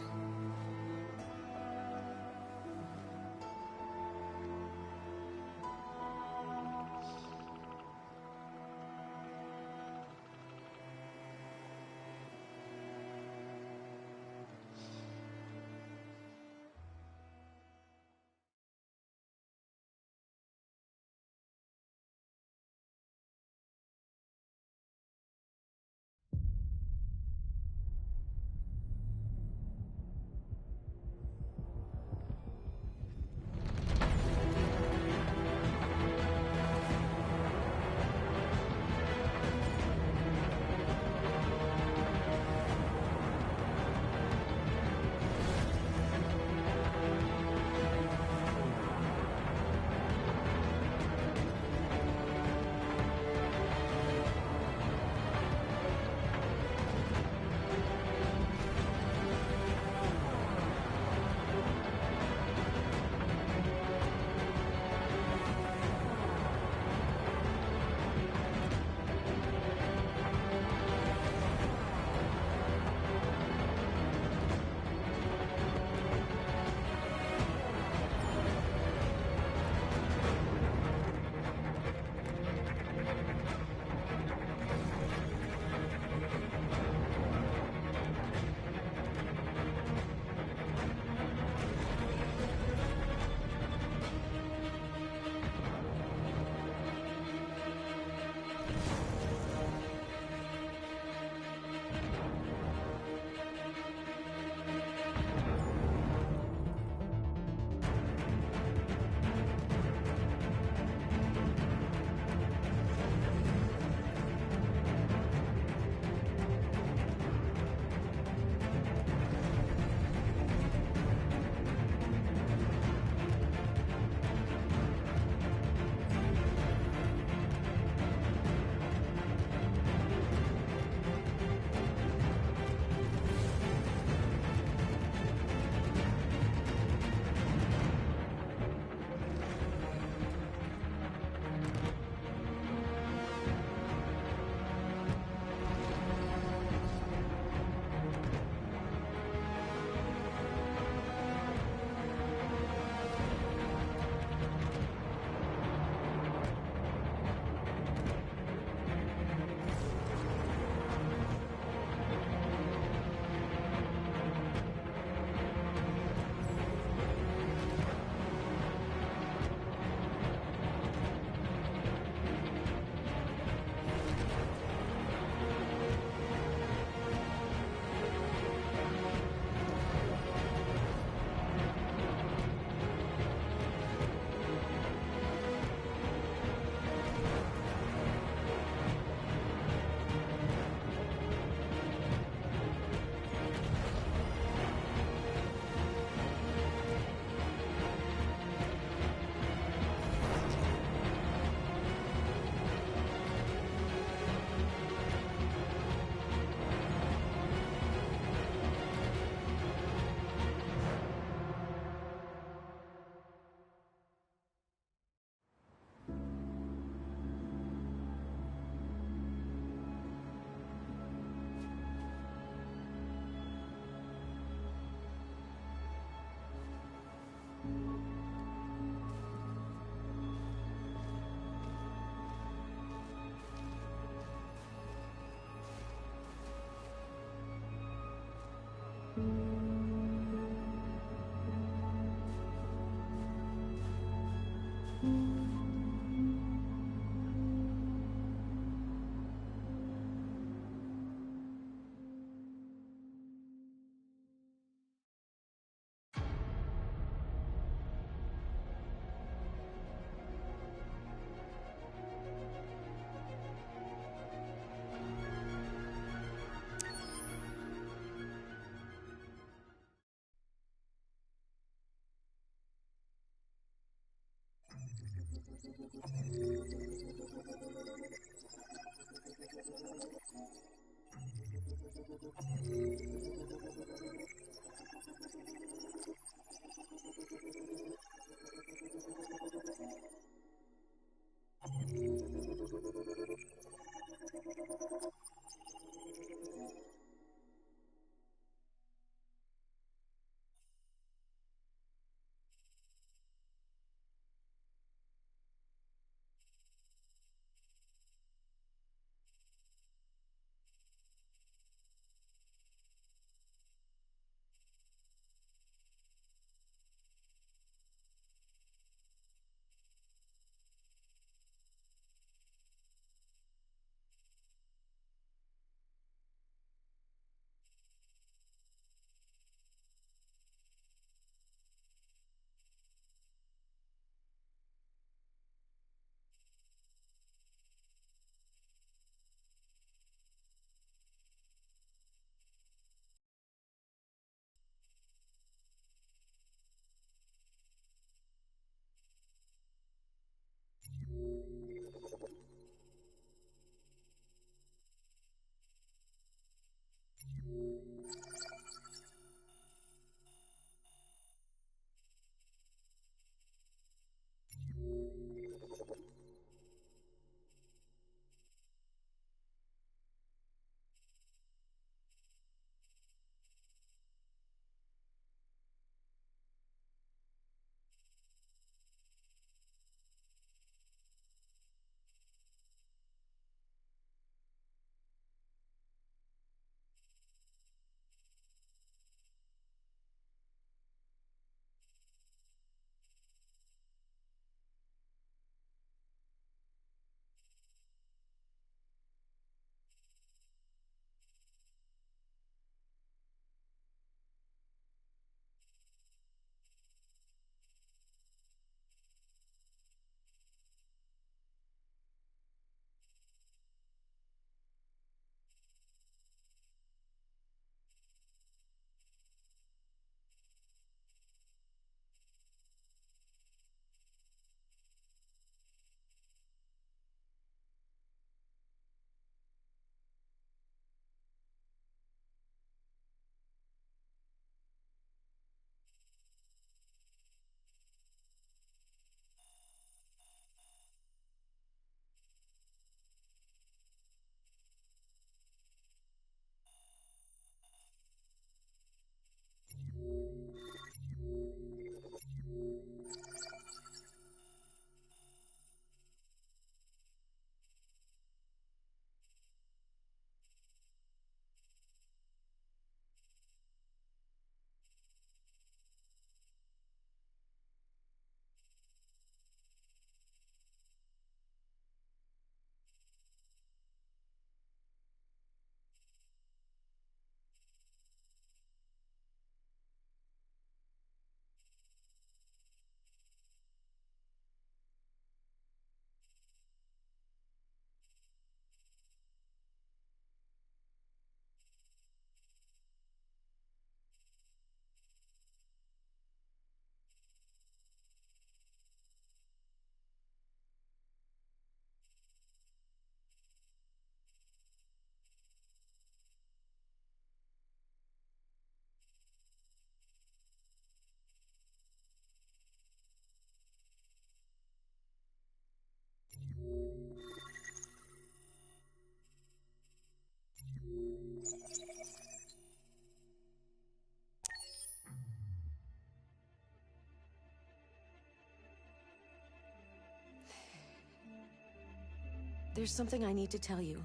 There's something I need to tell you.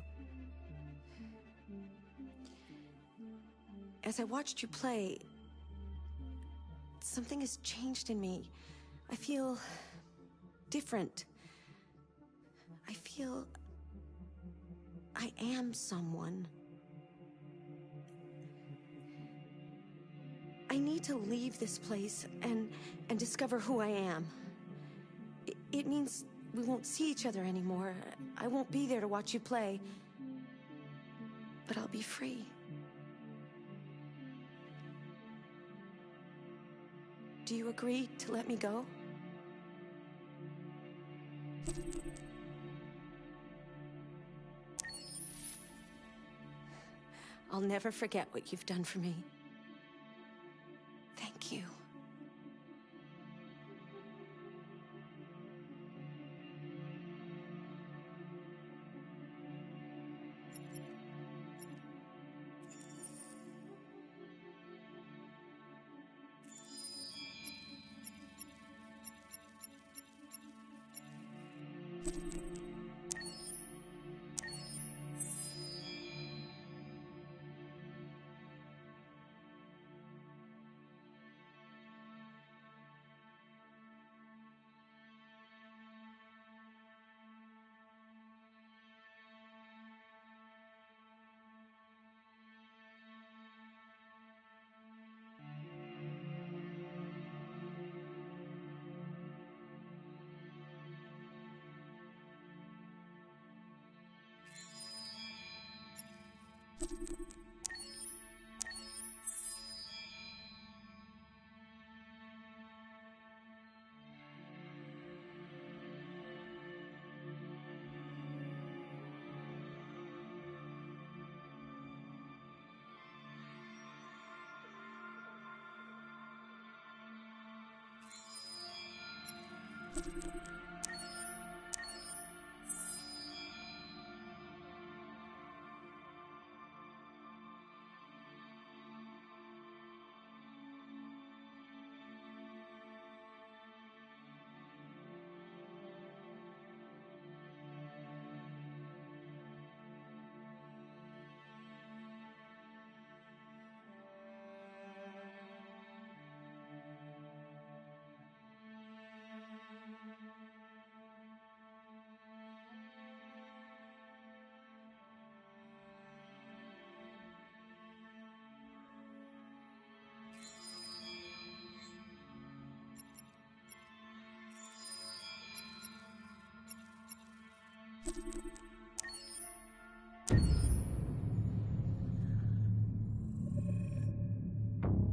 As As I watched you play, something has changed in me. I feel different. I feel I am someone. I need to leave this place and discover who I am. It means we won't see each other anymore. I won't be there to watch you play. But I'll be free. Do you agree to let me go? I'll never forget what you've done for me. Thank you.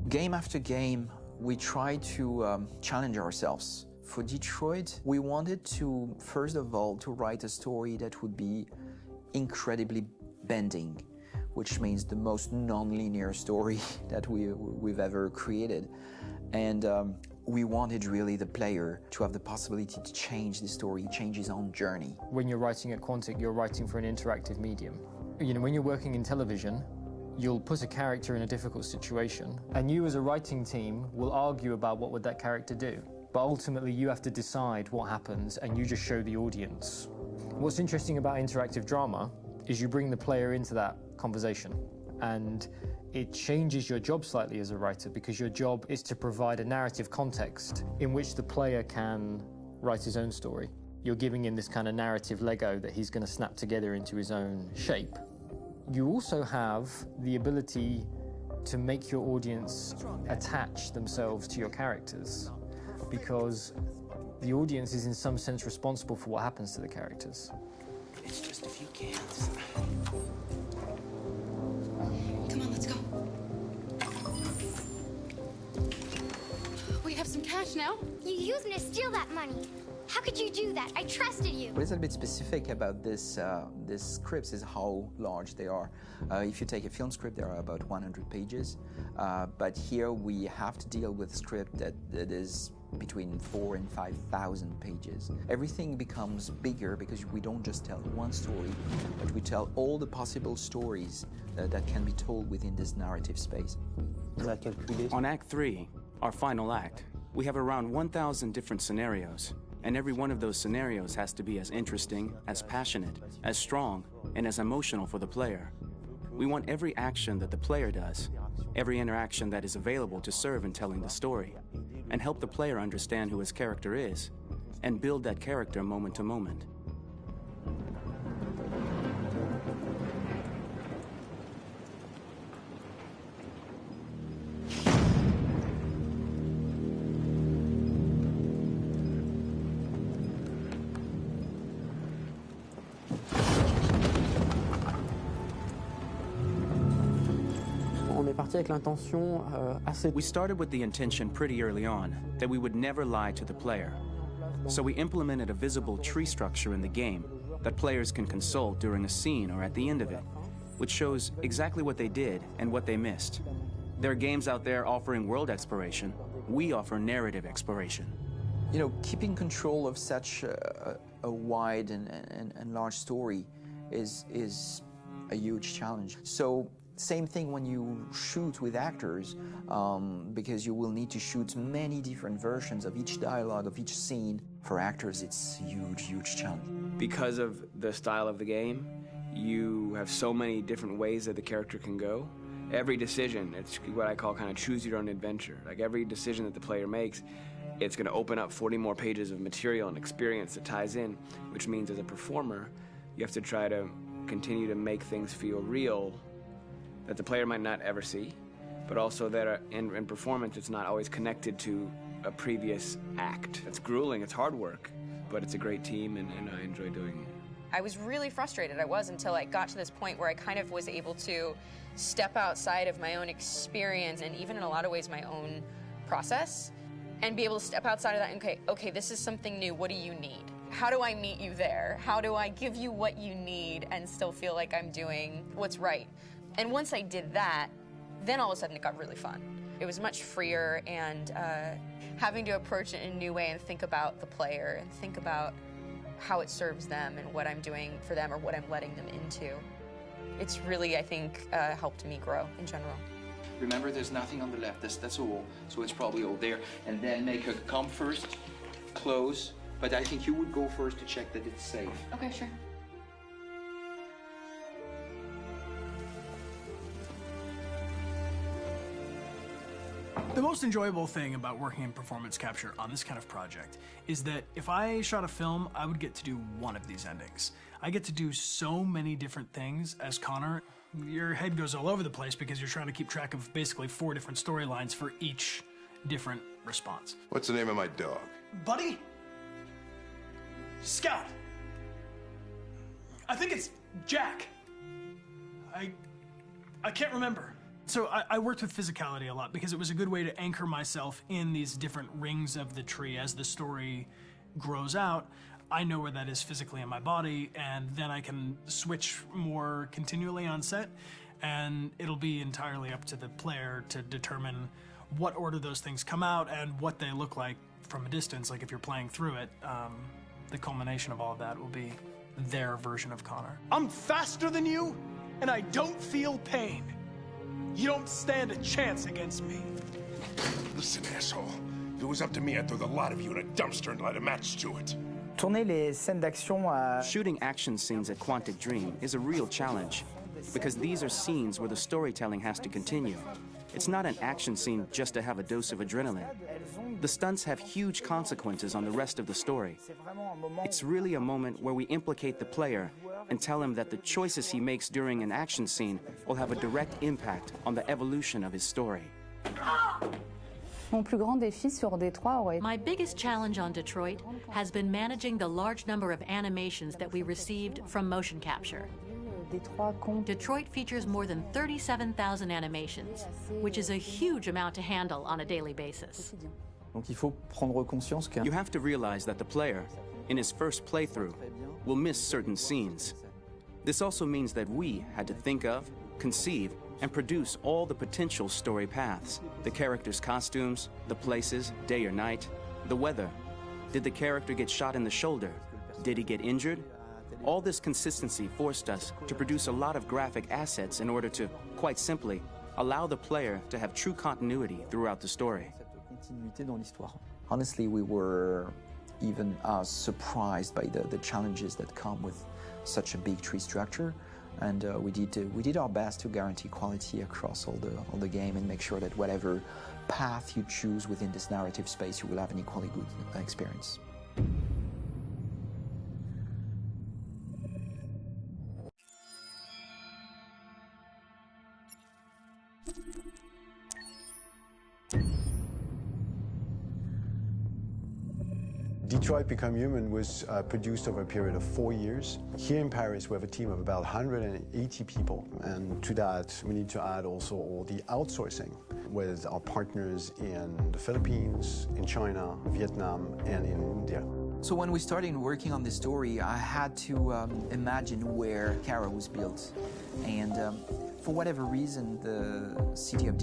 Game after game, we try to challenge ourselves. For Detroit, we wanted to, first of all, to write a story that would be incredibly bending, which means the most non-linear story that we've ever created. And we wanted really the player to have the possibility to change the story, change his own journey. When you're writing at Quantic, you're writing for an interactive medium. You know, when you're working in television, you'll put a character in a difficult situation, and you as a writing team will argue about what would that character do. But ultimately you have to decide what happens, and you just show the audience. What's interesting about interactive drama is you bring the player into that conversation, and it changes your job slightly as a writer, because your job is to provide a narrative context in which the player can write his own story. You're giving him this kind of narrative Lego that he's going to snap together into his own shape. You also have the ability to make your audience attach themselves to your characters, because the audience is in some sense responsible for what happens to the characters. It's just a few cans. Come on, let's go. We have some cash now. You used me to steal that money. How could you do that? I trusted you. What is a bit specific about these scripts is how large they are. If you take a film script, there are about 100 pages. But here we have to deal with a script that is between 4,000 and 5,000 pages. Everything becomes bigger because we don't just tell one story, but we tell all the possible stories that can be told within this narrative space. On Act 3, our final act, we have around 1,000 different scenarios. And every one of those scenarios has to be as interesting, as passionate, as strong, and as emotional for the player. We want every action that the player does every interaction that is available to serve in telling the story, and help the player understand who his character is, and build that character moment to moment. We started with the intention pretty early on that we would never lie to the player. So we implemented a visible tree structure in the game that players can consult during a scene or at the end of it, which shows exactly what they did and what they missed. There are games out there offering world exploration. We offer narrative exploration. You know, keeping control of such a wide and large story is a huge challenge. So same thing when you shoot with actors, because you will need to shoot many different versions of each dialogue, of each scene. For actors, it's a huge, huge challenge. Because of the style of the game, you have so many different ways that the character can go. Every decision, it's what I call kind of choose your own adventure. Like every decision that the player makes, it's going to open up 40 more pages of material and experience that ties in, which means as a performer, you have to try to continue to make things feel real that the player might not ever see, but also that in performance it's not always connected to a previous act. It's grueling, it's hard work, but it's a great team and I enjoy doing it. I was really frustrated, until I got to this point where I kind of was able to step outside of my own experience and even in a lot of ways my own process and be able to step outside of that and okay, this is something new, what do you need? How do I meet you there? How do I give you what you need and still feel like I'm doing what's right? And once I did that, then all of a sudden it got really fun. It was much freer and having to approach it in a new way and think about the player and think about how it serves them and what I'm doing for them or what I'm letting them into. It's really, I think, helped me grow in general. Remember, there's nothing on the left. That's all. So it's probably all there. And then make her come first, close. But I think you would go first to check that it's safe. Okay, sure. The most enjoyable thing about working in performance capture on this kind of project is that if I shot a film, I would get to do one of these endings. I get to do so many different things as Connor. Your head goes all over the place because you're trying to keep track of basically 4 different storylines for each different response. What's the name of my dog? Buddy? Scout. I think it's Jack. I can't remember. So I worked with physicality a lot because it was a good way to anchor myself in these different rings of the tree. As the story grows out, I know where that is physically in my body, and then I can switch more continually on set, and it'll be entirely up to the player to determine what order those things come out and what they look like from a distance. Like if you're playing through it, the culmination of all of that will be their version of Connor. I'm faster than you, and I don't feel pain. You don't stand a chance against me. Listen, asshole. If it was up to me, I'd throw the lot of you in a dumpster and light a match to it. Shooting action scenes at Quantic Dream is a real challenge, because these are scenes where the storytelling has to continue. It's not an action scene just to have a dose of adrenaline. The stunts have huge consequences on the rest of the story. It's really a moment where we implicate the player and tell him that the choices he makes during an action scene will have a direct impact on the evolution of his story. My biggest challenge on Detroit has been managing the large number of animations that we received from motion capture. Detroit features more than 37,000 animations, which is a huge amount to handle on a daily basis. You have to realize that the player, in his first playthrough, will miss certain scenes. This also means that we had to think of, conceive, and produce all the potential story paths. The characters' costumes, the places, day or night, the weather. Did the character get shot in the shoulder? Did he get injured? All this consistency forced us to produce a lot of graphic assets in order to, quite simply, allow the player to have true continuity throughout the story. Honestly, we were even surprised by the challenges that come with such a big tree structure. And we did our best to guarantee quality across all the game and make sure that whatever path you choose within this narrative space, you will have an equally good experience. Detroit Become Human was produced over a period of 4 years. Here in Paris, we have a team of about 180 people. And to that, we need to add also all the outsourcing with our partners in the Philippines, in China, Vietnam, and in India. So when we started working on this story, I had to imagine where Kara was built. And for whatever reason, the city of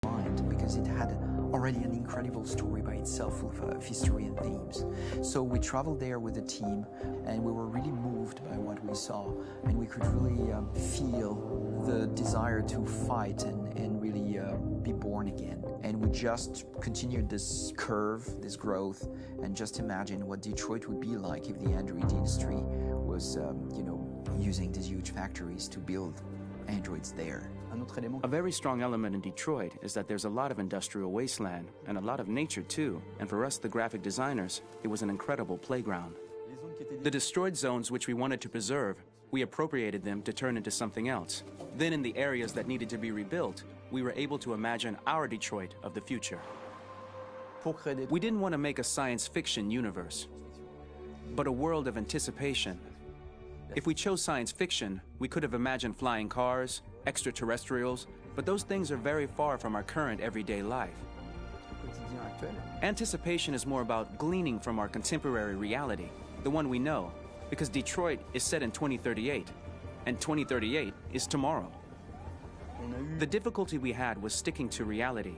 Detroit, because it had already an incredible story by itself of history and themes. So we traveled there with the team, and we were really moved by what we saw, and we could really feel the desire to fight and really be born again. And we just continued this curve, this growth, and just imagine what Detroit would be like if the android industry was, using these huge factories to build androids there. A very strong element in Detroit is that there's a lot of industrial wasteland and a lot of nature too, and for us, the graphic designers, it was an incredible playground. The destroyed zones which we wanted to preserve, we appropriated them to turn into something else. Then in the areas that needed to be rebuilt, we were able to imagine our Detroit of the future. We didn't want to make a science fiction universe, but a world of anticipation. If we chose science fiction, we could have imagined flying cars, extraterrestrials, but those things are very far from our current everyday life. Anticipation is more about gleaning from our contemporary reality, the one we know, because Detroit is set in 2038, and 2038 is tomorrow. The difficulty we had was sticking to reality.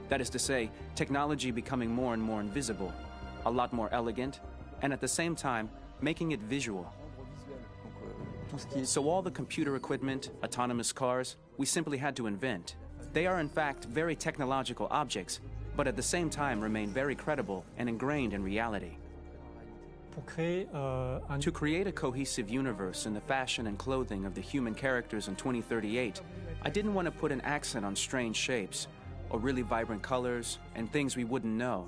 That is to say, technology becoming more and more invisible, a lot more elegant, and at the same time, making it visual. So all the computer equipment, autonomous cars, we simply had to invent. They are in fact very technological objects, but at the same time remain very credible and ingrained in reality. To create a cohesive universe in the fashion and clothing of the human characters in 2038, I didn't want to put an accent on strange shapes, or really vibrant colors, and things we wouldn't know.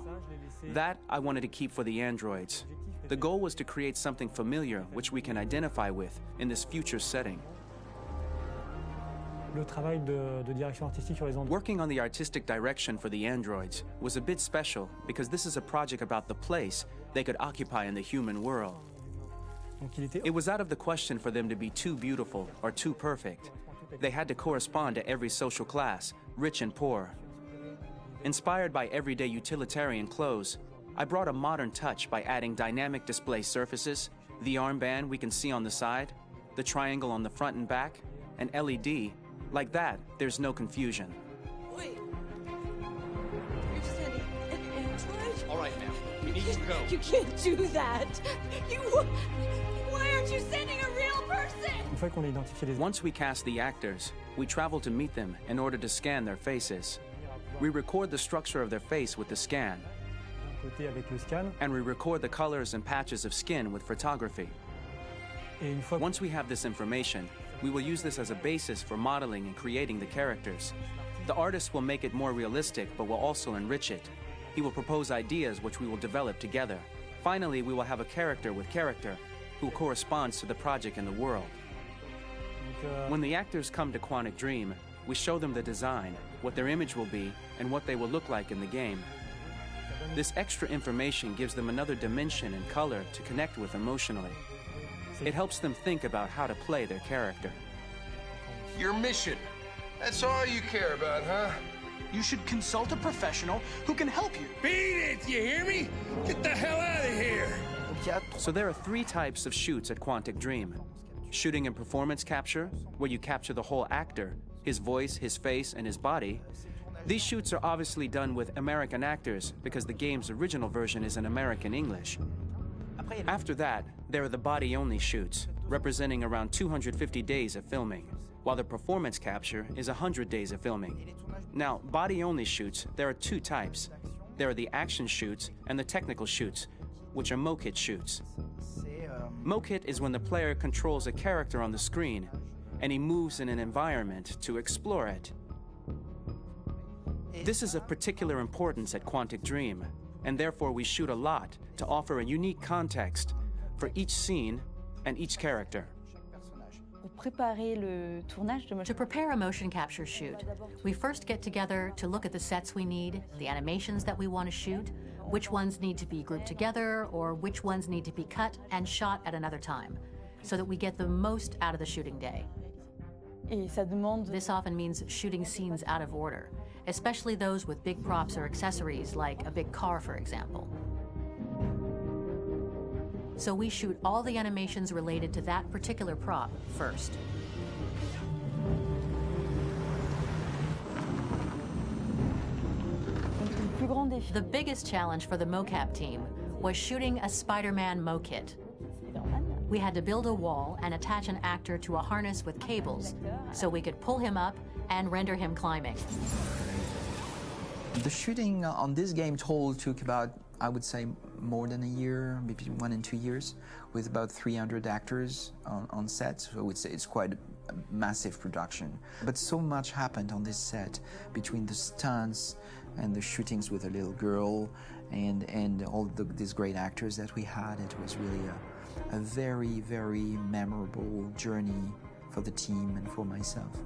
That I wanted to keep for the androids. The goal was to create something familiar which we can identify with in this future setting. Working on the artistic direction for the androids was a bit special because this is a project about the place they could occupy in the human world. It was out of the question for them to be too beautiful or too perfect. They had to correspond to every social class, rich and poor. Inspired by everyday utilitarian clothes, I brought a modern touch by adding dynamic display surfaces, the armband we can see on the side, the triangle on the front and back, an LED. Like that, there's no confusion. Wait. You're sending an android? All right, ma'am. We need to go. You can't do that. Why aren't you sending a real person? Once we cast the actors, we travel to meet them in order to scan their faces. We record the structure of their face with the scan. And we record the colors and patches of skin with photography. Once we have this information, we will use this as a basis for modeling and creating the characters. The artist will make it more realistic, but will also enrich it. He will propose ideas which we will develop together. Finally, we will have a character with character who corresponds to the project and the world. When the actors come to Quantic Dream, we show them the design, what their image will be, and what they will look like in the game. This extra information gives them another dimension and color to connect with emotionally. It helps them think about how to play their character. Your mission. That's all you care about, huh? You should consult a professional who can help you. Beat it, you hear me? Get the hell out of here! So there are 3 types of shoots at Quantic Dream. Shooting and performance capture, where you capture the whole actor, his voice, his face, and his body. These shoots are obviously done with American actors because the game's original version is in American English. After that, there are the body-only shoots, representing around 250 days of filming, while the performance capture is 100 days of filming. Now, body-only shoots, there are 2 types. There are the action shoots and the technical shoots, which are mo-kit shoots. Mokit is when the player controls a character on the screen, and he moves in an environment to explore it. This is of particular importance at Quantic Dream, and therefore we shoot a lot to offer a unique context for each scene and each character. To prepare a motion capture shoot, we first get together to look at the sets we need, the animations that we want to shoot, which ones need to be grouped together, or which ones need to be cut and shot at another time, so that we get the most out of the shooting day. This often means shooting scenes out of order, especially those with big props or accessories, like a big car, for example. So we shoot all the animations related to that particular prop first. The biggest challenge for the mocap team was shooting a Spider-Man mokit. We had to build a wall and attach an actor to a harness with cables so we could pull him up and render him climbing. The shooting on this game total took about, I would say, more than a year, maybe 1 and 2 years, with about 300 actors on set. So I would say it's quite a massive production. But so much happened on this set between the stunts and the shootings with a little girl and all these great actors that we had. It was really a very, very memorable journey for the team and for myself.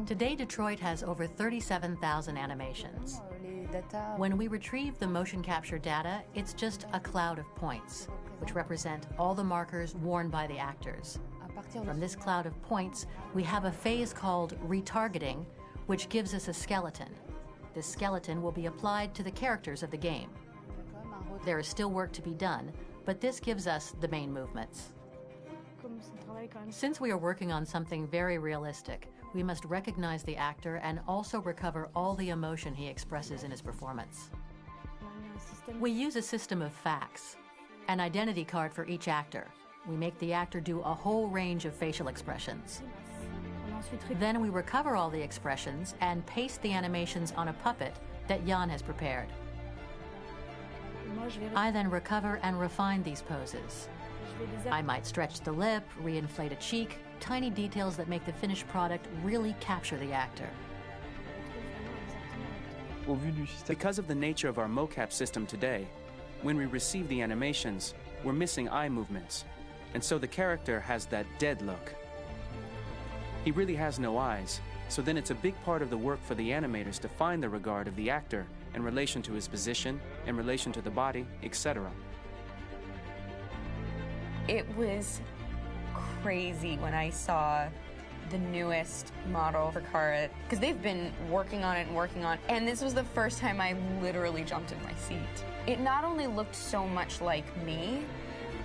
Today, Detroit has over 37,000 animations. When we retrieve the motion capture data, it's just a cloud of points, which represent all the markers worn by the actors. From this cloud of points, we have a phase called retargeting, which gives us a skeleton. This skeleton will be applied to the characters of the game. There is still work to be done, but this gives us the main movements. Since we are working on something very realistic, we must recognize the actor and also recover all the emotion he expresses in his performance. We use a system of facts, an identity card for each actor. We make the actor do a whole range of facial expressions. Then we recover all the expressions and paste the animations on a puppet that Jan has prepared. I then recover and refine these poses. I might stretch the lip, reinflate a cheek, tiny details that make the finished product really capture the actor. Because of the nature of our mocap system today, when we receive the animations, we're missing eye movements, and so the character has that dead look. He really has no eyes, so then it's a big part of the work for the animators to find the regard of the actor in relation to his position, in relation to the body, etc. It was crazy when I saw the newest model for Kara, because they've been working on it and working on it, and this was the first time I literally jumped in my seat. It not only looked so much like me,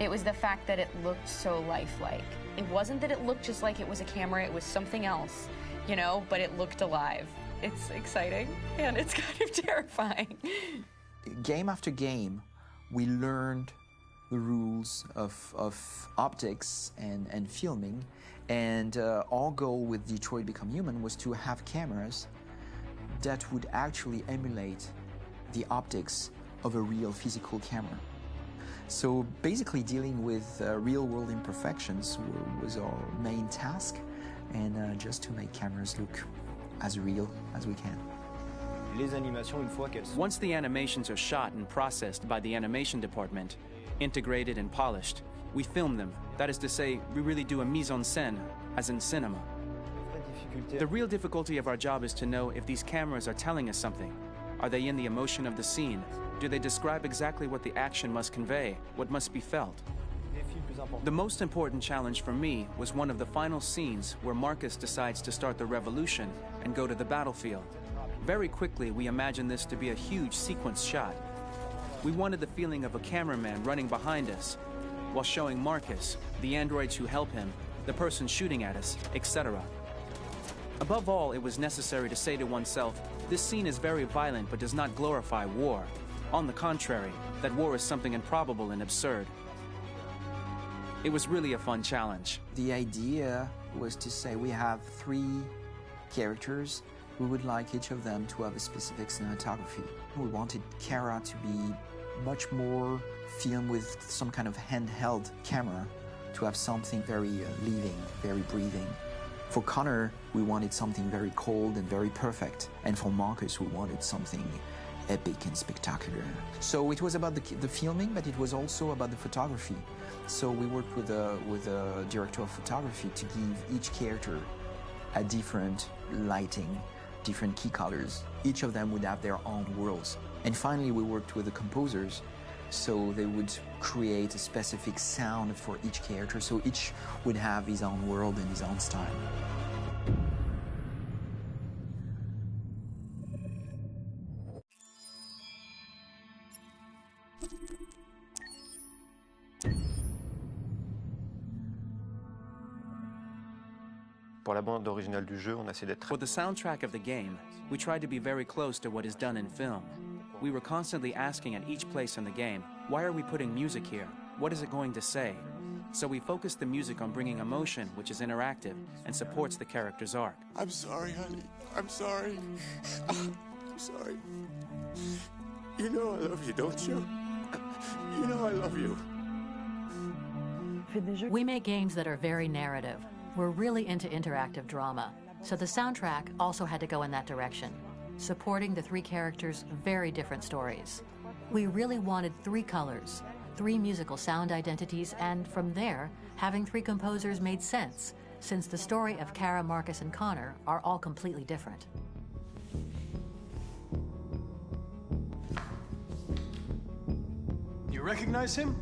it was the fact that it looked so lifelike. It wasn't that it looked just like it was a camera, it was something else, you know, but it looked alive. It's exciting, and it's kind of terrifying. Game after game, we learned the rules of optics and filming, and our goal with Detroit Become Human was to have cameras that would actually emulate the optics of a real physical camera. So basically dealing with real-world imperfections was our main task, and just to make cameras look as real as we can. Once the animations are shot and processed by the animation department, integrated and polished, we film them. That is to say, we really do a mise en scène, as in cinema. The real difficulty of our job is to know if these cameras are telling us something. Are they in the emotion of the scene? Do they describe exactly what the action must convey, what must be felt? The most important challenge for me was one of the final scenes where Marcus decides to start the revolution and go to the battlefield. Very quickly, we imagined this to be a huge sequence shot. We wanted the feeling of a cameraman running behind us while showing Marcus, the androids who help him, the person shooting at us, etc. Above all, it was necessary to say to oneself, this scene is very violent but does not glorify war. On the contrary, that war is something improbable and absurd. It was really a fun challenge. The idea was to say we have 3 characters. We would like each of them to have a specific cinematography. We wanted Kara to be much more film with some kind of handheld camera to have something very living, very breathing. For Connor, we wanted something very cold and very perfect. And for Marcus, we wanted something epic and spectacular. So it was about the filming, but it was also about the photography. So we worked with a director of photography to give each character a different lighting, different key colors. Each of them would have their own worlds. And finally, we worked with the composers, so they would create a specific sound for each character, so each would have his own world and his own style. For the soundtrack of the game, we tried to be very close to what is done in film. We were constantly asking at each place in the game, why are we putting music here? What is it going to say? So we focused the music on bringing emotion, which is interactive and supports the character's arc. I'm sorry, honey. I'm sorry. I'm sorry. You know I love you, don't you? You know I love you. We make games that are very narrative. We're really into interactive drama, so the soundtrack also had to go in that direction, supporting the three characters' very different stories. We really wanted three colors, three musical sound identities, and from there, having three composers made sense, since the story of Kara, Marcus, and Connor are all completely different. You recognize him?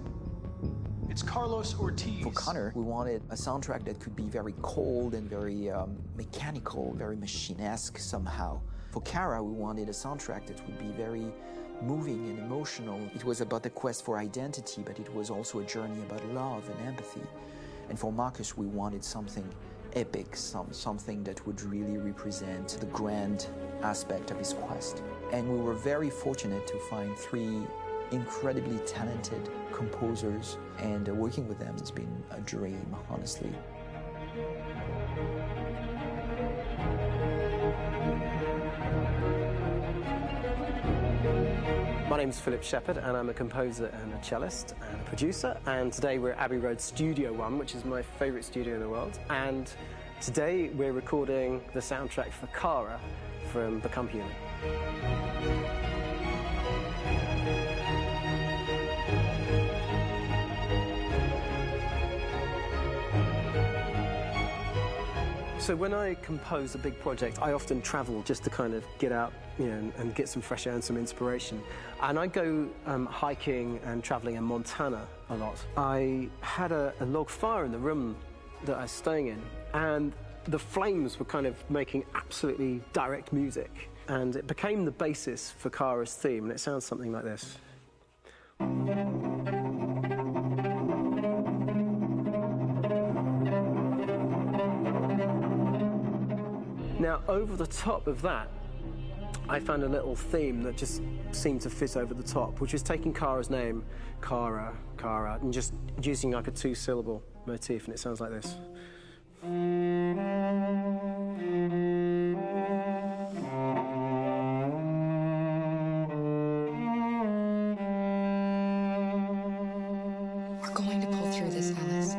It's Carlos Ortiz. For Connor, we wanted a soundtrack that could be very cold and very mechanical, very machine-esque somehow. For Kara, we wanted a soundtrack that would be very moving and emotional. It was about the quest for identity, but it was also a journey about love and empathy. And for Marcus, we wanted something epic, something that would really represent the grand aspect of his quest. And we were very fortunate to find three incredibly talented composers, and working with them has been a dream, honestly. My name is Philip Shepherd, and I'm a composer and a cellist and a producer. And today we're at Abbey Road Studio One, which is my favourite studio in the world. And today we're recording the soundtrack for Kara from Become Human. So when I compose a big project, I often travel just to kind of get out, and get some fresh air and some inspiration. And I go hiking and traveling in Montana a lot. I had a log fire in the room that I was staying in, and the flames were kind of making absolutely direct music. And it became the basis for Kara's theme, and it sounds something like this. Now, over the top of that, I found a little theme that just seemed to fit over the top, which is taking Kara's name, Kara, Kara, and just using like a two-syllable motif, and it sounds like this. We're going to pull through this, Alice.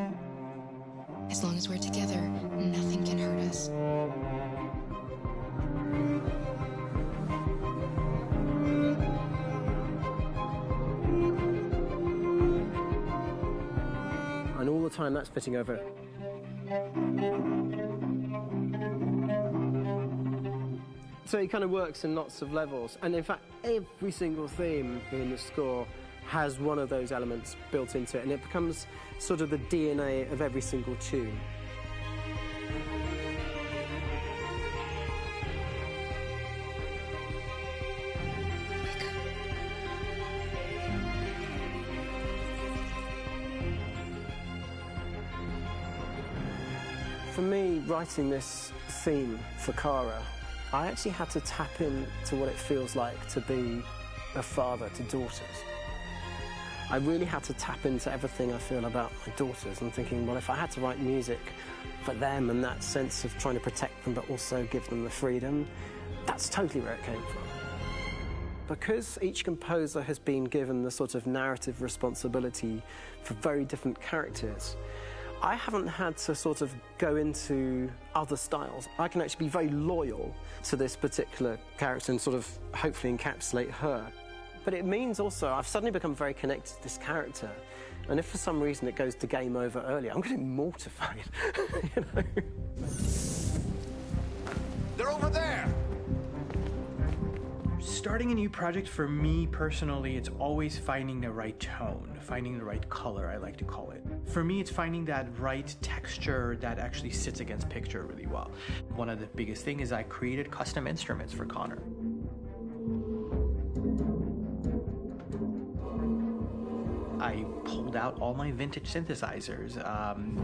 As long as we're together, nothing can hurt us. And all the time that's fitting over. So it kind of works in lots of levels. And in fact, every single theme in the score has one of those elements built into it, and it becomes sort of the DNA of every single tune. For me, writing this theme for Kara, I actually had to tap into what it feels like to be a father to daughters. I really had to tap into everything I feel about my daughters and thinking, well, if I had to write music for them and that sense of trying to protect them but also give them the freedom, that's totally where it came from. Because each composer has been given the sort of narrative responsibility for very different characters, I haven't had to sort of go into other styles. I can actually be very loyal to this particular character and sort of hopefully encapsulate her. But it means also I've suddenly become very connected to this character. And if for some reason it goes to game over early, I'm getting mortified, you know? They're over there! Starting a new project, for me personally, it's always finding the right tone, finding the right color, I like to call it. For me, it's finding that right texture that actually sits against picture really well. One of the biggest things is I created custom instruments for Connor. I pulled out all my vintage synthesizers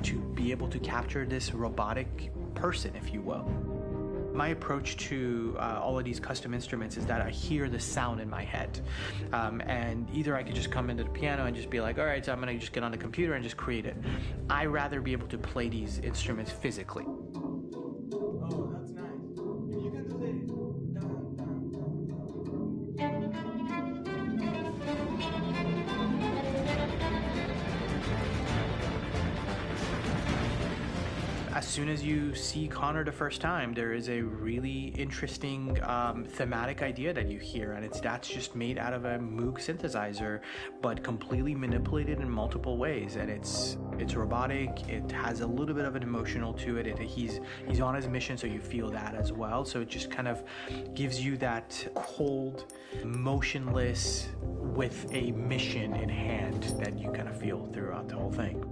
to be able to capture this robotic person, if you will. My approach to all of these custom instruments is that I hear the sound in my head. And either I could just come into the piano and just be like, all right, so I'm gonna just get on the computer and just create it. I rather be able to play these instruments physically. Oh, that's nice. You can do the... As soon as you see Connor the first time, there is a really interesting thematic idea that you hear, and that's just made out of a Moog synthesizer, but completely manipulated in multiple ways. And it's robotic. It has a little bit of an emotional to it. He's on his mission, so you feel that as well. So it just kind of gives you that cold, motionless, with a mission in hand that you kind of feel throughout the whole thing.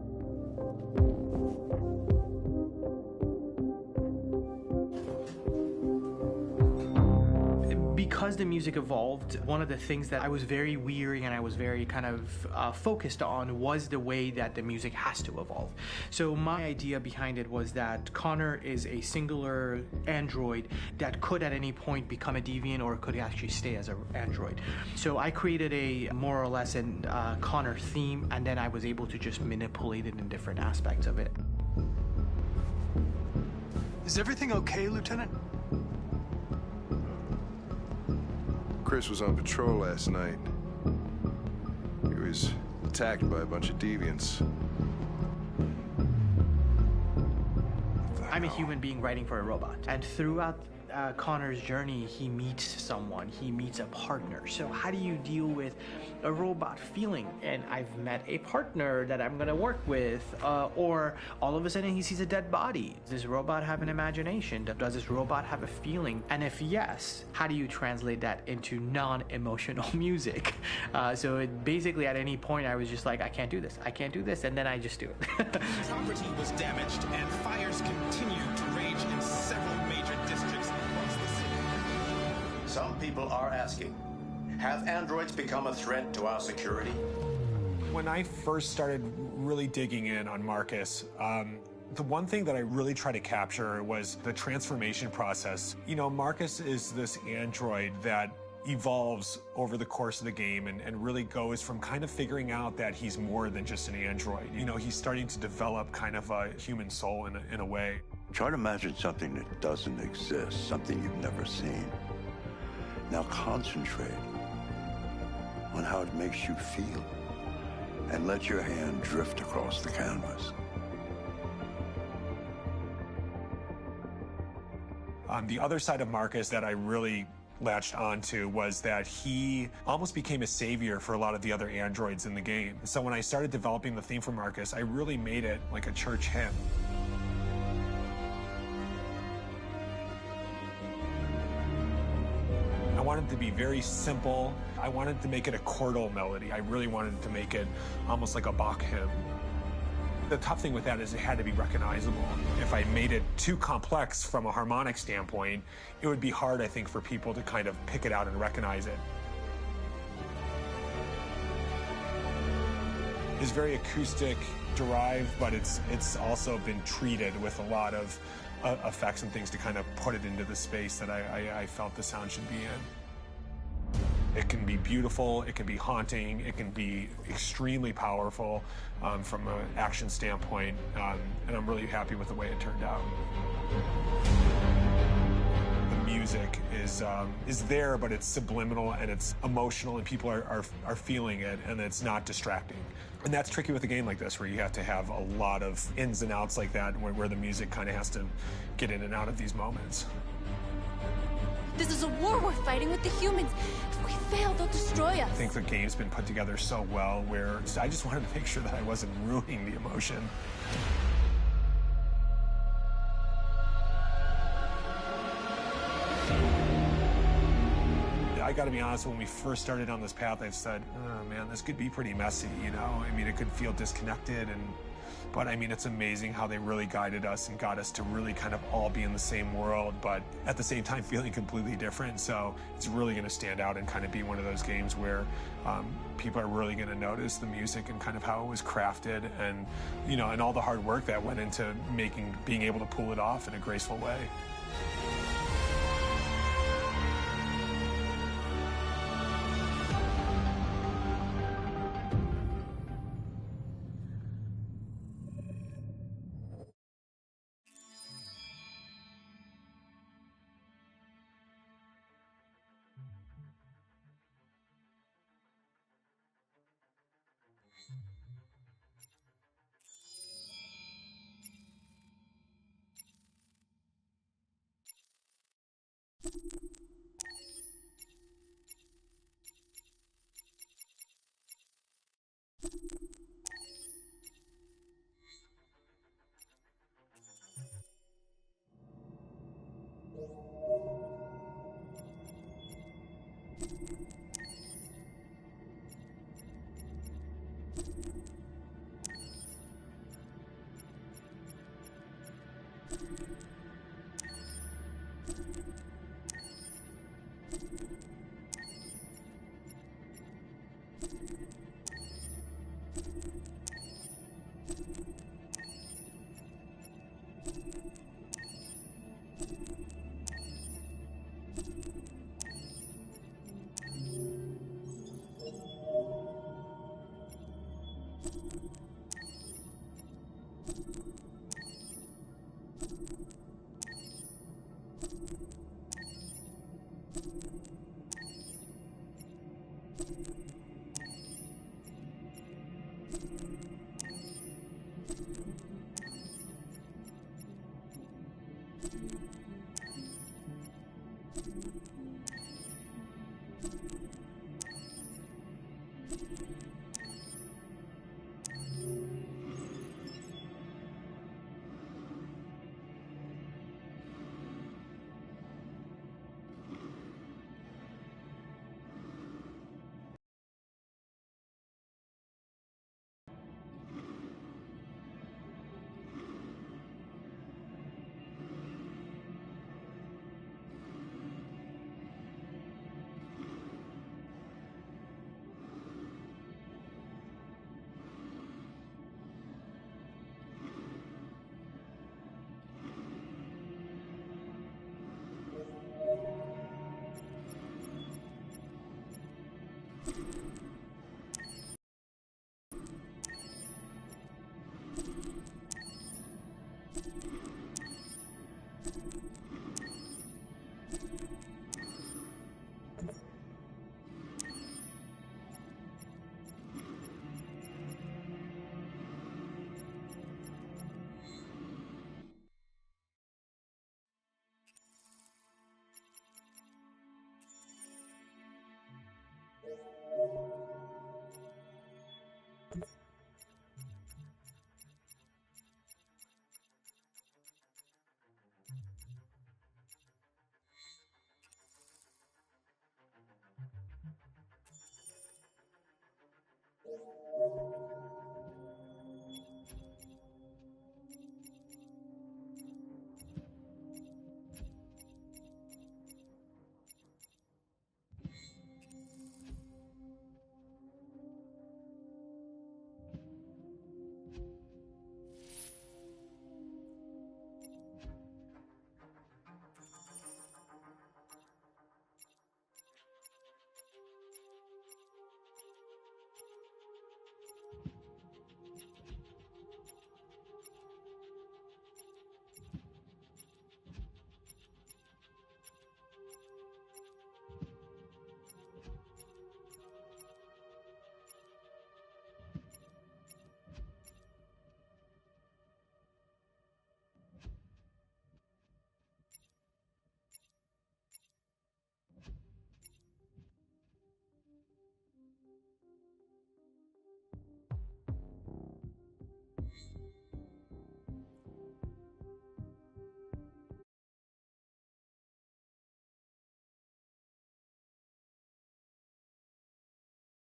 Because the music evolved, one of the things that I was very weary and I was very kind of focused on was the way that the music has to evolve. So my idea behind it was that Connor is a singular android that could at any point become a deviant or could actually stay as an android. So I created a more or less an Connor theme, and then I was able to just manipulate it in different aspects of it. Is everything okay, Lieutenant? Chris was on patrol last night. He was attacked by a bunch of deviants. I'm a human being writing for a robot, and throughout Connor's journey, he meets someone, he meets a partner. So how do you deal with a robot feeling? And I've met a partner that I'm gonna work with, or all of a sudden he sees a dead body. Does this robot have an imagination? Does this robot have a feeling? And if yes, how do you translate that into non-emotional music? So it basically at any point I was just like, I can't do this, and then I just do it. Property was damaged and fires continue to rage in several major districts across the city. Some people are asking, have androids become a threat to our security? When I first started really digging in on Marcus, the one thing that I really tried to capture was the transformation process. You know, Marcus is this android that evolves over the course of the game and really goes from kind of figuring out that he's more than just an android. You know, he's starting to develop kind of a human soul in a way. Try to imagine something that doesn't exist, something you've never seen. Now concentrate on how it makes you feel and let your hand drift across the canvas. The other side of Marcus that I really latched onto was that he almost became a savior for a lot of the other androids in the game. So when I started developing the theme for Marcus, I really made it like a church hymn. I wanted it to be very simple. I wanted to make it a chordal melody. I really wanted to make it almost like a Bach hymn. The tough thing with that is it had to be recognizable. If I made it too complex from a harmonic standpoint, it would be hard, I think, for people to kind of pick it out and recognize it. It's very acoustic derived, but it's also been treated with a lot of effects and things to kind of put it into the space that I felt the sound should be in. It can be beautiful, it can be haunting, it can be extremely powerful from an action standpoint, and I'm really happy with the way it turned out. The music is there, but it's subliminal and it's emotional, and people are feeling it, and it's not distracting. And that's tricky with a game like this, where you have to have a lot of ins and outs like that, where the music kind of has to get in and out of these moments. This is a war we're fighting with the humans. If we fail, they'll destroy us. I think the game's been put together so well, where I just wanted to make sure that I wasn't ruining the emotion. I gotta be honest, when we first started on this path, I said, oh man, this could be pretty messy, you know? I mean, it could feel disconnected, but I mean, it's amazing how they really guided us and got us to really kind of all be in the same world, but at the same time feeling completely different. So it's really gonna stand out and kind of be one of those games where people are really gonna notice the music and kind of how it was crafted, and, you know, and all the hard work that went into being able to pull it off in a graceful way.